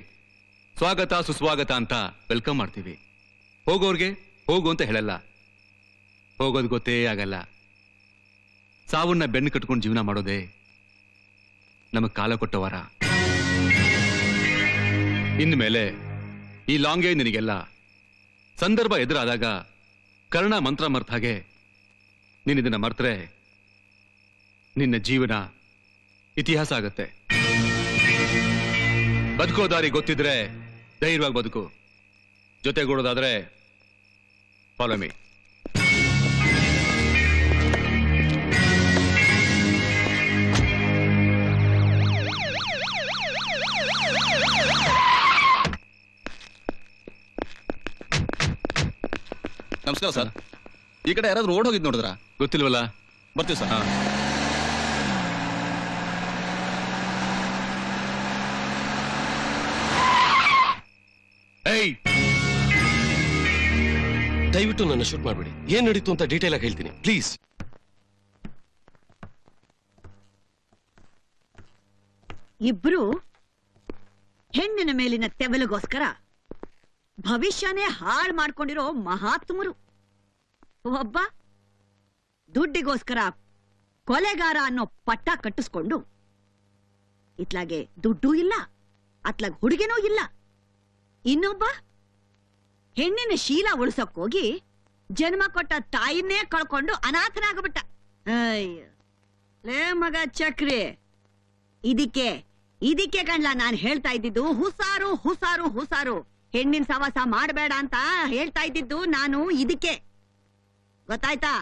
ಸ್ವಾಗತ ಸುಸ್ವಾಗತ ಅಂತ ವೆಲ್ಕಮ್ ಮಾಡ್ತೀವಿ. ಹೋಗೋರ್ಗೆ ಹೋಗು ಅಂತ ಹೇಳಲ್ಲ. ಹೋಗೋದು ಗೊತ್ತೇ ಆಗಲ್ಲ. ಸಾವನ್ನ ಬೆನ್ನು ಕಟ್ಕೊಂಡು ಜೀವನ ಮಾಡೋದೇ ನಮಗ್ ಕಾಲ ಕೊಟ್ಟ ವರ. ಇನ್ಮೇಲೆ ಈ ಲಾಂಗೇ ನಿನಗೆಲ್ಲ. ಸಂದರ್ಭ ಎದುರಾದಾಗ ಕರ್ಣ ಮಂತ್ರ ಮರ್ತ ಹಾಗೆ ನೀನಿದನ್ನ ಮರ್ತರೆ ನಿನ್ನ ಜೀವನ ಇತಿಹಾಸ ಆಗತ್ತೆ. ಬದುಕೋ ದಾರಿ ಗೊತ್ತಿದ್ರೆ ಧೈರ್ಯವಾಗಿ ಬದುಕು. ಜೊತೆಗೂಡೋದಾದ್ರೆ ಫಾಲೋ ಮೀ. ನಮಸ್ಕಾರ ಸರ್. ಈ ಕಡೆ ಯಾರಾದ್ರೂ ಓಡ್ ಹೋಗಿದ್ ನೋಡಿದ್ರಾ? ಗೊತ್ತಿಲ್ವಲ್ಲ. ಬರ್ತೀವಿ ಸರ್. ದಯವಿಟ್ಟು ನನ್ನ ಶೂಟ್ ಮಾಡ್ಬಿಡಿ. ಏನ್ ನಡೀತು ಅಂತ ಡೀಟೇಲ್ ಆಗಿ ಹೇಳ್ತೀನಿ ಪ್ಲೀಸ್. ಇಬ್ರು ಹೆಣ್ಣಿನ ಮೇಲಿನ ತೆವಲಿಗೋಸ್ಕರ ಭವಿಷ್ಯನೇ ಹಾಳು ಮಾಡ್ಕೊಂಡಿರೋ ಮಹಾತ್ಮರು. ಒಬ್ಬ ದುಡ್ಡಿಗೋಸ್ಕರ ಕೊಲೆಗಾರ ಅನ್ನೋ ಪಟ್ಟ ಕಟ್ಟಿಸ್ಕೊಂಡು ಇತ್ಲಾಗೆ ದುಡ್ಡೂ ಇಲ್ಲ, ಅತ್ಲಾಗ ಹುಡುಗಿನೂ ಇಲ್ಲ. ಇನ್ನೊಬ್ಬ ಹೆಣ್ಣಿನ ಶೀಲ ಉಳಿಸೋಕೋಗಿ ಜನ್ಮ ಕೊಟ್ಟ ತಾಯಿನೇ ಕಳ್ಕೊಂಡು ಅನಾಥನಾಗ್ಬಿಟ್ಟ. ಅಯ್ಯ ಲೇ ಮಗ ಚಕ್ರಿ, ಇದಕ್ಕೆ ಇದಕ್ಕೆ ಕಣ್ಲ ನಾನ್ ಹೇಳ್ತಾ ಇದ್ದಿದ್ದು ಹುಸಾರು ಹುಸಾರು ಹುಸಾರು. ಹೆಣ್ಣಿನ ಸವಾಸ ಮಾಡಬೇಡ ಅಂತ ಹೇಳ್ತಾ ಇದ್ದಿದ್ದು ನಾನು ಇದಕ್ಕೆ, ಗೊತ್ತಾಯ್ತಾ?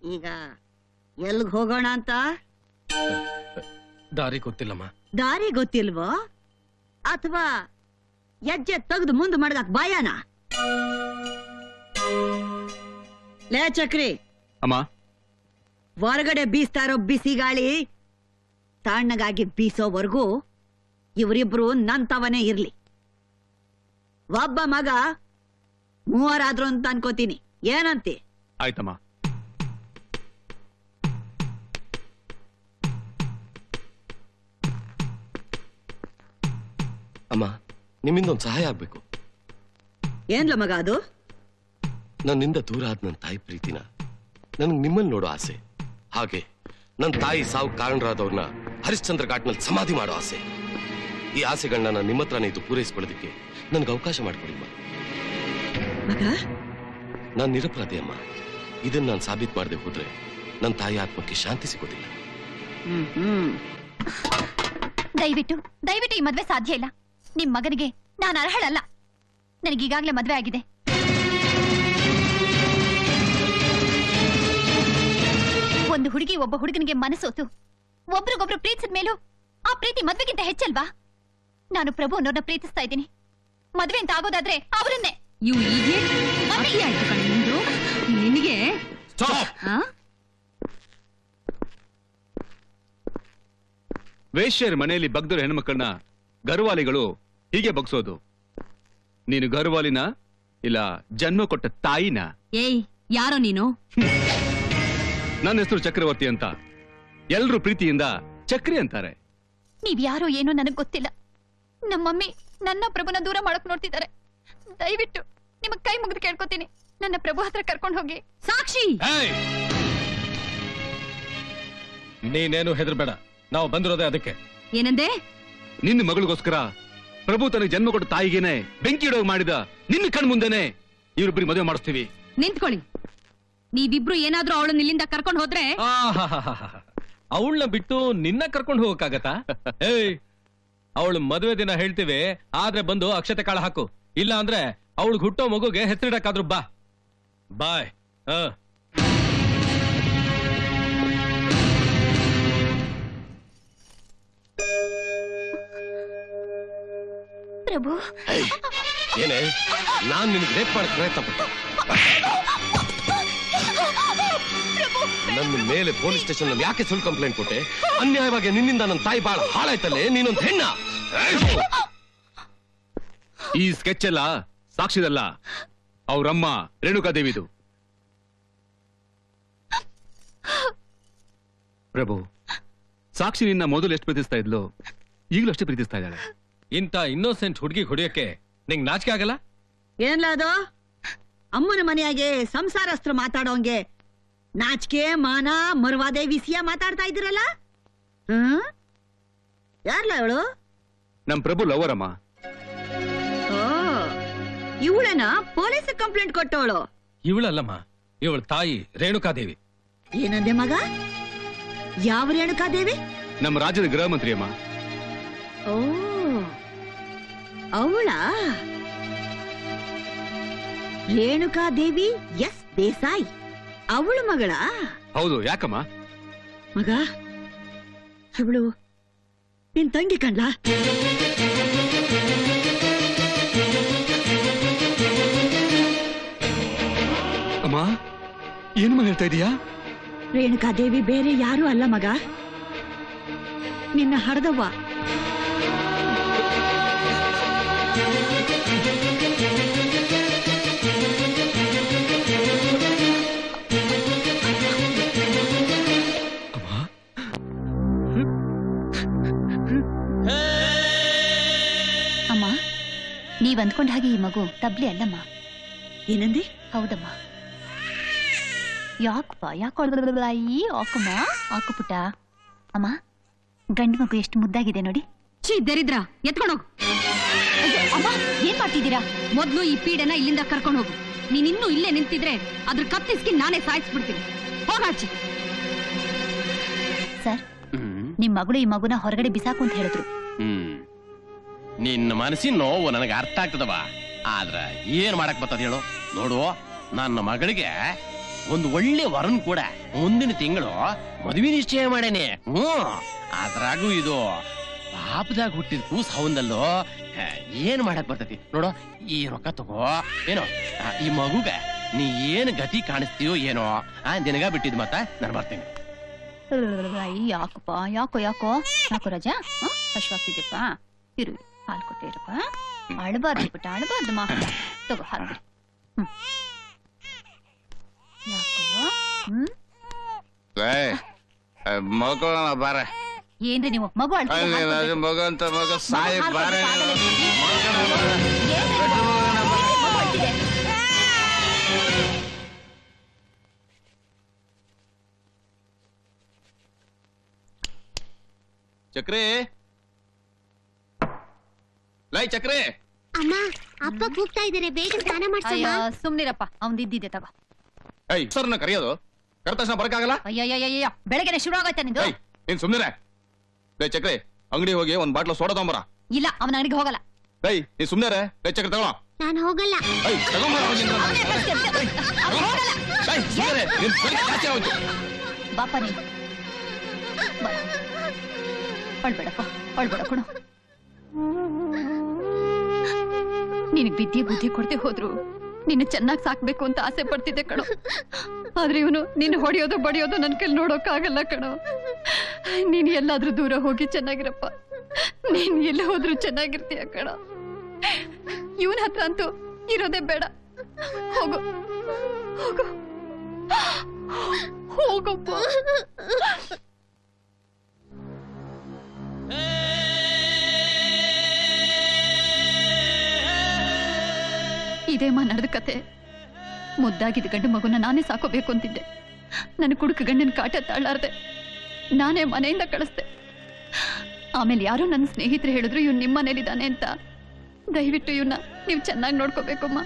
ಈಗ ಎಲ್ಗ್ ಹೋಗೋಣ ಅಂತ? ದಾರಿ ಗೊತ್ತಿಲ್ಲಮ್ಮ. ದಾರಿ ಗೊತ್ತಿಲ್ವೋ ಅಥವಾ ಹೆಜ್ಜೆ ತೆಗೆದು ಮುಂದೆ ಮಾಡ್ದಕ್ ಬಾಯನ? ಲೇ ಚಕ್ರಿ ಅಮ್ಮ, ಹೊರಗಡೆ ಬೀಸ್ತಾ ಇರೋ ಬಿಸಿ ಗಾಳಿ ತಣ್ಣಗಾಗಿ ಬೀಸೋವರೆಗೂ ಇವರಿಬ್ರು ನಂತವನೇ ಇರ್ಲಿ. ಒಬ್ಬ ಮಗ ಮೂವರಾದ್ರು ಅಂತ ಅನ್ಕೋತೀನಿ. ಏನಂತಿ? ಆಯ್ತಮ್ಮ. ಅಮ್ಮ, ನಿಮ್ಮಿಂದೊಂದು ಸಹಾಯ ಆಗ್ಬೇಕು. ಏನ್ಲ ಮಗ ಅದು? ನನ್ನಿಂದ ದೂರ ಆದ ನನ್ನ ತಾಯಿ ಪ್ರೀತಿನ ನನ್ಗೆ ನಿಮ್ಮಲ್ಲಿ ನೋಡೋ ಆಸೆ. ಹಾಗೆ ನನ್ನ ತಾಯಿ ಸಾವು ಕಾರಣರಾದವ್ರನ್ನ ಹರಿಶ್ಚಂದ್ರ ಘಾಟ್ನಲ್ಲಿ ಸಮಾಧಿ ಮಾಡೋ ಆಸೆ. ಈ ಆಸೆಗಳನ್ನ ನಾನು ನಿಮ್ಮ ಹತ್ರನೇ ಇದು ಪೂರೈಸ್ಕೊಳ್ಳೋದಕ್ಕೆ ನನ್ಗೆ ಅವಕಾಶ ಮಾಡಿಕೊಡಿಮ್ಮ. ನಾನು ನಿರಪರಾಧಿ ಅಮ್ಮ. ಇದನ್ನ ನಾನು ಸಾಬೀತು ಮಾಡದೆ ಹೋದ್ರೆ ನನ್ನ ತಾಯಿ ಆತ್ಮಕ್ಕೆ ಶಾಂತಿ ಸಿಗೋದಿಲ್ಲ. ದಯವಿಟ್ಟು ದಯವಿಟ್ಟು ಈ ಮದ್ವೆ ಸಾಧ್ಯ ಇಲ್ಲ. ನಿಮ್ ಮಗನಿಗೆ ನಾನು ಅರ್ಹಳಲ್ಲ. ನನಗೀಗಾಗ್ಲೇ ಮದ್ವೆ ಆಗಿದೆ. ಒಂದು ಹುಡುಗಿ ಒಬ್ಬ ಹುಡುಗನಿಗೆ ಮನಸ್ಸೋತು ಒಬ್ರಿಗೊಬ್ರು ಪ್ರೀತಿಸಿದ ಮೇಲೂ ಆ ಪ್ರೀತಿ ಮದ್ವೆಗಿಂತ ಹೆಚ್ಚಲ್ವಾ? ನಾನು ಪ್ರಭು ಅನ್ನೋರ್ನ ಪ್ರೀತಿಸ್ತಾ ಇದ್ದೀನಿ. ಮದ್ವೆ ಅಂತ ಆಗೋದಾದ್ರೆ ಅವರನ್ನೇ. ನಿನಗೆ ವೇಶ್ಯರ ಮನೆಯಲ್ಲಿ ಬಗ್ದರ ಹೆಣ್ಮಕ್ಕಳನ್ನ ಗರ್ವಾಲಿಗಳು ಹೀಗೆ ಬಗ್ಸೋದು. ನೀನು ಗರ್ವಾಲಿನ ಇಲ್ಲ ಜನ್ಮ ಕೊಟ್ಟ ತಾಯಿನ? ಏಯ್, ಯಾರೋ ನೀನು? ನನ್ನ ಹೆಸರು ಚಕ್ರವರ್ತಿ ಅಂತ. ಎಲ್ರು ಪ್ರೀತಿಯಿಂದ ಚಕ್ರಿ ಅಂತಾರೆ. ನೀವ್ಯಾರೋ ಏನೋ ನನಗ್ ಗೊತ್ತಿಲ್ಲ. ನಮ್ಮಮ್ಮಿ ನನ್ನ ಪ್ರಭುನ ದೂರ ಮಾಡಕ್ ನೋಡ್ತಿದ್ದಾರೆ. ದಯವಿಟ್ಟು ನಿಮಗ್ ಕೈ ಮುಗಿದು ಕೇಳ್ಕೊತೀನಿ, ನನ್ನ ಪ್ರಭು ಹತ್ರ ಕರ್ಕೊಂಡು ಹೋಗಿ. ಸಾಕ್ಷಿ, ನೀನೇನು ಹೆದರ್ಬೇಡ. ನಾವು ಬಂದಿರೋದೇ ಅದಕ್ಕೆ. ಏನಂದೆ? ನಿನ್ನ ಮಗಳಿಗೋಸ್ಕರ ಪ್ರಭು ತನಗೆ ಜನ್ಮ ಕೊಟ್ಟ ತಾಯಿಗೇನೆ ಬೆಂಕಿ ಇಡೋ ಮಾಡಿದ ನಿನ್ನ ಕಣ್ ಮುಂದೆನೆ ಇವ್ರಿಬ್ರಿಗೆ ಮದುವೆ ಮಾಡಿಸ್ತೀವಿ. ನಿಂತ್ಕೊಳ್ಳಿ. ನೀವಿಬ್ರು ಏನಾದ್ರೂ ಅವಳನ್ನ ಇಲ್ಲಿಂದ ಕರ್ಕೊಂಡು ಹೋದ್ರೆ ಅವಳನ್ನ ಬಿಟ್ಟು ನಿನ್ನ ಕರ್ಕೊಂಡು ಹೋಗಕ್ಕಾಗತ್ತಾ? ಏಯ್, ಅವಳು ಮದುವೆ ದಿನ ಹೇಳ್ತೀವಿ, ಆದ್ರೆ ಬಂದು ಅಕ್ಷತೆ ಕಾಳ ಹಾಕು. ಇಲ್ಲ ಅಂದ್ರೆ ಅವಳಿಗೆ ಹುಟ್ಟೋ ಮಗುಗೆ ಹೆಸರಿಡಕ್ಕಾದ್ರು ಬಾ. ಬಾಯ್. ಪ್ರಭು, ಏನೇ ನಾನ್ ನಿನ್ಗೆ ರೇಪ್ ಮಾಡಕ್ ಪ್ರಯತ್ನ ಪಟ್ಟ? ನನ್ನ ಮೇಲೆ ಪೊಲೀಸ್ ಸ್ಟೇಷನ್ ನಲ್ಲಿ ಯಾಕೆ ಸುಳ್ಳು ಕಂಪ್ಲೇಂಟ್ ಕೊಟ್ಟೆ? ಅನ್ಯಾಯವಾಗಿ ನಿನ್ನಿಂದ ನನ್ನ ತಾಯಿ ಬಾಳ ಹಾಳಾಯ್ತಲ್ಲೇ. ನೀನೊಂದು ಹೆಣ್ಣ. ಈ ಸ್ಕೆಚ್ ಎಲ್ಲ ಸಾಕ್ಷಿದಲ್ಲ, ಅವ್ರಮ್ಮ ರೇಣುಕಾದೇವಿದು. ಪ್ರಭು, ಸಾಕ್ಷಿ ನಿನ್ನ ಮೊದಲು ಎಷ್ಟು ಪ್ರೀತಿಸ್ತಾ ಇದ್ಲು, ಈಗಲೂ ಅಷ್ಟೇ ಪ್ರೀತಿಸ್ತಾ ಇದ್ದಾಳೆ. ಇಂಥ ಇನ್ನೋಸೆಂಟ್ ಹುಡುಗಿ ಹೊಡಿಯಕ್ಕೆ ನಿಂಗೆ ನಾಚಿಕೆ ಆಗಲ್ಲ? ಏನ್ಲ ಅದು? ಅಮ್ಮನ ಮನೆಯಾಗೆ ಸಂಸಾರಸ್ಥರು ಮಾತಾಡೋಂಗೆ ನಾಚಿಕೆ ಮಾನ ಮರ್ವಾದೆ ವಿಷಯ ಮಾತಾಡ್ತಾ ಇದ್ದೀರಲ್ಲ? ಯಾರ್ಲ ಇವಳು? ನಮ್ ಪ್ರಭು ಲವರ್ ಅಮ್ಮ. ಓ, ಇವಳನ ಪೊಲೀಸ್ ಕಂಪ್ಲೇಂಟ್ ಕೊಟ್ಟವಳು? ಇವಳಲ್ಲಮ್ಮ, ಇವಳ ತಾಯಿ ರೇಣುಕಾದೇವಿ. ಏನಂದೆ ಮಗ? ಯಾವ ರೇಣುಕಾದೇವಿ? ನಮ್ಮ ರಾಜ್ಯದ ಗೃಹ ಮಂತ್ರಿ ಅಮ್ಮ. ಓ, ಅವಳ ರೇಣುಕಾದೇವಿ ಎಸ್ ದೇಸಾಯಿ ಅವಳು ಮಗಳ? ಹೌದು. ಯಾಕಮ್ಮ? ಮಗ, ಇವಳು ನಿನ್ ತಂಗಿ ಕಣ್ಲ? ಅಮ್ಮ, ಏನು ಹೇಳ್ತಾ ಇದೀಯಾ? ರೇಣುಕಾದೇವಿ ಬೇರೆ ಯಾರು ಅಲ್ಲ ಮಗ, ನಿನ್ನ ಹಡದವ್ವ. ಅಮ್ಮ, ನೀವ್ ಅಂದ್ಕೊಂಡ ಹಾಗೆ ಈ ಮಗು ತಬ್ಲಿ ಅಲ್ಲಮ್ಮ. ಏನಂದಿ? ಹೌದಮ್ಮ. ಯಾಕಪ್ಪ ಯಾಕಿ ಹಾಕಮ್ಮ, ಹಾಕು ಪುಟ್ಟ. ಅಮ್ಮ, ಗಂಡು ಮಗು ಎಷ್ಟು ಮುದ್ದಾಗಿದೆ ನೋಡಿ. ಛೀ ದರಿದ್ರ, ಎತ್ಕೊಂಡೋಗು. ಅಮ್ಮ, ಏನ್ ಮಾಡ್ತಿದ್ದೀರಾ? ಮೊದ್ಲು ಈ ಪೀಡೆನ ಇಲ್ಲಿಂದ ಕರ್ಕೊಂಡು ಹೋಗು. ನೀನಿನ್ನೂ ಇಲ್ಲೇ ನಿಂತಿದ್ರೆ ಅದ್ರ ಕತ್ತಿಸ್ಕಿ ನಾನೇ ಸಾಯಿಸ್ಬಿಡ್ತೀನಿ. ಹೋಗಾಚೆ. ಸರ್ ನಿಮ್ ಮಗಳು ಈ ಮಗುನ ಹೊರಗಡೆ ಬಿಸಾಕು ಅಂತ ಹೇಳಿದ್ರು. ನಿನ್ನ ಮನಸ್ಸಿನ ನೋವು ನನಗೆ ಅರ್ಥ ಆಗ್ತದವ. ಆದ್ರ ಏನ್ ಮಾಡಕ್ ಬರ್ತದ ಹೇಳು. ನೋಡು, ನನ್ನ ಮಗಳಿಗೆ ಒಂದು ಒಳ್ಳೆ ವರನ್ ಕೂಡ ಮುಂದಿನ ತಿಂಗಳು ಮದುವೆ ನಿಶ್ಚಯ ಮಾಡೇನೆ. ಅದ್ರಾಗೂ ಇದು ಪಾಪದಾಗ ಹುಟ್ಟಿದ ಕೂಸ್ ಹೌದಲ್ಲೋ, ಏನ್ ಮಾಡಕ್ ಬರ್ತೈತಿ ನೋಡು. ಈ ರೊಕ್ಕ ತಗೋ. ಏನೋ ಈ ಮಗುಗ ನೀ ಏನ್ ಗತಿ ಕಾಣಿಸ್ತೀಯೋ ಏನೋ ನಿನಗ ಬಿಟ್ಟಿದ್ ಮತ್ತ ನಾನು ಬರ್ತೇನೆ. ಯಾಕಪ್ಪ ಯಾಕೋ ಯಾಕೋ ಯಾಕೋ ರಜಾ ಕಷ್ಟವಾಗ್ತಿದ್ಯಪ್ಪ. ಇರು ಹಾಲು ಕೊಟ್ಟಿರಪ್ಪ. ಅಳಬಾರ್ದು ಬಿಟ್ಟ ಅಳಬಾರ್ದು ಮಾ. ತಗೋ ಹಾಲು. ಯಾಕೋ ಮಲ್ಕೊಳ್ಳೋಣ ಬಾರ. ಏನ್ರಿ ನೀವು ಮಗು ಮಗು ಅಂತ ಮಗು ಸಾಯಿ ಬಾರ. ಚಕ್ರಿ ಲೈ ಚಕ್ರಿ. ಅಮ್ಮ ಅಪ್ಪ ಕೂಗ್ತಾ ಇದಾರೆ, ಬೇಗ ಸ್ನಾನ ಮಾಡ್ಸಮ್ಮ. ಸುಮ್ನಿರಪ್ಪ, ಅವ್ನ್ ಇದ್ದಿದ್ದೆ ತಗೋ. ಏಯ್ ಸರ್ನ ಕರೆಯೋದು ಕರೆದ ತಕ್ಷಣ ಬರಕ್ಕಾಗಲ್ಲ. ಅಯ್ಯಯ್ಯಯ್ಯ ಬೆಳಗ್ಗೆನೆ ಶುರು ಆಗೈತೆ ನಿಂದು. ನೀನ್ ಸುಮ್ನಿರೆ. ಲೈ ಚಕ್ರಿ ಅಂಗಡಿ ಹೋಗಿ ಒಂದ್ ಬಾಟ್ಲು ಸೋಡಾ ತಗೊಂಬರ. ಇಲ್ಲ ಅವನ ಅಂಗಡಿಗೆ ಹೋಗಲ್ಲ. ಲೈ ನೀ ಸುಮ್ನಿರೆ. ಲೈ ಚಕ್ರಿ ತಗೊಳ. ನಾನು ಹೋಗಲ್ಲ. ಬಾಪ ನೀನು ಅಳ್ಬೇಡಪ್ಪ, ಅಳ್ಬೇಡ ಕೊಡು. ನಿನಗ್ ವಿದ್ಯೆ ಬುದ್ಧಿ ಕೊಡ್ದೆ ಹೋದ್ರು ನಿನ್ನ ಚೆನ್ನಾಗಿ ಸಾಕ್ಬೇಕು ಅಂತ ಆಸೆ ಪಡ್ತಿದ್ದೆ ಕಣೋ. ಆದ್ರೆ ಇವನು ನಿನ್ನ ಹೊಡೆಯೋದು ಬಡಿಯೋದು ನನ್ ಕೈಲಿ ನೋಡೋಕ್ಕಾಗಲ್ಲ ಕಣೋ. ನೀನ್ ಎಲ್ಲಾದ್ರೂ ದೂರ ಹೋಗಿ ಚೆನ್ನಾಗಿರಪ್ಪ. ನೀನ್ ಎಲ್ಲ ಹೋದ್ರು ಚೆನ್ನಾಗಿರ್ತೀಯ ಕಣೋ. ಇವನ್ ಹತ್ರ ಅಂತೂ ಇರೋದೇ ಬೇಡ. ಹೋಗು ಹೋಗು ಹೋಗಪ್ಪ. ಇದೇಮ್ಮ ನಡೆದ ಕತೆ. ಮುದ್ದಾಗಿದ್ದ ಗಂಡು ಮಗುನ ನಾನೇ ಸಾಕೋಬೇಕು ಅಂತಿದ್ದೆ. ನನ್ನ ಕುಡುಕ ಗಂಡನ ಕಾಟ ತಾಳಾರ್ದೆ ನಾನೇ ಮನೆಯಿಂದ ಕಳಿಸ್ದೆ. ಆಮೇಲೆ ಯಾರೋ ನನ್ನ ಸ್ನೇಹಿತರು ಹೇಳಿದ್ರು ಇವ್ನು ನಿಮ್ಮ ಮನೇಲಿದ್ದಾನೆ ಅಂತ. ದಯವಿಟ್ಟು ಇವನ್ನ ನೀವು ಚೆನ್ನಾಗಿ ನೋಡ್ಕೋಬೇಕಮ್ಮ.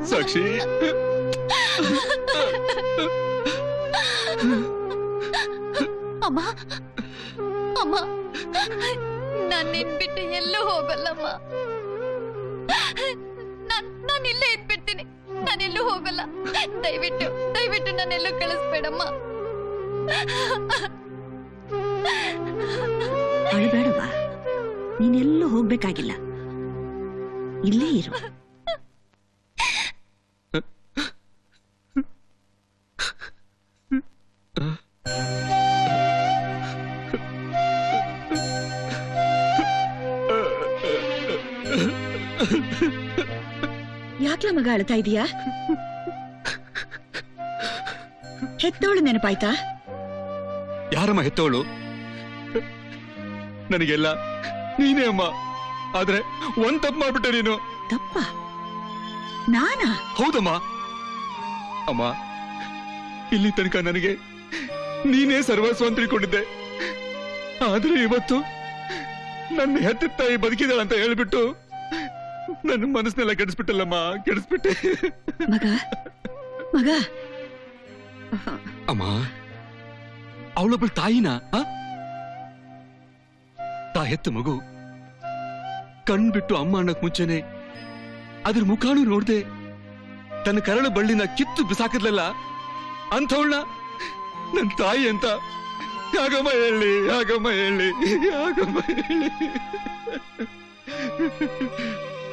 ಸಾಕ್ಷಿ ಅಮ್ಮ ಅಮ್ಮ ನಾನು ನಿನ್ ಬಿಟ್ಟು ಎಲ್ಲೂ ಹೋಗಲ್ಲಮ್ಮ. ನಾನು ಇಲ್ಲೇ ಇದ್ಬಿಡ್ತೀನಿ. ನಾನೆಲ್ಲೂ ಹೋಗಲ್ಲ. ದಯವಿಟ್ಟು ದಯವಿಟ್ಟು ನಾನೆಲ್ಲೂ ಕಳಿಸ್ಬೇಡಮ್ಮ. ಅಳಬೇಡವಾ, ನೀನೆಲ್ಲೂ ಹೋಗ್ಬೇಕಾಗಿಲ್ಲ, ಇಲ್ಲೇ ಇರು. ಯಾಕ್ಲ ಮಗ ಅಳ್ತಾ ಇದೀಯಾ? ಹೆತ್ತವಳು ನೆನಪಾಯ್ತಾ? ಯಾರಮ್ಮ ಹೆತ್ತವಳು? ನನಗೆಲ್ಲ ನೀನೇ ಅಮ್ಮ. ಆದ್ರೆ ಒಂದ್ ತಪ್ಪು ಮಾಡ್ಬಿಟ್ಟೆ ನೀನು. ತಪ್ಪ? ನಾನಾ? ಹೌದಮ್ಮ. ಅಮ್ಮ, ಇಲ್ಲಿ ತನಕ ನನಗೆ ನೀನೇ ಸರ್ವಸ್ವ ಅಂತ ತಿಳ್ಕೊಂಡಿದ್ದೆ. ಆದ್ರೆ ಇವತ್ತು ನನ್ನ ಹೆತ್ತ ತಾಯಿ ಬದುಕಿದಾಳ ಅಂತ ಹೇಳ್ಬಿಟ್ಟು ನನ್ನ ಮನಸ್ಸನ್ನೆಲ್ಲ ಕೆಡಿಸ್ಬಿಟ್ಟಲ್ಲಮ್ಮ, ಕೆಡಿಸ್ಬಿಟ್ಟೆ. ಮಗ ಮಗ ಅಮ್ಮ, ಅವಳೊಬ್ಬಳು ತಾಯಿನ? ತಾ ಹೆತ್ತ ಮಗು ಕಣ್ಬಿಟ್ಟು ಅಮ್ಮ ಅನ್ನಕ್ ಮುಂಚೆನೆ ಅದ್ರ ಮುಖಾನು ನೋಡ್ದೆ ತನ್ನ ಕರಳು ಬಳ್ಳಿನ ಕಿತ್ತು ಬಿಸಾಕದ್ಲಲ್ಲ, ಅಂಥವಳನ್ನ ನನ್ ತಾಯಿ ಅಂತ ಯಾಗಮ್ಮ ಹೇಳಿ, ಯಾಗಮ್ಮ ಹೇಳಿ, ಯಾಗಮ್ಮ ಹೇಳಿ.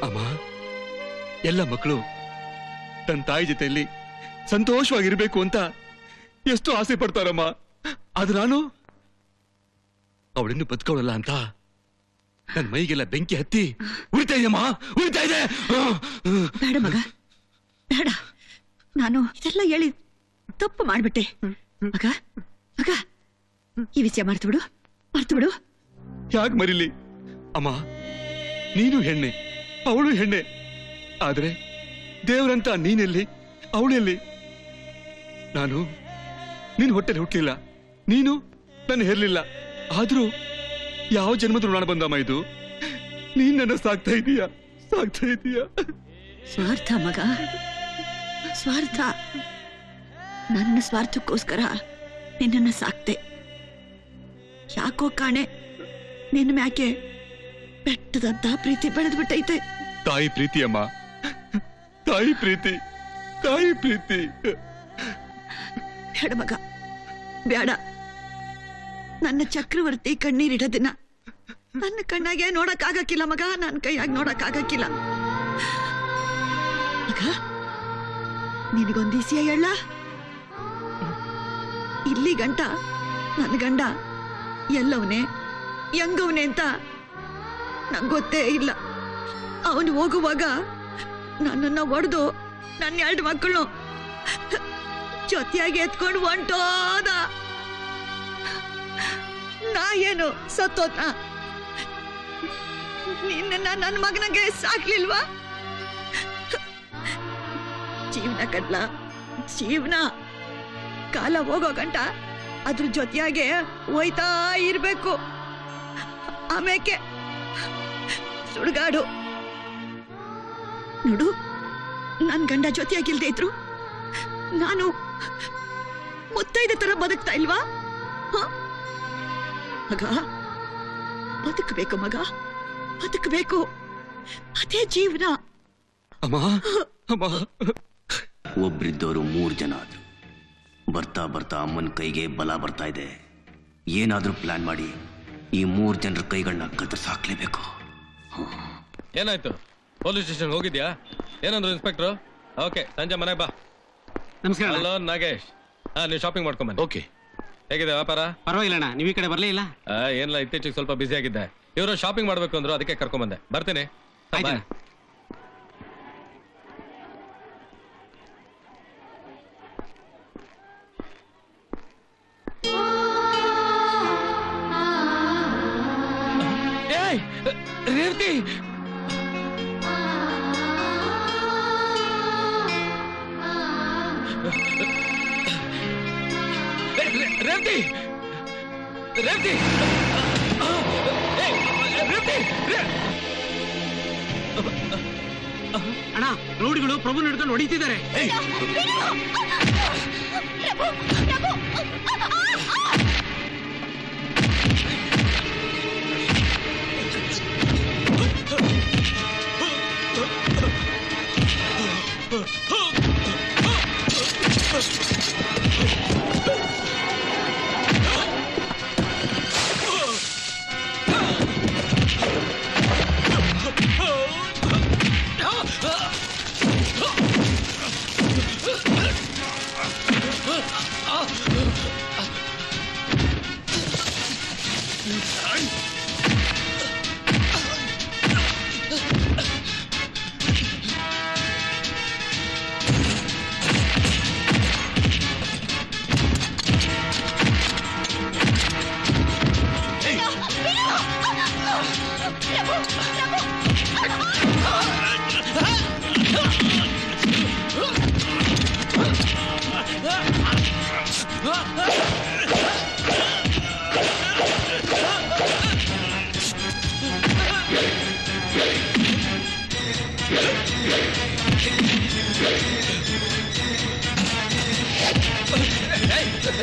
ಅಮ್ಮ, ಎಲ್ಲ ಮಕ್ಕಳು ತನ್ನ ತಾಯಿ ಜೊತೆಯಲ್ಲಿ ಸಂತೋಷವಾಗಿರ್ಬೇಕು ಅಂತ ಎಷ್ಟು ಆಸೆ ಪಡ್ತಾರಮ್ಮ. ಆದ್ರೆ ನಾನು ಅವಳಿನ್ನು ಬದುಕೋಳಲ್ಲ ಅಂತ ನನ್ ಮೈಗೆಲ್ಲ ಬೆಂಕಿ ಹತ್ತಿ ಉರಿತಾ ಇದೆಯಮ್ಮ, ಉರಿತಾ ಇದೆ. ಬೇಡ ಮಗ ಬೇಡ, ನಾನು ಇದೆಲ್ಲ ಹೇಳಿ ತಪ್ಪು ಮಾಡ್ಬಿಟ್ಟೆ. ಮಗ ಮಗ ಈ ವಿಷಯ ಮರ್ತು ಬಿಡು ಯಾಕೆ ಮರಿಲಿ ಅಮ್ಮ? ನೀನು ಹೆಣ್ಣೆ, ಅವಳು ಹೆಣ್ಣೆ. ಆದ್ರೆ ದೇವ್ರಂತ ನೀನೆಲ್ಲಿ, ಅವಳೆಲ್ಲಿ? ನಾನು ನಿನ್ ಹೊಟ್ಟೆಲಿ ಹುಟ್ಟಲಿಲ್ಲ, ನೀನು ನನ್ನ ಹೆರ್ಲಿಲ್ಲ. ಆದ್ರೂ ಯಾವ ಜನ್ಮದ ಋಣ ಬಂದಮ್ಮ ಇದು? ನೀನ್ ನನ್ನ ಸಾಕ್ತಾ ಇದೀಯ. ಸ್ವಾರ್ಥ ಮಗ, ಸ್ವಾರ್ಥ. ನನ್ನ ಸ್ವಾರ್ಥಕ್ಕೋಸ್ಕರ ನಿನ್ನನ್ನ ಸಾಕ್ತೆ. ಯಾಕೋ ಕಾಣೆ ನಿನ್ನ ಮ್ಯಾಕೆ ಬೆಟ್ಟದಂತ ಪ್ರೀತಿ ಬೆಳೆದು ಬಿಟ್ಟೈತೆ. ತಾಯಿ ಪ್ರೀತಿ ಅಮ್ಮ, ತಾಯಿ ಪ್ರೀತಿ. ಬೇಡ ಮಗ, ಬೇಡ. ನನ್ನ ಚಕ್ರವರ್ತಿ ಕಣ್ಣೀರಿಡೋದಿನ ನನ್ನ ಕಣ್ಣಾಗೆ ನೋಡಕ್ಕಾಗಕ್ಕಿಲ್ಲ ಮಗ, ನನ್ನ ಕೈಯಾಗಿ ನೋಡಕ್ಕಾಗಕ್ಕಿಲ್ಲ ಮಗ. ನಿನಗೊಂದು ವಿಷಯ ಹೇಳ. ಇಲ್ಲಿ ಗಂಟ ನನ್ನ ಗಂಡ ಎಲ್ಲವನೇ ಹೆಂಗವನೇ ಅಂತ ನಂಗೆ ಗೊತ್ತೇ ಇಲ್ಲ. ಅವನು ಹೋಗುವಾಗ ನನ್ನನ್ನ ಒಡೆದು ನನ್ನ 2 ಮಕ್ಕಳು ಜೊತೆಯಾಗಿ ಎತ್ಕೊಂಡು ಹೊಂಟೋದ. ನಾ ಏನು ಸತ್ತೋದ್ನ? ನಿನ್ನ ನನ್ನ ಮಗನಿಗೆ ಸಾಕ್ಲಿಲ್ವಾ? ಜೀವನ ಕಡ್ಲ, ಜೀವನ. ಕಾಲ ಹೋಗೋ ಗಂಟ ಅದ್ರ ಜೊತೆಯಾಗೆ ಹೋಯ್ತಾ ಇರ್ಬೇಕು. ಆಮೇಕೆ ಸುಡ್ಗಾಡು. ನೋಡು, ನನ್ ಗಂಡ ಜೊತೆಯಾಗಿಲ್ದೇ ಇದ್ರು ನಾನು ಮುತ್ತೈದೆ ತರ ಬದುಕ್ತಾ ಇಲ್ವಾ? ಮಗ, ಬದುಕಬೇಕು ಮಗ, ಬದುಕಬೇಕು. ಅದೇ ಜೀವನ. ಒಬ್ರಿದ್ದವರು 3 ಜನ ಆದ್ರು. ಬರ್ತಾ ಬರ್ತಾ ಅಮ್ಮನ ಕೈಗೆ ಬಲ ಬರ್ತಾ ಇದೆ. ಏನಾದ್ರೂ ಪ್ಲಾನ್ ಮಾಡಿ ಈ 3 ಜನರ ಕೈಗಳನ್ನ ಕತ್ತರಿಸಾಕ್ಲೇಬೇಕು. ಏನಾಯ್ತು? ಪೊಲೀಸ್ ಸ್ಟೇಷನ್ ಹೋಗಿದ್ಯಾ? ಏನಂದ್ರು ಇನ್ಸ್ಪೆಕ್ಟ್ರು? ಓಕೆ, ಸಂಜೆ ಮನೆಗೆ ಬಾ. ನಮಸ್ಕಾರ. ಹಲೋ ನಾಗೇಶ್. ನೀವು ಶಾಪಿಂಗ್ ಮಾಡ್ಕೊಂಬನ್ನಿ. ಓಕೆ. ಹೇಗಿದೆ ವ್ಯಾಪಾರ? ಪರವಾಗಿಲ್ಲ. ನೀವು ಈ ಕಡೆ ಬರ್ಲೇ ಇಲ್ಲ? ಏನಿಲ್ಲ, ಇತ್ತೀಚೆಗೆ ಸ್ವಲ್ಪ ಬಿಸಿ ಆಗಿದ್ದೆ. ಇವರು ಶಾಪಿಂಗ್ ಮಾಡ್ಬೇಕು ಅಂದ್ರು, ಅದಕ್ಕೆ ಕರ್ಕೊಂಬಂದೆ. ಬರ್ತೀನಿ. ಬಾಯ್. ರೇವತಿ, ರೇವತಿ, ರೇವತಿ, ಅಣ್ಣ, ರೌಡಿಗಳು ಪ್ರಭು ಹಿಡ್ಕೊಂಡು ಹೊಡಿತಿದ್ದಾರೆ.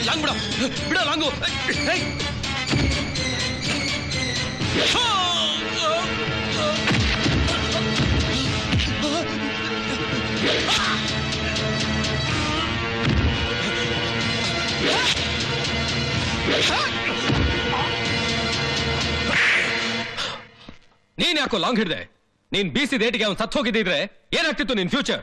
ಲಾಂಗ್ ಬಿಡ ಲಾಂಗು. ನೀನ್ ಯಾಕೋ ಲಾಂಗ್ ಹಿಡ್ದೆ? ನೀನ್ ಬೀಸಿ ಡೇಟಿಗೆ ಅವ್ನು ಸತ್ತು ಹೋಗಿದ್ದಿದ್ರೆ ಏನಾಗ್ತಿತ್ತು ನಿನ್ ಫ್ಯೂಚರ್?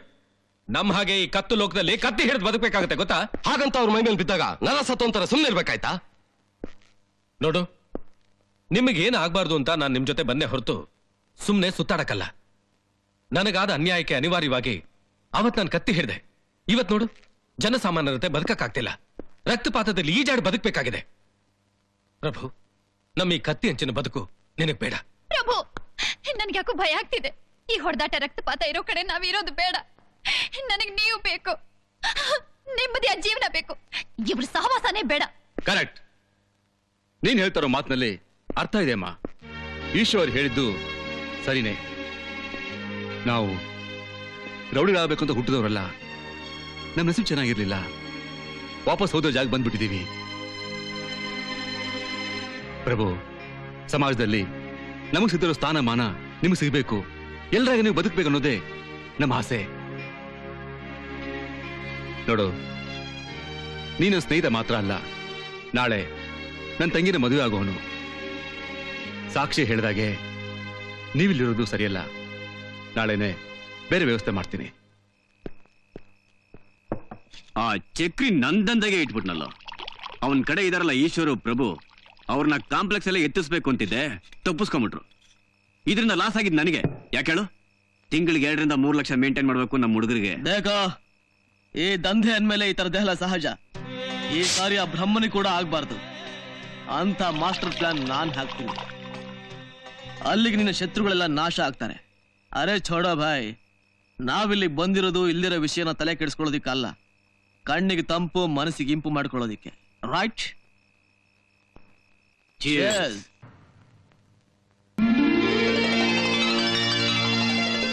ನಮ್ ಹಾಗೆ ಈ ಕತ್ತು ಲೋಕದಲ್ಲಿ ಕತ್ತಿ ಹಿಡಿದು ಬದುಕಬೇಕಾಗತ್ತೆ, ಗೊತ್ತಾ? ಹಾಗಂತ ಅವ್ರ ಮೈ ಮೇಲೆ ಬಿದ್ದಾಗ ನರ ಸತ್ತೋಂತರ ಸುಮ್ಮನೆ ಇರ್ಬೇಕಾಯ್ತಾ? ನೋಡು, ನಿಮಗೆ ಏನ್ ಆಗ್ಬಾರ್ದು ಅಂತ ನಾನ್ ನಿಮ್ ಜೊತೆ ಬಂದೆ ಹೊರತು ಸುಮ್ನೆ ಸುತ್ತಾಡಕ್ಕಲ್ಲ. ನನಗಾದ ಅನ್ಯಾಯಕ್ಕೆ ಅನಿವಾರ್ಯವಾಗಿ ಅವತ್ ನಾನು ಕತ್ತಿ ಹಿಡ್ದೆ. ಇವತ್ ನೋಡು, ಜನಸಾಮಾನ್ಯರತೆ ಬದುಕಕ್ಕಾಗ್ತಿಲ್ಲ. ರಕ್ತಪಾತದಲ್ಲಿ ಈಜಾಡಿ ಬದುಕಬೇಕಾಗಿದೆ. ಪ್ರಭು, ನಮ್ಮ ಈ ಕತ್ತಿ ಅಂಚಿನ ಬದುಕು ನಿನಗ್ ಬೇಡ. ಪ್ರಭು, ನನ್ಗೆ ಯಾಕೋ ಭಯ ಆಗ್ತಿದೆ. ಈ ಹೊಡೆದಾಟ ರಕ್ತಪಾತ ಇರೋ ಕಡೆ ನಾವಿರೋದು ಬೇಡ. ನನಗ್ ನೀವು ಬೇಕು, ನೆಮ್ಮದಿಯ ಜೀವನ ಬೇಕು. ಇವ್ರ ಸಹವಾಸನೇ ಬೇಡ. ಕರೆಕ್ಟ್. ನೀನ್ ಹೇಳ್ತಾರೋ ಮಾತಿನಲ್ಲಿ ಅರ್ಥ ಇದೆ ಅಮ್ಮ. ಈಶ್ವರ್ ಹೇಳಿದ್ದು ಸರಿನೇ. ನಾವು ರೌಡಿಗಳಾಗಬೇಕು ಅಂತ ಹುಟ್ಟಿದವರಲ್ಲ. ನಮ್ಮ ನಸೀಬ್ ಚೆನ್ನಾಗಿರ್ಲಿಲ್ಲ, ವಾಪಸ್ ಹೋದೋ ಜಾಗ ಬಂದ್ಬಿಟ್ಟಿದೀವಿ. ಪ್ರಭು, ಸಮಾಜದಲ್ಲಿ ನಮಗ್ ಸಿಗ್ತಿರೋ ಸ್ಥಾನಮಾನ ನಿಮಗೆ ಸಿಗ್ಬೇಕು, ಎಲ್ಲರಾಗ ನೀವು ಬದುಕಬೇಕು ಅನ್ನೋದೇ ನಮ್ಮ ಆಸೆ. ನೋಡು, ನೀನು ಸ್ನೇಹಿತ ಮಾತ್ರ ಅಲ್ಲ, ನಾಳೆ ನನ್ನ ತಂಗಿನ ಮದುವೆ ಆಗೋನು. ಸಾಕ್ಷಿ ಹೇಳಿದಾಗೆ ನೀವಿಲ್ಲಿರೋದು ಸರಿಯಲ್ಲ. ನಾಳೆನೆ ಬೇರೆ ವ್ಯವಸ್ಥೆ ಮಾಡ್ತೀನಿ. ಆ ಚಕ್ರಿ ನಂದಂದಾಗೆ ಇಟ್ಬಿಟ್ನಲ್ಲ. ಅವನ್ ಕಡೆ ಇದಾರಲ್ಲ ಈಶ್ವರು ಪ್ರಭು, ಅವ್ರನ್ನ ಕಾಂಪ್ಲೆಕ್ಸ್ ಎಲ್ಲ ಎತ್ತಿಸ್ಬೇಕು ಅಂತಿದ್ದೆ, ತಪ್ಪಿಸ್ಕೊಂಬಿಟ್ರು. ಇದರಿಂದ ಲಾಸ್ ಆಗಿದ್ ನನಗೆ. ಯಾಕೆ ಹೇಳು? ತಿಂಗಳಿಗೆ 2 ರಿಂದ 3 ಲಕ್ಷ ಮೇಂಟೈನ್ ಮಾಡ್ಬೇಕು ನಮ್ಮ ಹುಡುಗರಿಗೆ. ಬೇಕೋ, ಈ ದಂಧೆ ಅಂದ್ಮೇಲೆ ಈ ತರದ್ದೆಲ್ಲ ಸಹಜ. ಈ ಕಾರ್ಯ ಬ್ರಹ್ಮನಿ ಕೂಡ ಆಗ್ಬಾರ್ದು ಅಂತ ಮಾಸ್ಟರ್ ಪ್ಲಾನ್ ನಾನ್ ಹಾಕ್ತೀನಿ. ಅಲ್ಲಿಗೆ ನಿನ್ನ ಶತ್ರುಗಳೆಲ್ಲ ನಾಶ ಆಗ್ತಾರೆ. ಅರೆ ಛೋಡೋ ಭಾಯ್, ನಾವಿಲ್ಲಿ ಬಂದಿರೋದು ಇಲ್ಲಿರೋ ವಿಷಯನ ತಲೆ ಕೆಡಿಸ್ಕೊಳ್ಳೋದಿಕ್ಕಲ್ಲ, ಕಣ್ಣಿಗೆ ತಂಪು ಮನಸ್ಸಿಗೆ ಇಂಪು ಮಾಡ್ಕೊಳ್ಳೋದಿಕ್ಕೆ. ರೈಟ್?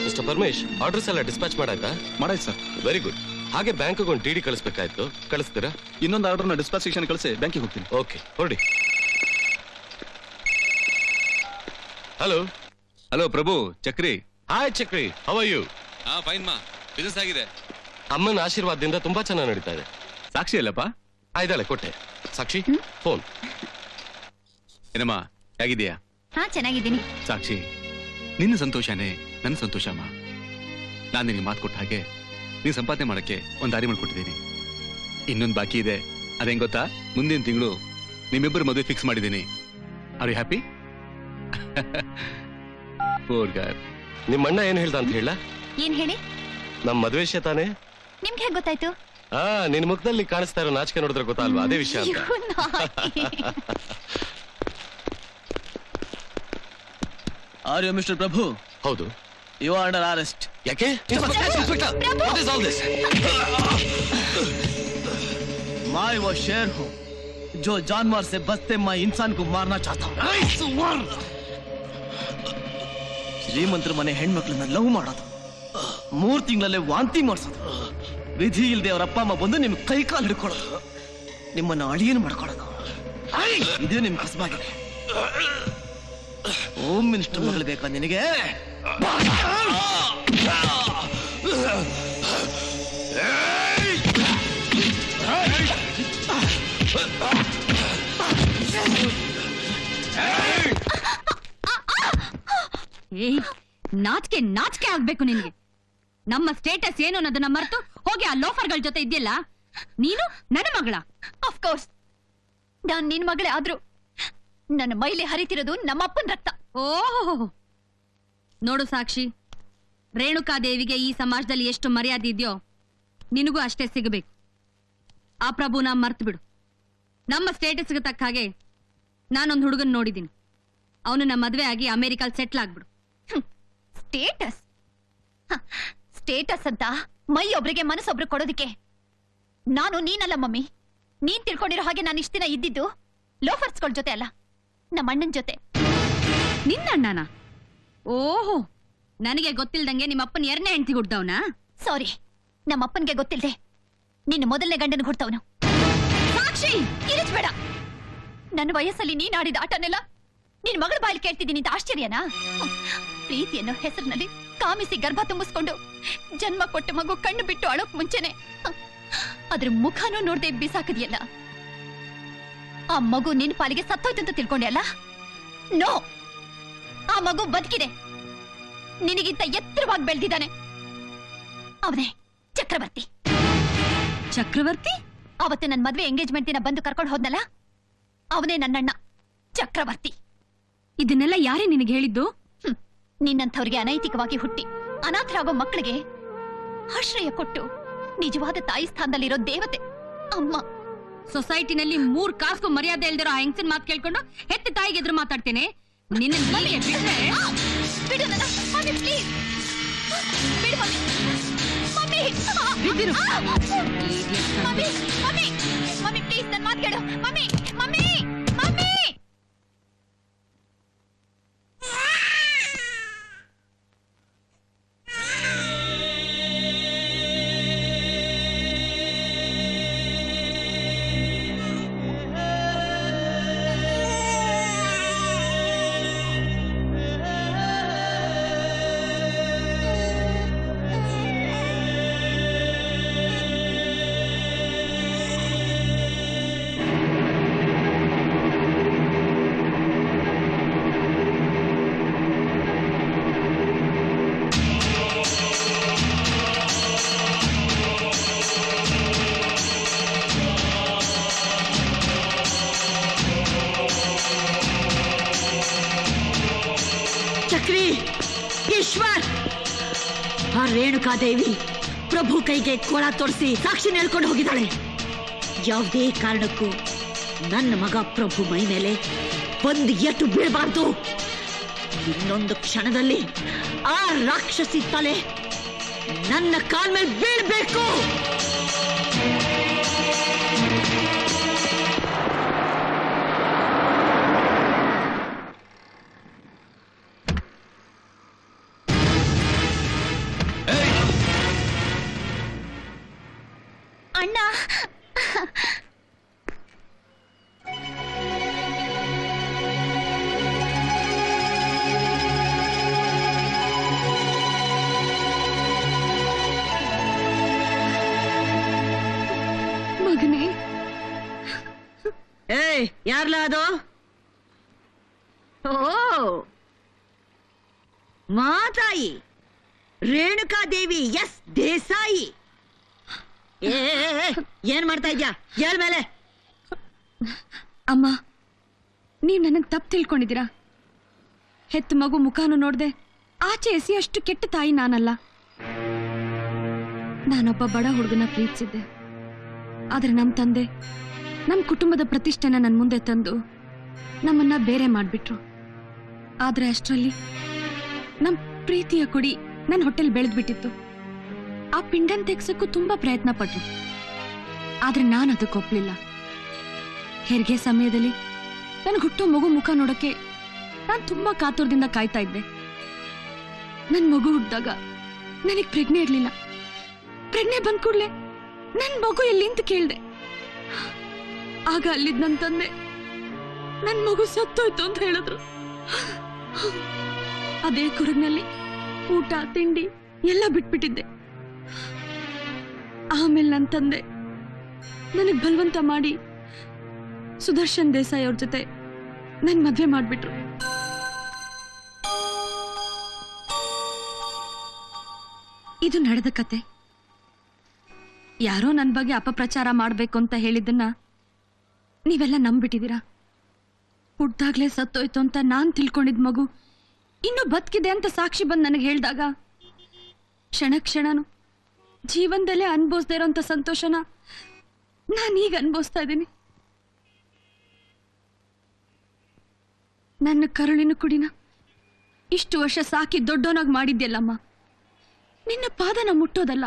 ಮಿಸ್ಟರ್ ಪರಮೇಶ್, ಆರ್ಡರ್ಸ್ ಎಲ್ಲ ಡಿಸ್ಪ್ಯಾಚ್ ಮಾಡಾಯ್ತಾ? ಮಾಡಾಯ್ತು ಸರ್. Very good. ಹಾಗೆ ಬ್ಯಾಂಕ್ಗೆ ಒಂದು ಟಿಡಿ ಕಳಿಸ್ಬೇಕಾಯ್ತು, ಕಳಿಸ್ತೀರಾ? ಇನ್ನೊಂದು ಆರ್ಡರ್ನ ಡಿಸ್ಪ್ಯಾಚ್ ಸೆಕ್ಷನ್ ಕಳಿಸಿ ಬ್ಯಾಂಕಿಗೆ ಹೋಗ್ತೀನಿ. ಓಕೆ, ಹೊರಡಿ. Hello. Hello Prabhu, Chakri. Hi Chakri, how are you? Fine ಮಾ. ಬಿಸಿನೆಸ್ ಆಗಿದೆ. ಅಮ್ಮನ ಆಶೀರ್ವಾದದಿಂದ ತುಂಬಾ ಚೆನ್ನಾಗಿ ನಡೀತಾ ಇದೆ. ಸಾಕ್ಷಿ ಅಲ್ಲಪ್ಪ? ಇದ್ದಾಳೆ, ಕೊಟ್ಟೆ. ಸಾಕ್ಷಿ, ಫೋನ್. ಏನಮ್ಮ, ಹೇಗಿದೆಯಾ? ಹಾ, ಚೆನ್ನಾಗಿದ್ದೀನಿ. ಸಾಕ್ಷಿ, ನಿನ್ನ ಸಂತೋಷನೇ ನನ್ನ ಸಂತೋಷಮ್ಮ. ನಾನು ನಿನಗೆ ಮಾತು ಕೊಟ್ಟ ಹಾಗೆ ನೀನು ಸಂಪಾದನೆ ಮಾಡಕ್ಕೆ ಒಂದು ದಾರಿ ಮಾಡ್ಕೊಟ್ಟಿದ್ದೀನಿ. ಇನ್ನೊಂದು ಬಾಕಿ ಇದೆ. ಅದೇನ್ ಗೊತ್ತಾ? ಮುಂದಿನ ತಿಂಗಳು ನಿಮ್ಮಿಬ್ಬರು ಮದುವೆ ಫಿಕ್ಸ್ ಮಾಡಿದ್ದೀನಿ. Are you happy? ನಿಮ್ಮ ಅಣ್ಣ ಏನ್ ಹೇಳ್ದ ಅಂತ ಹೇಳ? ಏನ್ ಹೇಳಿ? ನಮ್ ಮದುವೆ ವಿಷಯ ತಾನೇ? ನಿಮ್ಗೆ ಹೇಗೆ ಗೊತ್ತಾಯ್ತು? ನಿನ್ ಮುಖದಲ್ಲಿ ಕಾಣಿಸ್ತಾ ಇರೋ ನಾಚಿಕೆ ನೋಡಿದ್ರೆ ಗೊತ್ತಲ್ವಾ, ಅದೇ ವಿಷಯ ಅಂತ. Are you mister Prabhu? ಹೌದು. You are under arrest. ಯಾಕೆ? मैं वो शेर हूँ जो जानवर से बचते मैं इंसान को मारना चाहता हूँ. ಶ್ರೀಮಂತರ ಮನೆ ಹೆಣ್ಮಕ್ಳನ್ನ ಲವ್ ಮಾಡೋದು, 3 ತಿಂಗಳಲ್ಲೇ ವಾಂತಿ ಮಾಡಿಸೋದು, ವಿಧಿ ಇಲ್ಲದೆ ಅವ್ರ ಅಪ್ಪ ಅಮ್ಮ ಬಂದು ನಿಮ್ ಕೈ ಕಾಲು ಹಿಡ್ಕೊಳ್ಳೋದು, ನಿಮ್ಮನ್ನ ಅಳಿಯನ್ ಮಾಡ್ಕೊಳ್ಳೋದು, ಇದೇ ನಿಮ್ ಕಸಬಾಗಿದೆ. ಹೋಮ್ ಮಿನಿಸ್ಟರ್ ಮಗಳು ಬೇಕಾ ನಿನಗೆ? ನಾಚಿಕೆ ನಾಚಿಕೆ ಆಗ್ಬೇಕು ನಿನ್ಗೆ. ನಮ್ಮ ಸ್ಟೇಟಸ್ ಏನು ಅನ್ನೋದನ್ನ ಮರೆತು ಹೋಗಿ ಆ ಲೋಫರ್ಗಳ ಜೊತೆ ಇದ್ಯಲ್ಲ, ನೀನು ನನ್ನ ಮಗಳ. ಆಫ್ಕೋರ್ಸ್ ನಾನ್ ನಿನ್ ಮಗಳೇ, ಆದ್ರೂ ನನ್ನ ಮೈಲಿ ಹರಿತಿರೋದು ನಮ್ಮಪ್ಪನ ರಕ್ತ. ಓಹೋ, ನೋಡು ಸಾಕ್ಷಿ, ರೇಣುಕಾದೇವಿಗೆ ಈ ಸಮಾಜದಲ್ಲಿ ಎಷ್ಟು ಮರ್ಯಾದೆ ಇದೆಯೋ ನಿನಗೂ ಅಷ್ಟೇ ಸಿಗಬೇಕು. ಆ ಪ್ರಭುನ ಮರ್ತು ಬಿಡು. ನಮ್ಮ ಸ್ಟೇಟಸ್ಗೆ ತಕ್ಕ ಹಾಗೆ ನಾನೊಂದು ಹುಡುಗನ್ ನೋಡಿದ್ದೀನಿ. ಅವನನ್ನ ಮದುವೆ ಆಗಿ ಅಮೆರಿಕಲ್ ಸೆಟ್ಲ್ ಆಗ್ಬಿಡು. ಸ್ಟೇಟಸ್ ಸ್ಟೇಟಸ್ ಅಂತ ಮೈ ಒಬ್ರಿಗೆ ಮನಸ್ಸೊಬ್ರು ಕೊಡೋದಿಕ್ಕೆ ನಾನು ನೀನಲ್ಲ ಮಮ್ಮಿ. ನೀನ್ ತಿಳ್ಕೊಂಡಿರೋ ಹಾಗೆ ನಾನು ಇಷ್ಟ ದಿನ ಇದ್ದಿದ್ದು ಲೋಫರ್ಸ್ಗಳ ಜೊತೆ ಅಲ್ಲ, ನಮ್ಮ ಅಣ್ಣನ ಜೊತೆ. ನಿನ್ನ ಅಣ್ಣನ? ಓಹೋ, ನನಗೆ ಗೊತ್ತಿಲ್ದಂಗೆ ನಿಮ್ಮಪ್ಪನ 2ನೇ ಹೆಂಡತಿ ಹುಡ್ದವನಾ? ಸಾರಿ, ನಮ್ಮಪ್ಪನ್ಗೆ ಗೊತ್ತಿಲ್ದೆ ನಿನ್ನ ಮೊದಲನೇ ಗಂಡನ ಹುಡ್ತವನು. ಸಾಕ್ಷಿ, ಇರಿಸ್ಬೇಡ. ನನ್ನ ವಯಸ್ಸಲ್ಲಿ ನೀನ್ ಆಡಿದ ಆಟನೆಲ್ಲ ನಿನ್ ಮಗಳ ಬಾಯಲ್ಲಿ ಕೇಳ್ತಿದ್ದೀನಿ ಅಂತ ಆಶ್ಚರ್ಯನಾ? ಪ್ರೀತಿ ಅನ್ನೋ ಹೆಸರಿನಲ್ಲಿ ಕಾಮಿಸಿ ಗರ್ಭ ತುಂಬಿಸ್ಕೊಂಡು ಜನ್ಮ ಕೊಟ್ಟ ಮಗು ಕಣ್ಣು ಬಿಟ್ಟು ಅಳೋಕ್ ಮುಂಚೆನೆ ಅದ್ರ ಮುಖನೂ ನೋಡ್ದೆ ಬಿಸಾಕದಿಯಲ್ಲ. ಆ ಮಗು ನಿನ್ ಪಾಲಿಗೆ ಸತ್ತೋಯ್ತು ಅಂತ ತಿಳ್ಕೊಂಡೆ ಅಲ್ಲ? ನೋ, ಆ ಮಗು ಬದುಕಿದೆ, ನಿನಗಿಂತ ಎತ್ತರವಾಗಿ ಬೆಳೆದಿದ್ದಾನೆ. ಅವನೇ ಚಕ್ರವರ್ತಿ. ಚಕ್ರವರ್ತಿ? ಅವತ್ತು ನನ್ನ ಮದ್ವೆ ಎಂಗೇಜ್ಮೆಂಟ್ ದಿನ ಬಂದು ಕರ್ಕೊಂಡು ಹೋದ್ನಲ್ಲ, ಅವನೇ ನನ್ನಣ್ಣ ಚಕ್ರವರ್ತಿ. ಇದನ್ನೆಲ್ಲ ಯಾರೇ ನಿನಗೆ ಹೇಳಿದ್ದು? ನಿನ್ನಂಥವ್ರಿಗೆ ಅನೈತಿಕವಾಗಿ ಹುಟ್ಟಿ ಅನಾಥರಾಗೋ ಮಕ್ಕಳಿಗೆ ಆಶ್ರಯ ಕೊಟ್ಟು ನಿಜವಾದ ತಾಯಿ ಸ್ಥಾನದಲ್ಲಿರೋ ದೇವತೆ ಅಮ್ಮ ಸೊಸೈಟಿನಲ್ಲಿ 3 ಕಾಸ್ಗೂ ಮರ್ಯಾದೆ ಇಲ್ದಿರೋ ಆ ಹೆಂಗಸಿನ ಮಾತು ಕೇಳ್ಕೊಂಡು ಹೆತ್ತ ತಾಯಿಗೆ ಎದುರು ಮಾತಾಡ್ತೇನೆ. ನಿನ್ನ ನೀರಿಗೆ ಬಿಟ್ರೆ ಬಿಡು ನನ್ನ ಮಮ್ಮಿ ಪ್ಲೀಸ್ ಬಿಡು ಮಮ್ಮಿ ಮಮ್ಮಿ ಬಿದ್ದಿರು. ಮಮ್ಮಿ ಮಮ್ಮಿ ಮಮ್ಮಿ ಪ್ಲೀಸ್ ನನ್ನ ಮಾತು ಕೇಳು mummy mummy mummy Chakri Eshwar ಆ ರೇಣುಕಾದೇವಿ ಪ್ರಭು ಕೈಗೆ ಕೋಳ ತೋರಿಸಿ ಸಾಕ್ಷಿ ಹೇಳ್ಕೊಂಡು ಹೋಗಿದ್ದಾಳೆ. ಯಾವುದೇ ಕಾರಣಕ್ಕೂ ನನ್ನ ಮಗ ಪ್ರಭು ಮೈ ಮೇಲೆ ಒಂದು ಎಟ್ಟು ಬೀಳಬಾರ್ದು. ಇನ್ನೊಂದು ಕ್ಷಣದಲ್ಲಿ ಆ ರಾಕ್ಷಸಿ ತಲೆ ನನ್ನ ಕಾಲ್ ಮೇಲೆ ಬೀಳ್ಬೇಕು. ಅಣ್ಣ ಮಗನೇ ಏಯ್ ಯಾರ್ಲ ಅದು? ಓ ಮಾತಾಯಿ ರೇಣುಕಾದೇವಿ ಎಸ್ ದೇಸಾಯಿ. ಏನ್ ಮಾಡ್ತಾ ಇದ್ಯಾ? ಹೇಳ್ ಮೇಲೆ. ಅಮ್ಮ, ನೀವ್ ನನಗ್ ತಪ್ಪು ತಿಳ್ಕೊಂಡಿದ್ದೀರಾ. ಹೆತ್ತ ಮಗು ಮುಖಾನು ನೋಡ್ದೆ ಆಚೆ ಎಸಿ ಅಷ್ಟು ಕೆಟ್ಟ ತಾಯಿ ನಾನಲ್ಲ. ನಾನೊಬ್ಬ ಬಡ ಹುಡುಗನ ಪ್ರೀತಿಸಿದ್ದೆ. ಆದ್ರೆ ನಮ್ ತಂದೆ ನಮ್ ಕುಟುಂಬದ ಪ್ರತಿಷ್ಠೆನ ನನ್ ಮುಂದೆ ತಂದು ನಮ್ಮನ್ನ ಬೇರೆ ಮಾಡ್ಬಿಟ್ರು. ಆದ್ರೆ ಅಷ್ಟರಲ್ಲಿ ನಮ್ ಪ್ರೀತಿಯ ಕುಡಿ ನನ್ನ ಹೊಟ್ಟೆಲ್ ಬೆಳೆದ್ಬಿಟ್ಟಿತ್ತು. ಆ ಪಿಂಡನ್ ತೆಗ್ಸಕ್ಕೂ ತುಂಬಾ ಪ್ರಯತ್ನ ಪಟ್ರು. ಆದ್ರೆ ನಾನು ಅದಕ್ಕೆ ಒಪ್ಲಿಲ್ಲ. ಹೆರಿಗೆ ಸಮಯದಲ್ಲಿ ನನ್ಗೆ ಹುಟ್ಟೋ ಮಗು ಮುಖ ನೋಡಕ್ಕೆ ನಾನು ತುಂಬಾ ಕಾತುರದಿಂದ ಕಾಯ್ತಾ ಇದ್ದೆ. ನನ್ ಮಗು ಹುಟ್ಟಿದಾಗ ನನಗ್ ಪ್ರಜ್ಞೆ ಇರ್ಲಿಲ್ಲ. ಪ್ರಜ್ಞೆ ಬಂದ್ ಕೂಡ್ಲೆ ನನ್ ಮಗು ಎಲ್ಲಿ ಅಂತ ಕೇಳ್ದೆ. ಆಗ ಅಲ್ಲಿದ್ ನನ್ ತಂದೆ ನನ್ ಮಗು ಸತ್ತೋಯ್ತು ಅಂತ ಹೇಳಿದ್ರು. ಅದೇ ಕುರುಗ್ನಲ್ಲಿ ಊಟ ತಿಂಡಿ ಎಲ್ಲ ಬಿಟ್ಬಿಟ್ಟಿದ್ದೆ. ಆಮೇಲೆ ನನ್ ತಂದೆ ನನಗ್ ಬಲವಂತ ಮಾಡಿ ಸುದರ್ಶನ್ ದೇಸಾಯಿ ಅವ್ರ ಜೊತೆ ನನ್ ಮದ್ವೆ ಮಾಡ್ಬಿಟ್ರು. ಇದು ನಡೆದ ಕತೆ. ಯಾರೋ ನನ್ ಬಗ್ಗೆ ಅಪಪ್ರಚಾರ ಮಾಡ್ಬೇಕು ಅಂತ ಹೇಳಿದ್ದನ್ನ ನೀವೆಲ್ಲ ನಂಬಿಟ್ಟಿದ್ದೀರಾ. ಹುಟ್ಟಾಗ್ಲೇ ಸತ್ತೋಯ್ತು ಅಂತ ನಾನ್ ತಿಳ್ಕೊಂಡಿದ್ ಮಗು ಇನ್ನು ಬದುಕಿದೆ ಅಂತ ಸಾಕ್ಷಿ ಬಂದು ನನಗೆ ಹೇಳಿದಾಗ ಕ್ಷಣ ಕ್ಷಣನು ಜೀವನದಲ್ಲೇ ಅನ್ಭವಿಸ್ದೇ ಇರೋಂಥ ಸಂತೋಷನ ನಾನೀಗ ಅನ್ಭವಿಸ್ತಾ ಇದ್ದೀನಿ. ನನ್ನ ಕರುಳಿನ ಕುಡಿನ ಇಷ್ಟು ವರ್ಷ ಸಾಕಿ ದೊಡ್ಡವನಾಗಿ ಮಾಡಿದ್ಯಲ್ಲಮ್ಮ. ನಿನ್ನ ಪಾದನ ಮುಟ್ಟೋದಲ್ಲ,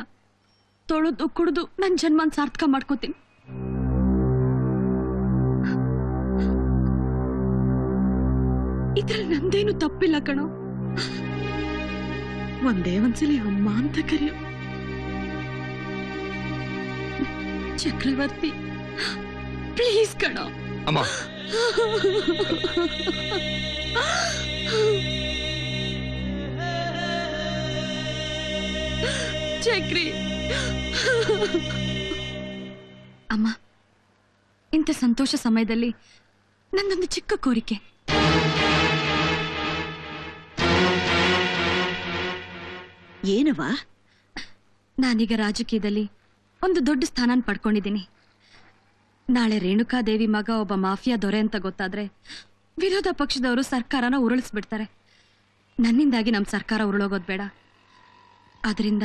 ತೊಳೆದು ಕುಡಿದು ನನ್ನ ಜನ್ಮನ್ ಸಾರ್ಥಕ ಮಾಡ್ಕೋತೀನಿ. ಇದ್ರಲ್ಲಿ ನಂದೇನು ತಪ್ಪಿಲ್ಲ ಕಣೋ. ಒಂದೇ ಒಂದ್ಸಲಿ ಅಮ್ಮ ಅಂತ ಕರೆಯೋ. ಚಕ್ರವರ್ತಿ ಪ್ಲೀಸ್ ಕಣೋ. ಅಮ್ಮ ಚಕ್ರಿ. ಅಮ್ಮ, ಇಂಥ ಸಂತೋಷ ಸಮಯದಲ್ಲಿ ನಂದೊಂದು ಚಿಕ್ಕ ಕೋರಿಕೆ. ಏನವಾ? ನಾನೀಗ ರಾಜಕೀಯದಲ್ಲಿ ಒಂದು ದೊಡ್ಡ ಸ್ಥಾನ ಪಡ್ಕೊಂಡಿದ್ದೀನಿ. ನಾಳೆ ರೇಣುಕಾದೇವಿ ಮಗ ಒಬ್ಬ ಮಾಫಿಯಾ ದೊರೆ ಅಂತ ಗೊತ್ತಾದ್ರೆ ವಿರೋಧ ಪಕ್ಷದವರು ಸರ್ಕಾರನ ಉರುಳಿಸ್ಬಿಡ್ತಾರೆ. ನನ್ನಿಂದಾಗಿ ನಮ್ಮ ಸರ್ಕಾರ ಉರುಳೋಗೋದು ಬೇಡ. ಆದ್ರಿಂದ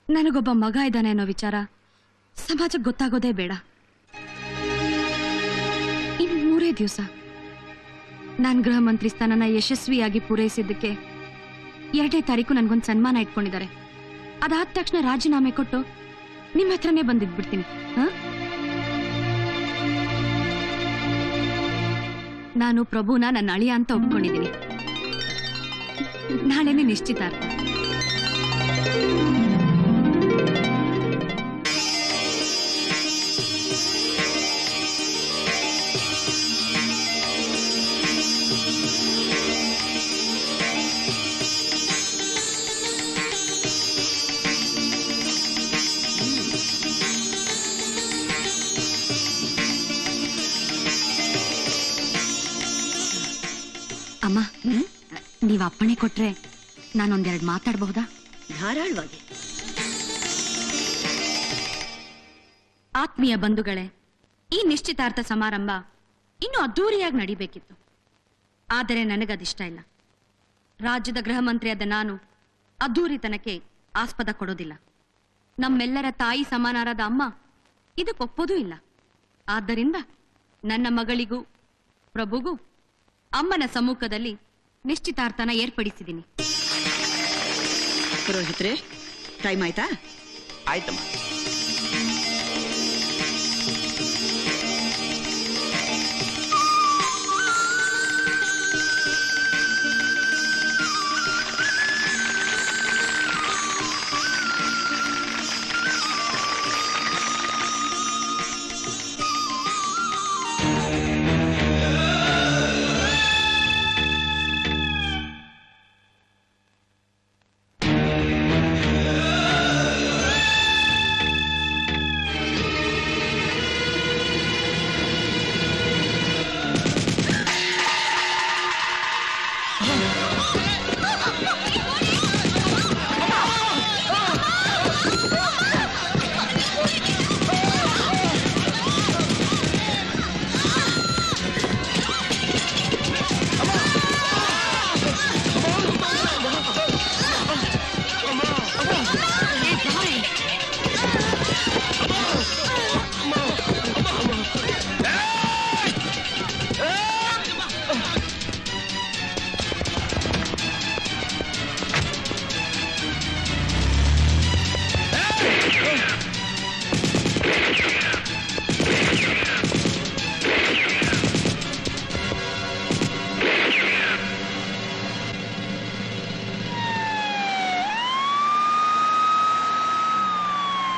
ನನಗೊಬ್ಬ ಮಗ ಇದ್ದಾನೆ ಅನ್ನೋ ವಿಚಾರ ಸಮಾಜಕ್ಕೆ ಗೊತ್ತಾಗೋದೇ ಬೇಡ. ಮೂರೇ ದಿವಸ ನಾನ್ ಗೃಹ ಮಂತ್ರಿ ಸ್ಥಾನನ ಯಶಸ್ವಿಯಾಗಿ ಪೂರೈಸಿದ್ದಕ್ಕೆ 2ನೇ ತಾರೀಕು ನನ್ಗೊಂದು ಸನ್ಮಾನ ಇಟ್ಕೊಂಡಿದ್ದಾರೆ. ಅದಾದ ತಕ್ಷಣ ರಾಜೀನಾಮೆ ಕೊಟ್ಟು ನಿಮ್ಮ ಹತ್ರನೇ ಬಂದಿದ್ಬಿಡ್ತೀನಿ. ನಾನು ಪ್ರಭುನ ನನ್ನ ಅಳಿಯ ಅಂತ ಒಪ್ಕೊಂಡಿದ್ದೀನಿ. ನಾಳೆನೇ ನಿಶ್ಚಿತಾರ್ಥ. ಅಮ್ಮ, ನೀವ್ ಅಪ್ಪಣೆ ಕೊಟ್ರೆ ನಾನೊಂದೆರಡು ಮಾತಾಡಬಹುದಾ? ಧಾರಾಳವಾಗಿ. ಆತ್ಮೀಯ ಬಂಧುಗಳೇ, ಈ ನಿಶ್ಚಿತಾರ್ಥ ಸಮಾರಂಭ ಇನ್ನೂ ಅದ್ದೂರಿಯಾಗಿ ನಡಿಬೇಕಿತ್ತು. ಆದರೆ ನನಗದಿಷ್ಟ ಇಲ್ಲ. ರಾಜ್ಯದ ಗೃಹ ಮಂತ್ರಿಯಾದ ನಾನು ಅದ್ದೂರಿತನಕ್ಕೆ ಆಸ್ಪದ ಕೊಡೋದಿಲ್ಲ. ನಮ್ಮೆಲ್ಲರ ತಾಯಿ ಸಮಾನರಾದ ಅಮ್ಮ ಇದಕ್ಕೊಪ್ಪೋದೂ ಇಲ್ಲ. ಆದ್ದರಿಂದ ನನ್ನ ಮಗಳಿಗೂ ಪ್ರಭುಗೂ ಅಮ್ಮನ ಸಮ್ಮುಖದಲ್ಲಿ ನಿಶ್ಚಿತಾರ್ಥನ ಏರ್ಪಡಿಸಿದ್ದೀನಿ. ಪುರೋಹಿತ್ರೆ, ಟೈಮ್ ಆಯ್ತಾ? ಆಯ್ತಮ್ಮ.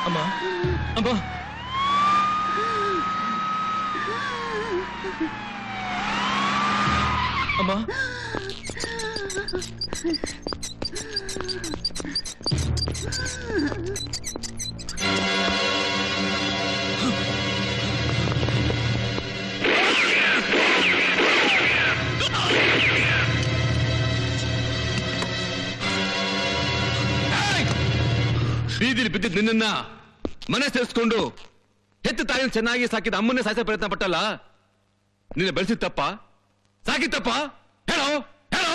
ಅಮ್ಮ, ಅಮ್ಮ, ಅಮ್ಮ, ಬೀದಿಲಿ ಬಿದ್ದಿದ್ ನಿನ್ನ ಮನೆ ಸೇರಿಸ್ಕೊಂಡು ಹೆತ್ತು ತಾಯಿನ ಚೆನ್ನಾಗಿ ಸಾಕಿದ ಅಮ್ಮನ್ನೇ ಸಾಯಿಸೋ ಪ್ರಯತ್ನ ಪಟ್ಟಲ್ಲ. ನಿನ್ನ ಬೆಳೆಸಿದ ತಪ್ಪ, ಸಾಕಿತ್ತಪ್ಪ? ಹೇಳೋ ಹೇಳೋ.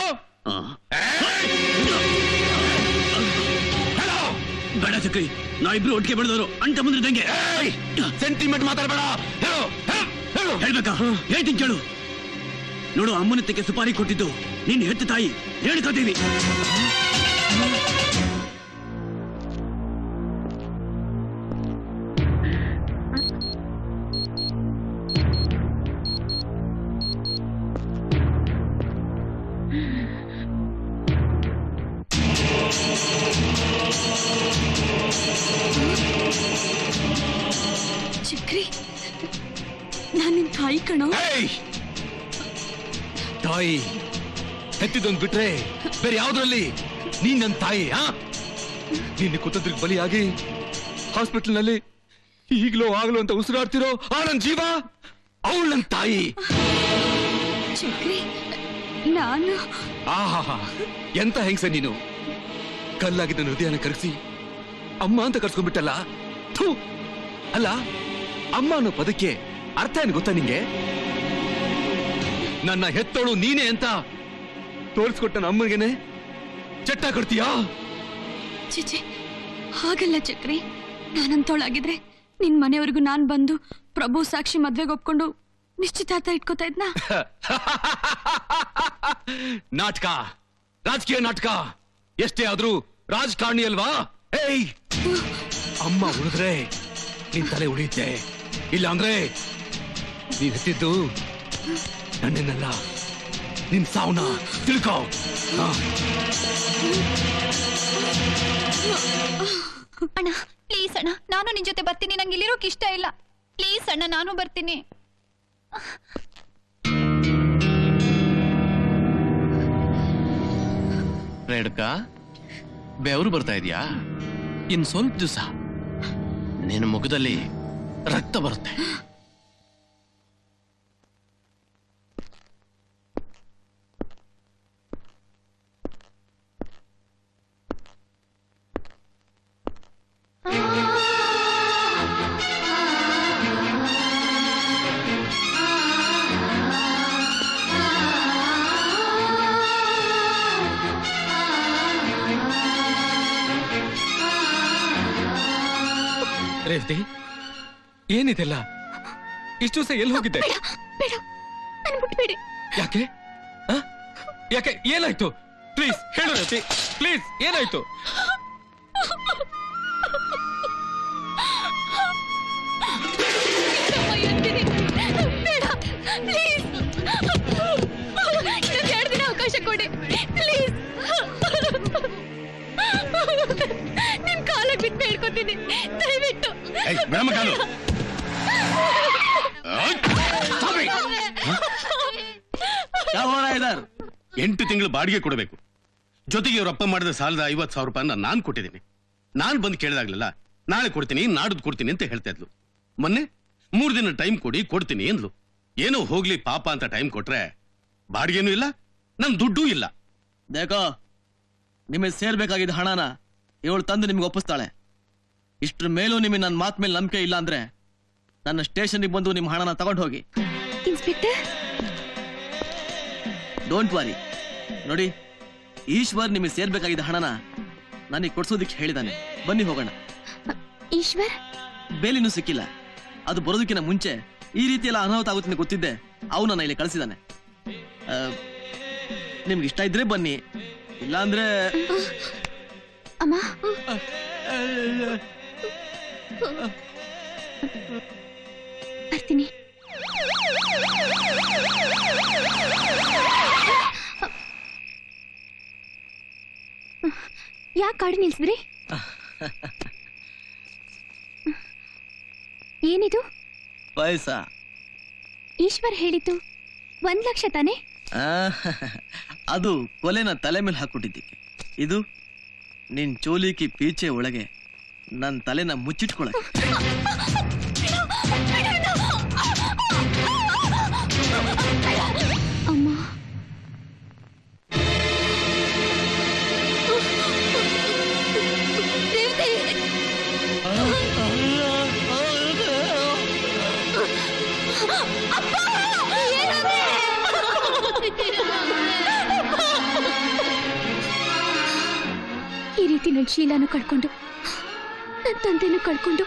ಬೇಡ ಚಕ್ರಿ, ನಾವಿಬ್ರು ಒಟ್ಟಿಗೆ ಬೆಳೆದವರು, ಅಂಟ ಮುಂದಿದ್ದಂಗೆ. ಸೆಂಟಿಮೆಂಟ್ ಮಾತಾಡಬೇಡ. ಹೇಳು ಹೇಳು. ಹೇಳ್ಬೇಕಾ? ಹೇಳ್ತೀನಿ ಕೇಳು. ನೋಡು, ಅಮ್ಮನತ್ತಕ್ಕೆ ಸುಪಾರಿ ಕೊಟ್ಟಿದ್ದು ನಿನ್ನ ಹೆತ್ತ ತಾಯಿ. ಹೇಳ್ಕೊತೀವಿ. ಚಕ್ರಿ, ನಾನ್ ನಿನ್ ತಾಯಿ ಕಣೋ. ತಾಯಿ ಹೆತ್ತಿದೊಂದು ಬಿಟ್ರೆ ಬೇರೆ ಯಾವ್ದ್ರಲ್ಲಿ ನೀನ್ ನನ್ನ ತಾಯಿ? ನಿನ್ನ ಕುತಂತ್ರಕ್ಕೆ ಬಲಿಯಾಗಿ ಹಾಸ್ಪಿಟಲ್ನಲ್ಲಿ ಈಗ್ಲೋ ಆಗ್ಲೋ ಅಂತ ಉಸಿರಾಡ್ತಿರೋ ಆ ನನ್ನ ಜೀವ, ಅವಳು ನನ್ನ ತಾಯಿ. ಚಕ್ರಿ, ನಾನು ಆಹಾ, ಎಂತ ಹೆಂಗ್ಸ ನೀನು. ಕಲ್ಲಾಗಿದ್ದ ಹೃದಯನ ಕರಗಿಸಿ ಅಮ್ಮ ಅಂತ ಕರ್ಸ್ಕೊಂಡ್ಬಿಟ್ಟಲ್ಲ. ಥೂ. ಅಲ್ಲ, ಅಮ್ಮ ಅನ್ನೋ ಪದಕ್ಕೆ ಅರ್ಥ ಏನು ಗೊತ್ತಾ ನಿಂಗೆ? ನನ್ನ ಹೆತ್ತೋಳು ನೀನೇ ಅಂತ ತೋರಿಸ್ಕೊಟ್ಟ ನನ್ನ ಅಮ್ಮನಿಗೆನೆ ಚಟ್ಟ ಕೊಡ್ತೀಯಾ? ಚಿಚೆ, ಹಾಗಲ್ಲ ಚಕ್ರಿ. ನಾನಂತೋಳಾಗಿದ್ರೆ ನಿನ್ ಮನೆಯವರೆಗೂ ನಾನ್ ಬಂದು ಪ್ರಭು ಸಾಕ್ಷಿ ಮದ್ವೆಗೆ ಒಪ್ಕೊಂಡು ನಿಶ್ಚಿತಾರ್ಥ ಇಟ್ಕೋತಾ ಇದ್ನಾ? ನಾಟಕ, ರಾಜಕೀಯ ನಾಟಕ. ಎಷ್ಟೇ ಆದ್ರೂ ರಾಜಕಾರಣಿ ಅಲ್ವಾ? ಏಯ್, ಅಮ್ಮ ಉಳಿದ್ರೆ ನಿನ್ ತಲೆ ಉಳಿಯುತ್ತೆ, ಇಲ್ಲ ಅಂದ್ರೆ ನೀವ್ ಎತ್ತಿದ್ದು ನನ್ನೆನ್ನಲ್ಲ, ನಿನ್ ಸಾವನ್ನ ತಿಳ್ಕೋ. ಅಣ್ಣ ಪ್ಲೀಸ್ ಅಣ್ಣ, ನಾನು ನಿನ್ ಜೊತೆ ಬರ್ತೀನಿ. ನಂಗೆ ಇಲ್ಲಿರೋಕ್ ಇಷ್ಟ ಇಲ್ಲ. ಪ್ಲೀಸ್ ಅಣ್ಣ, ನಾನು ಬರ್ತೀನಿ. ರೇಣುಕ, ಬೆವರು ಬರ್ತಾ ಇದೆಯಾ? ಇನ್ ಸ್ವಲ್ಪ ದಿವಸ ನಿನ್ನ ಮುಖದಲ್ಲಿ ರಕ್ತ ಬರುತ್ತೆ. ರೇವತಿ, ಏನಿದೆಲ್ಲ? ಇಷ್ಟು ದಿವಸ ಎಲ್ಲಿ ಹೋಗಿದ್ದೆ? ಯಾಕೆ ಯಾಕೆ ಏನಾಯ್ತು? ಪ್ಲೀಸ್ ಹೇಳು ರೇವತಿ, ಪ್ಲೀಸ್ ಏನಾಯ್ತು? ಅವಕಾಶ ಕೊಡಿ ಪ್ಲೀಸ್. ನಿನ್ ಕಾಲಕ್ಕೆ ಬಿಟ್ಟು ಹೇಳ್ಕೊತೀನಿ, ದಯವಿಟ್ಟು. ಯಾವ 8 ತಿಂಗಳು ಬಾಡಿಗೆ ಕೊಡಬೇಕು. ಜೊತೆಗೆ ಇವರಪ್ಪ ಮಾಡಿದ ಸಾಲದ 50,000 ರೂಪಾಯಿನ ನಾನ್ ಕೊಟ್ಟಿದ್ದೀನಿ. ನಾನ್ ಬಂದು ಕೇಳಿದಾಗ್ಲಲ್ಲ ನಾಳೆ ಕೊಡ್ತೀನಿ, ನಾಡ್ದು ಕೊಡ್ತೀನಿ ಅಂತ ಹೇಳ್ತಾ ಇದ್ಲು. ಮೊನ್ನೆ 3 ದಿನ ಟೈಮ್ ಕೊಡ್ತೀನಿ ಅಂದ್ಲು. ಏನೋ ಹೋಗ್ಲಿ ಪಾಪ ಅಂತ ಟೈಮ್ ಕೊಟ್ರೆ ಬಾಡಿಗೆನೂ ಇಲ್ಲ, ನನ್ ದುಡ್ಡೂ ಇಲ್ಲ. ದೇಕೋ, ನಿಮಗೆ ಸೇರ್ಬೇಕಾಗಿದ್ದ ಹಣನ ಇವಳು ತಂದು ನಿಮ್ಗೆ ಒಪ್ಪಿಸ್ತಾಳೆ. ಇಷ್ಟ್ರ ಮೇಲೂ ನಿಮಗೆ ನನ್ನ ಮಾತ್ ಮೇಲೆ ನಂಬಿಕೆ ಇಲ್ಲ ಅಂದ್ರೆ ನನ್ನ ಸ್ಟೇಷನ್ಗೆ ಬಂದು ನಿಮ್ಮ ಹಣನ ತಗೊಂಡು ಹೋಗಿ. Inspector, don't worry. ನೋಡಿ, ಈಶ್ವರ್ ನಿಮಗೆ ಸೇರ್ಬೇಕಾಗಿದ್ದ ಹಣನ ನನಗೆ ಕೊಡ್ಸೋದಿಕ್ಕೆ ಹೇಳಿದಾನೆ. ಬನ್ನಿ ಹೋಗೋಣ. ಈಶ್ವರ್ ಬೇಲಿನೂ ಸಿಕ್ಕಿಲ್ಲ. ಅದು ಬರೋದಕ್ಕಿಂತ ಮುಂಚೆ ಈ ರೀತಿ ಎಲ್ಲ ಅನಾಹುತ ಆಗುತ್ತೆ ಗೊತ್ತಿದ್ದೆ ಅವನನ್ನ ಇಲ್ಲಿ ಕಳಿಸಿದಾನೆ. ನಿಮ್ಗೆ ಇಷ್ಟ ಇದ್ರೆ ಬನ್ನಿ, ಇಲ್ಲ ಅಂದ್ರೆ ಅಮ್ಮ. ಬರ್ತೀನಿ. ಯಾಕೆ ಗಾಡಿ ನಿಲ್ಸಿದ್ರಿ? ಏನಿದು? ಪೈಸಾ. ಈಶ್ವರ್ ಹೇಳಿದ್ದು 1 ಲಕ್ಷ ತಾನೆ? ಅದು ಕೊಲೆನ ತಲೆ ಮೇಲೆ ಹಾಕೊಟ್ಟಿದ್ದಕ್ಕೆ. ಇದು ನಿನ್ ಚೋಲಿಕಿ ಪೀಚೆ ಒಳಗೆ ನನ್ನ ತಲೆನ ಮುಚ್ಚಿಟ್ಕೊಳಕ್ಕೆ. ಅಮ್ಮ, ಈ ರೀತಿ ನನ್ನ ಶೀಲಾನು ಕಳ್ಕೊಂಡು ನನ್ನ ತಂದೆನೂ ಕಳ್ಕೊಂಡು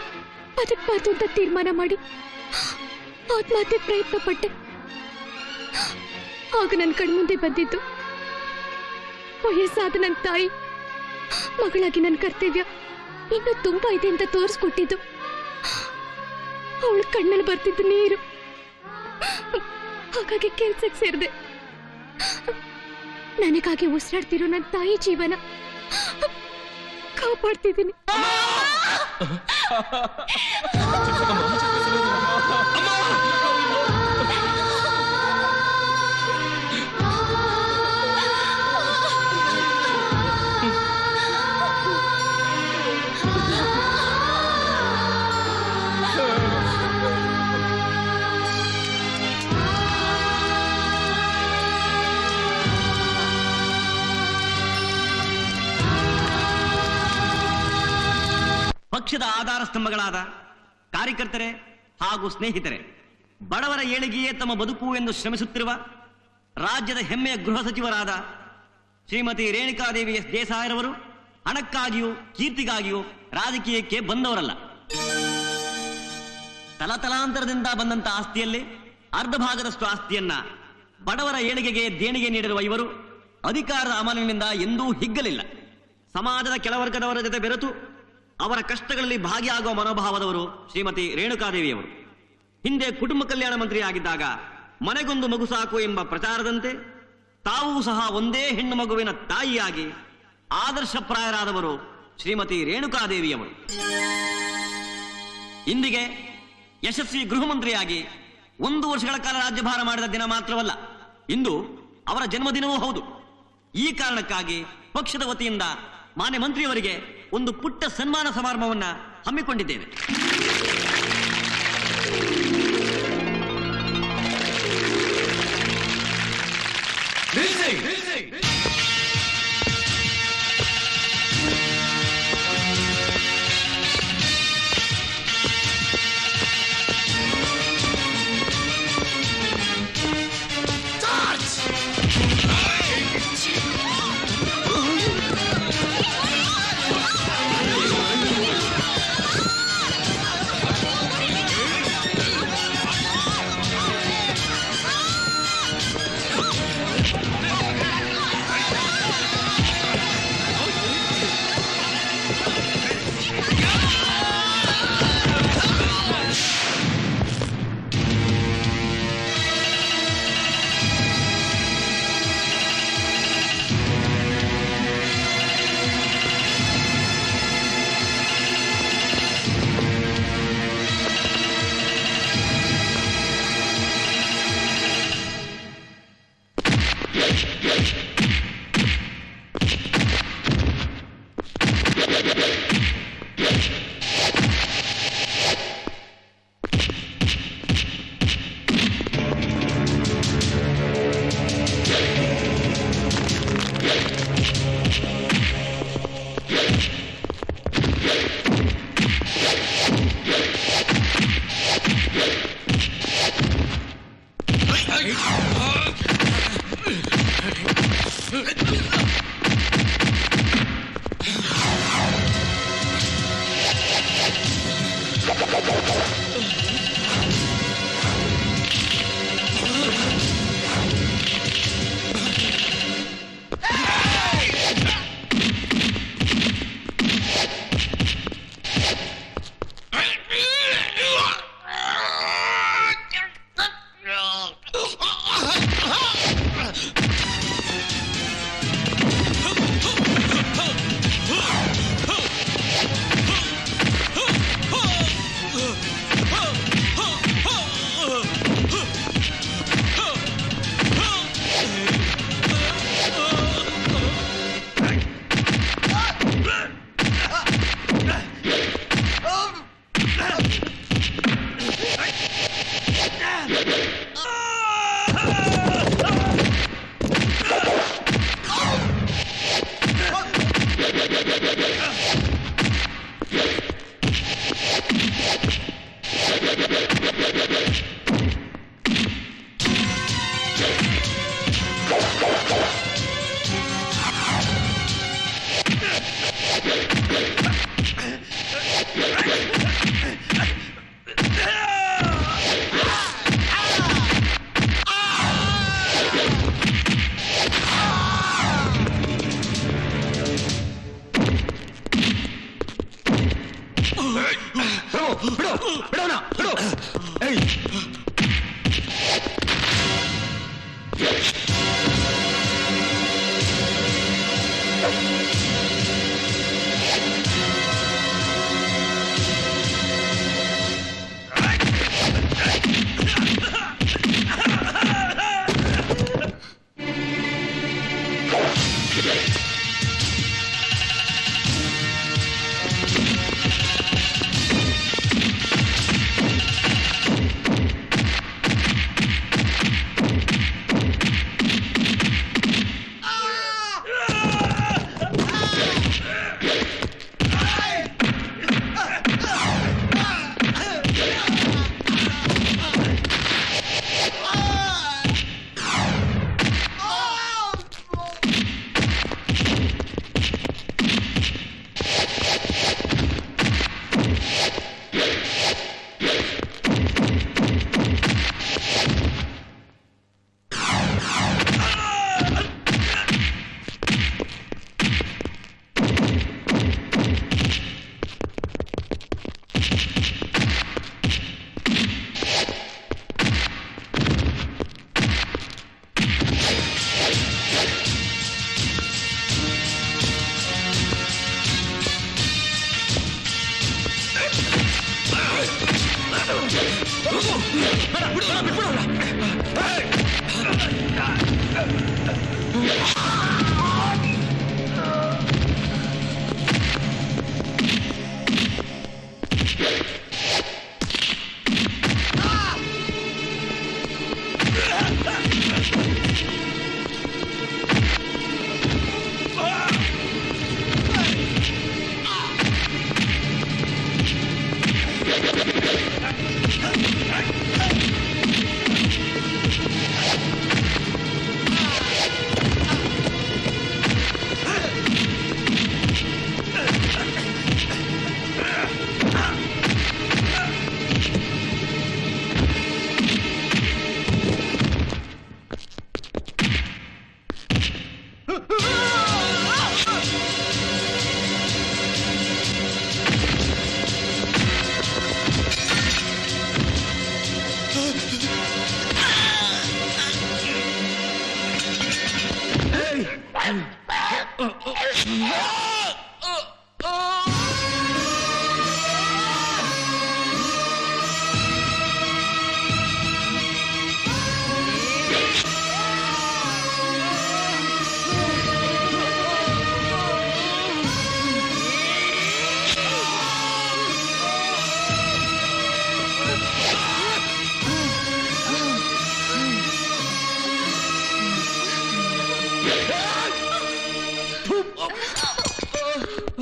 ಬದುಕಬಾರ್ದು ಅಂತ ತೀರ್ಮಾನ ಮಾಡಿ ಆತ್ಮಹತ್ಯೆ ಪ್ರಯತ್ನ ಪಟ್ಟೆ. ಆಗ ನನ್ನ ಕಣ್ಮುಂದೆ ಬಂದಿದ್ದು ವಯಸ್ಸಾದ ನನ್ನ ತಾಯಿ ಮಗಳಾಗಿ ನನ್ನ ಕರ್ತವ್ಯ ಇನ್ನೂ ತುಂಬಾ ಇದೆ ಅಂತ ತೋರಿಸ್ಕೊಟ್ಟಿದ್ದು. ಅವಳ ಕಣ್ಣಲ್ಲಿ ಬರ್ತಿದ್ದು ನೀರು. ಹಾಗಾಗಿ ಕೆಲ್ಸಕ್ಕೆ ಸೇರಿದೆ. ನನಗಾಗಿ ಉಸಿರಾಡ್ತಿರೋ ನನ್ನ ತಾಯಿ ಜೀವನ ಕಾಪಾಡ್ತಿದ್ದೀನಿ. ಪಕ್ಷದ ಆಧಾರ ಸ್ತಂಭಗಳಾದ ಕಾರ್ಯಕರ್ತರೇ ಹಾಗೂ ಸ್ನೇಹಿತರೆ, ಬಡವರ ಏಳಿಗೆಯೇ ತಮ್ಮ ಬದುಕು ಎಂದು ಶ್ರಮಿಸುತ್ತಿರುವ ರಾಜ್ಯದ ಹೆಮ್ಮೆಯ ಗೃಹ ಸಚಿವರಾದ ಶ್ರೀಮತಿ ರೇಣುಕಾದೇವಿ ಎಸ್ ದೇಸಾಯಿರವರು ಹಣಕ್ಕಾಗಿಯೂ ಕೀರ್ತಿಗಾಗಿಯೂ ರಾಜಕೀಯಕ್ಕೆ ಬಂದವರಲ್ಲ. ತಲತಲಾಂತರದಿಂದ ಬಂದಂತ ಆಸ್ತಿಯಲ್ಲಿ ಅರ್ಧ ಭಾಗದಷ್ಟು ಆಸ್ತಿಯನ್ನ ಬಡವರ ಏಳಿಗೆಗೆ ದೇಣಿಗೆ ನೀಡಿರುವ ಇವರು ಅಧಿಕಾರದ ಅಮಲಿನಿಂದ ಎಂದೂ ಹಿಗ್ಗಲಿಲ್ಲ. ಸಮಾಜದ ಕೆಳವರ್ಗದವರ ಜೊತೆ ಬೆರೆತು ಅವರ ಕಷ್ಟಗಳಲ್ಲಿ ಭಾಗಿಯಾಗುವ ಮನೋಭಾವದವರು ಶ್ರೀಮತಿ ರೇಣುಕಾದೇವಿಯವರು. ಹಿಂದೆ ಕುಟುಂಬ ಕಲ್ಯಾಣ ಮಂತ್ರಿ ಆಗಿದ್ದಾಗ ಮನೆಗೊಂದು ಮಗು ಸಾಕು ಎಂಬ ಪ್ರಚಾರದಂತೆ ತಾವೂ ಸಹ ಒಂದೇ ಹೆಣ್ಣು ಮಗುವಿನ ತಾಯಿಯಾಗಿ ಆದರ್ಶಪ್ರಾಯರಾದವರು ಶ್ರೀಮತಿ ರೇಣುಕಾದೇವಿಯವರು. ಇಂದಿಗೆ ಯಶಸ್ವಿ ಗೃಹ ಮಂತ್ರಿಯಾಗಿ 1 ವರ್ಷಗಳ ಕಾಲ ರಾಜ್ಯಭಾರ ಮಾಡಿದ ದಿನ ಮಾತ್ರವಲ್ಲ, ಇಂದು ಅವರ ಜನ್ಮದಿನವೂ ಹೌದು. ಈ ಕಾರಣಕ್ಕಾಗಿ ಪಕ್ಷದ ವತಿಯಿಂದ ಮಾನ್ಯ ಮಂತ್ರಿಯವರಿಗೆ ಒಂದು ಪುಟ್ಟ ಸನ್ಮಾನ ಸಮಾರಂಭವನ್ನ ಹಮ್ಮಿಕೊಂಡಿದ್ದೇವೆ.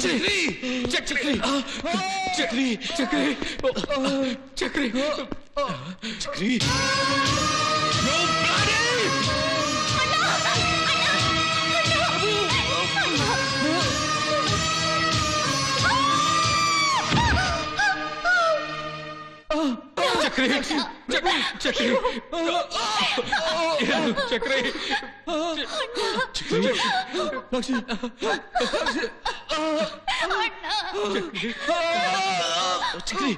ಚಕ್ರಿ ಚಕ್ರಿ ಚಕ್ರಿ ಚಕ್ರಿ ಚಕ್ರಿ ಚಕ್ರಿ ಚಕ್ರಿ ಚಕ್ರಿ ಚಕ್ರಿ ಚಕ್ರಿ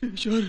ಈಶ್ವರ್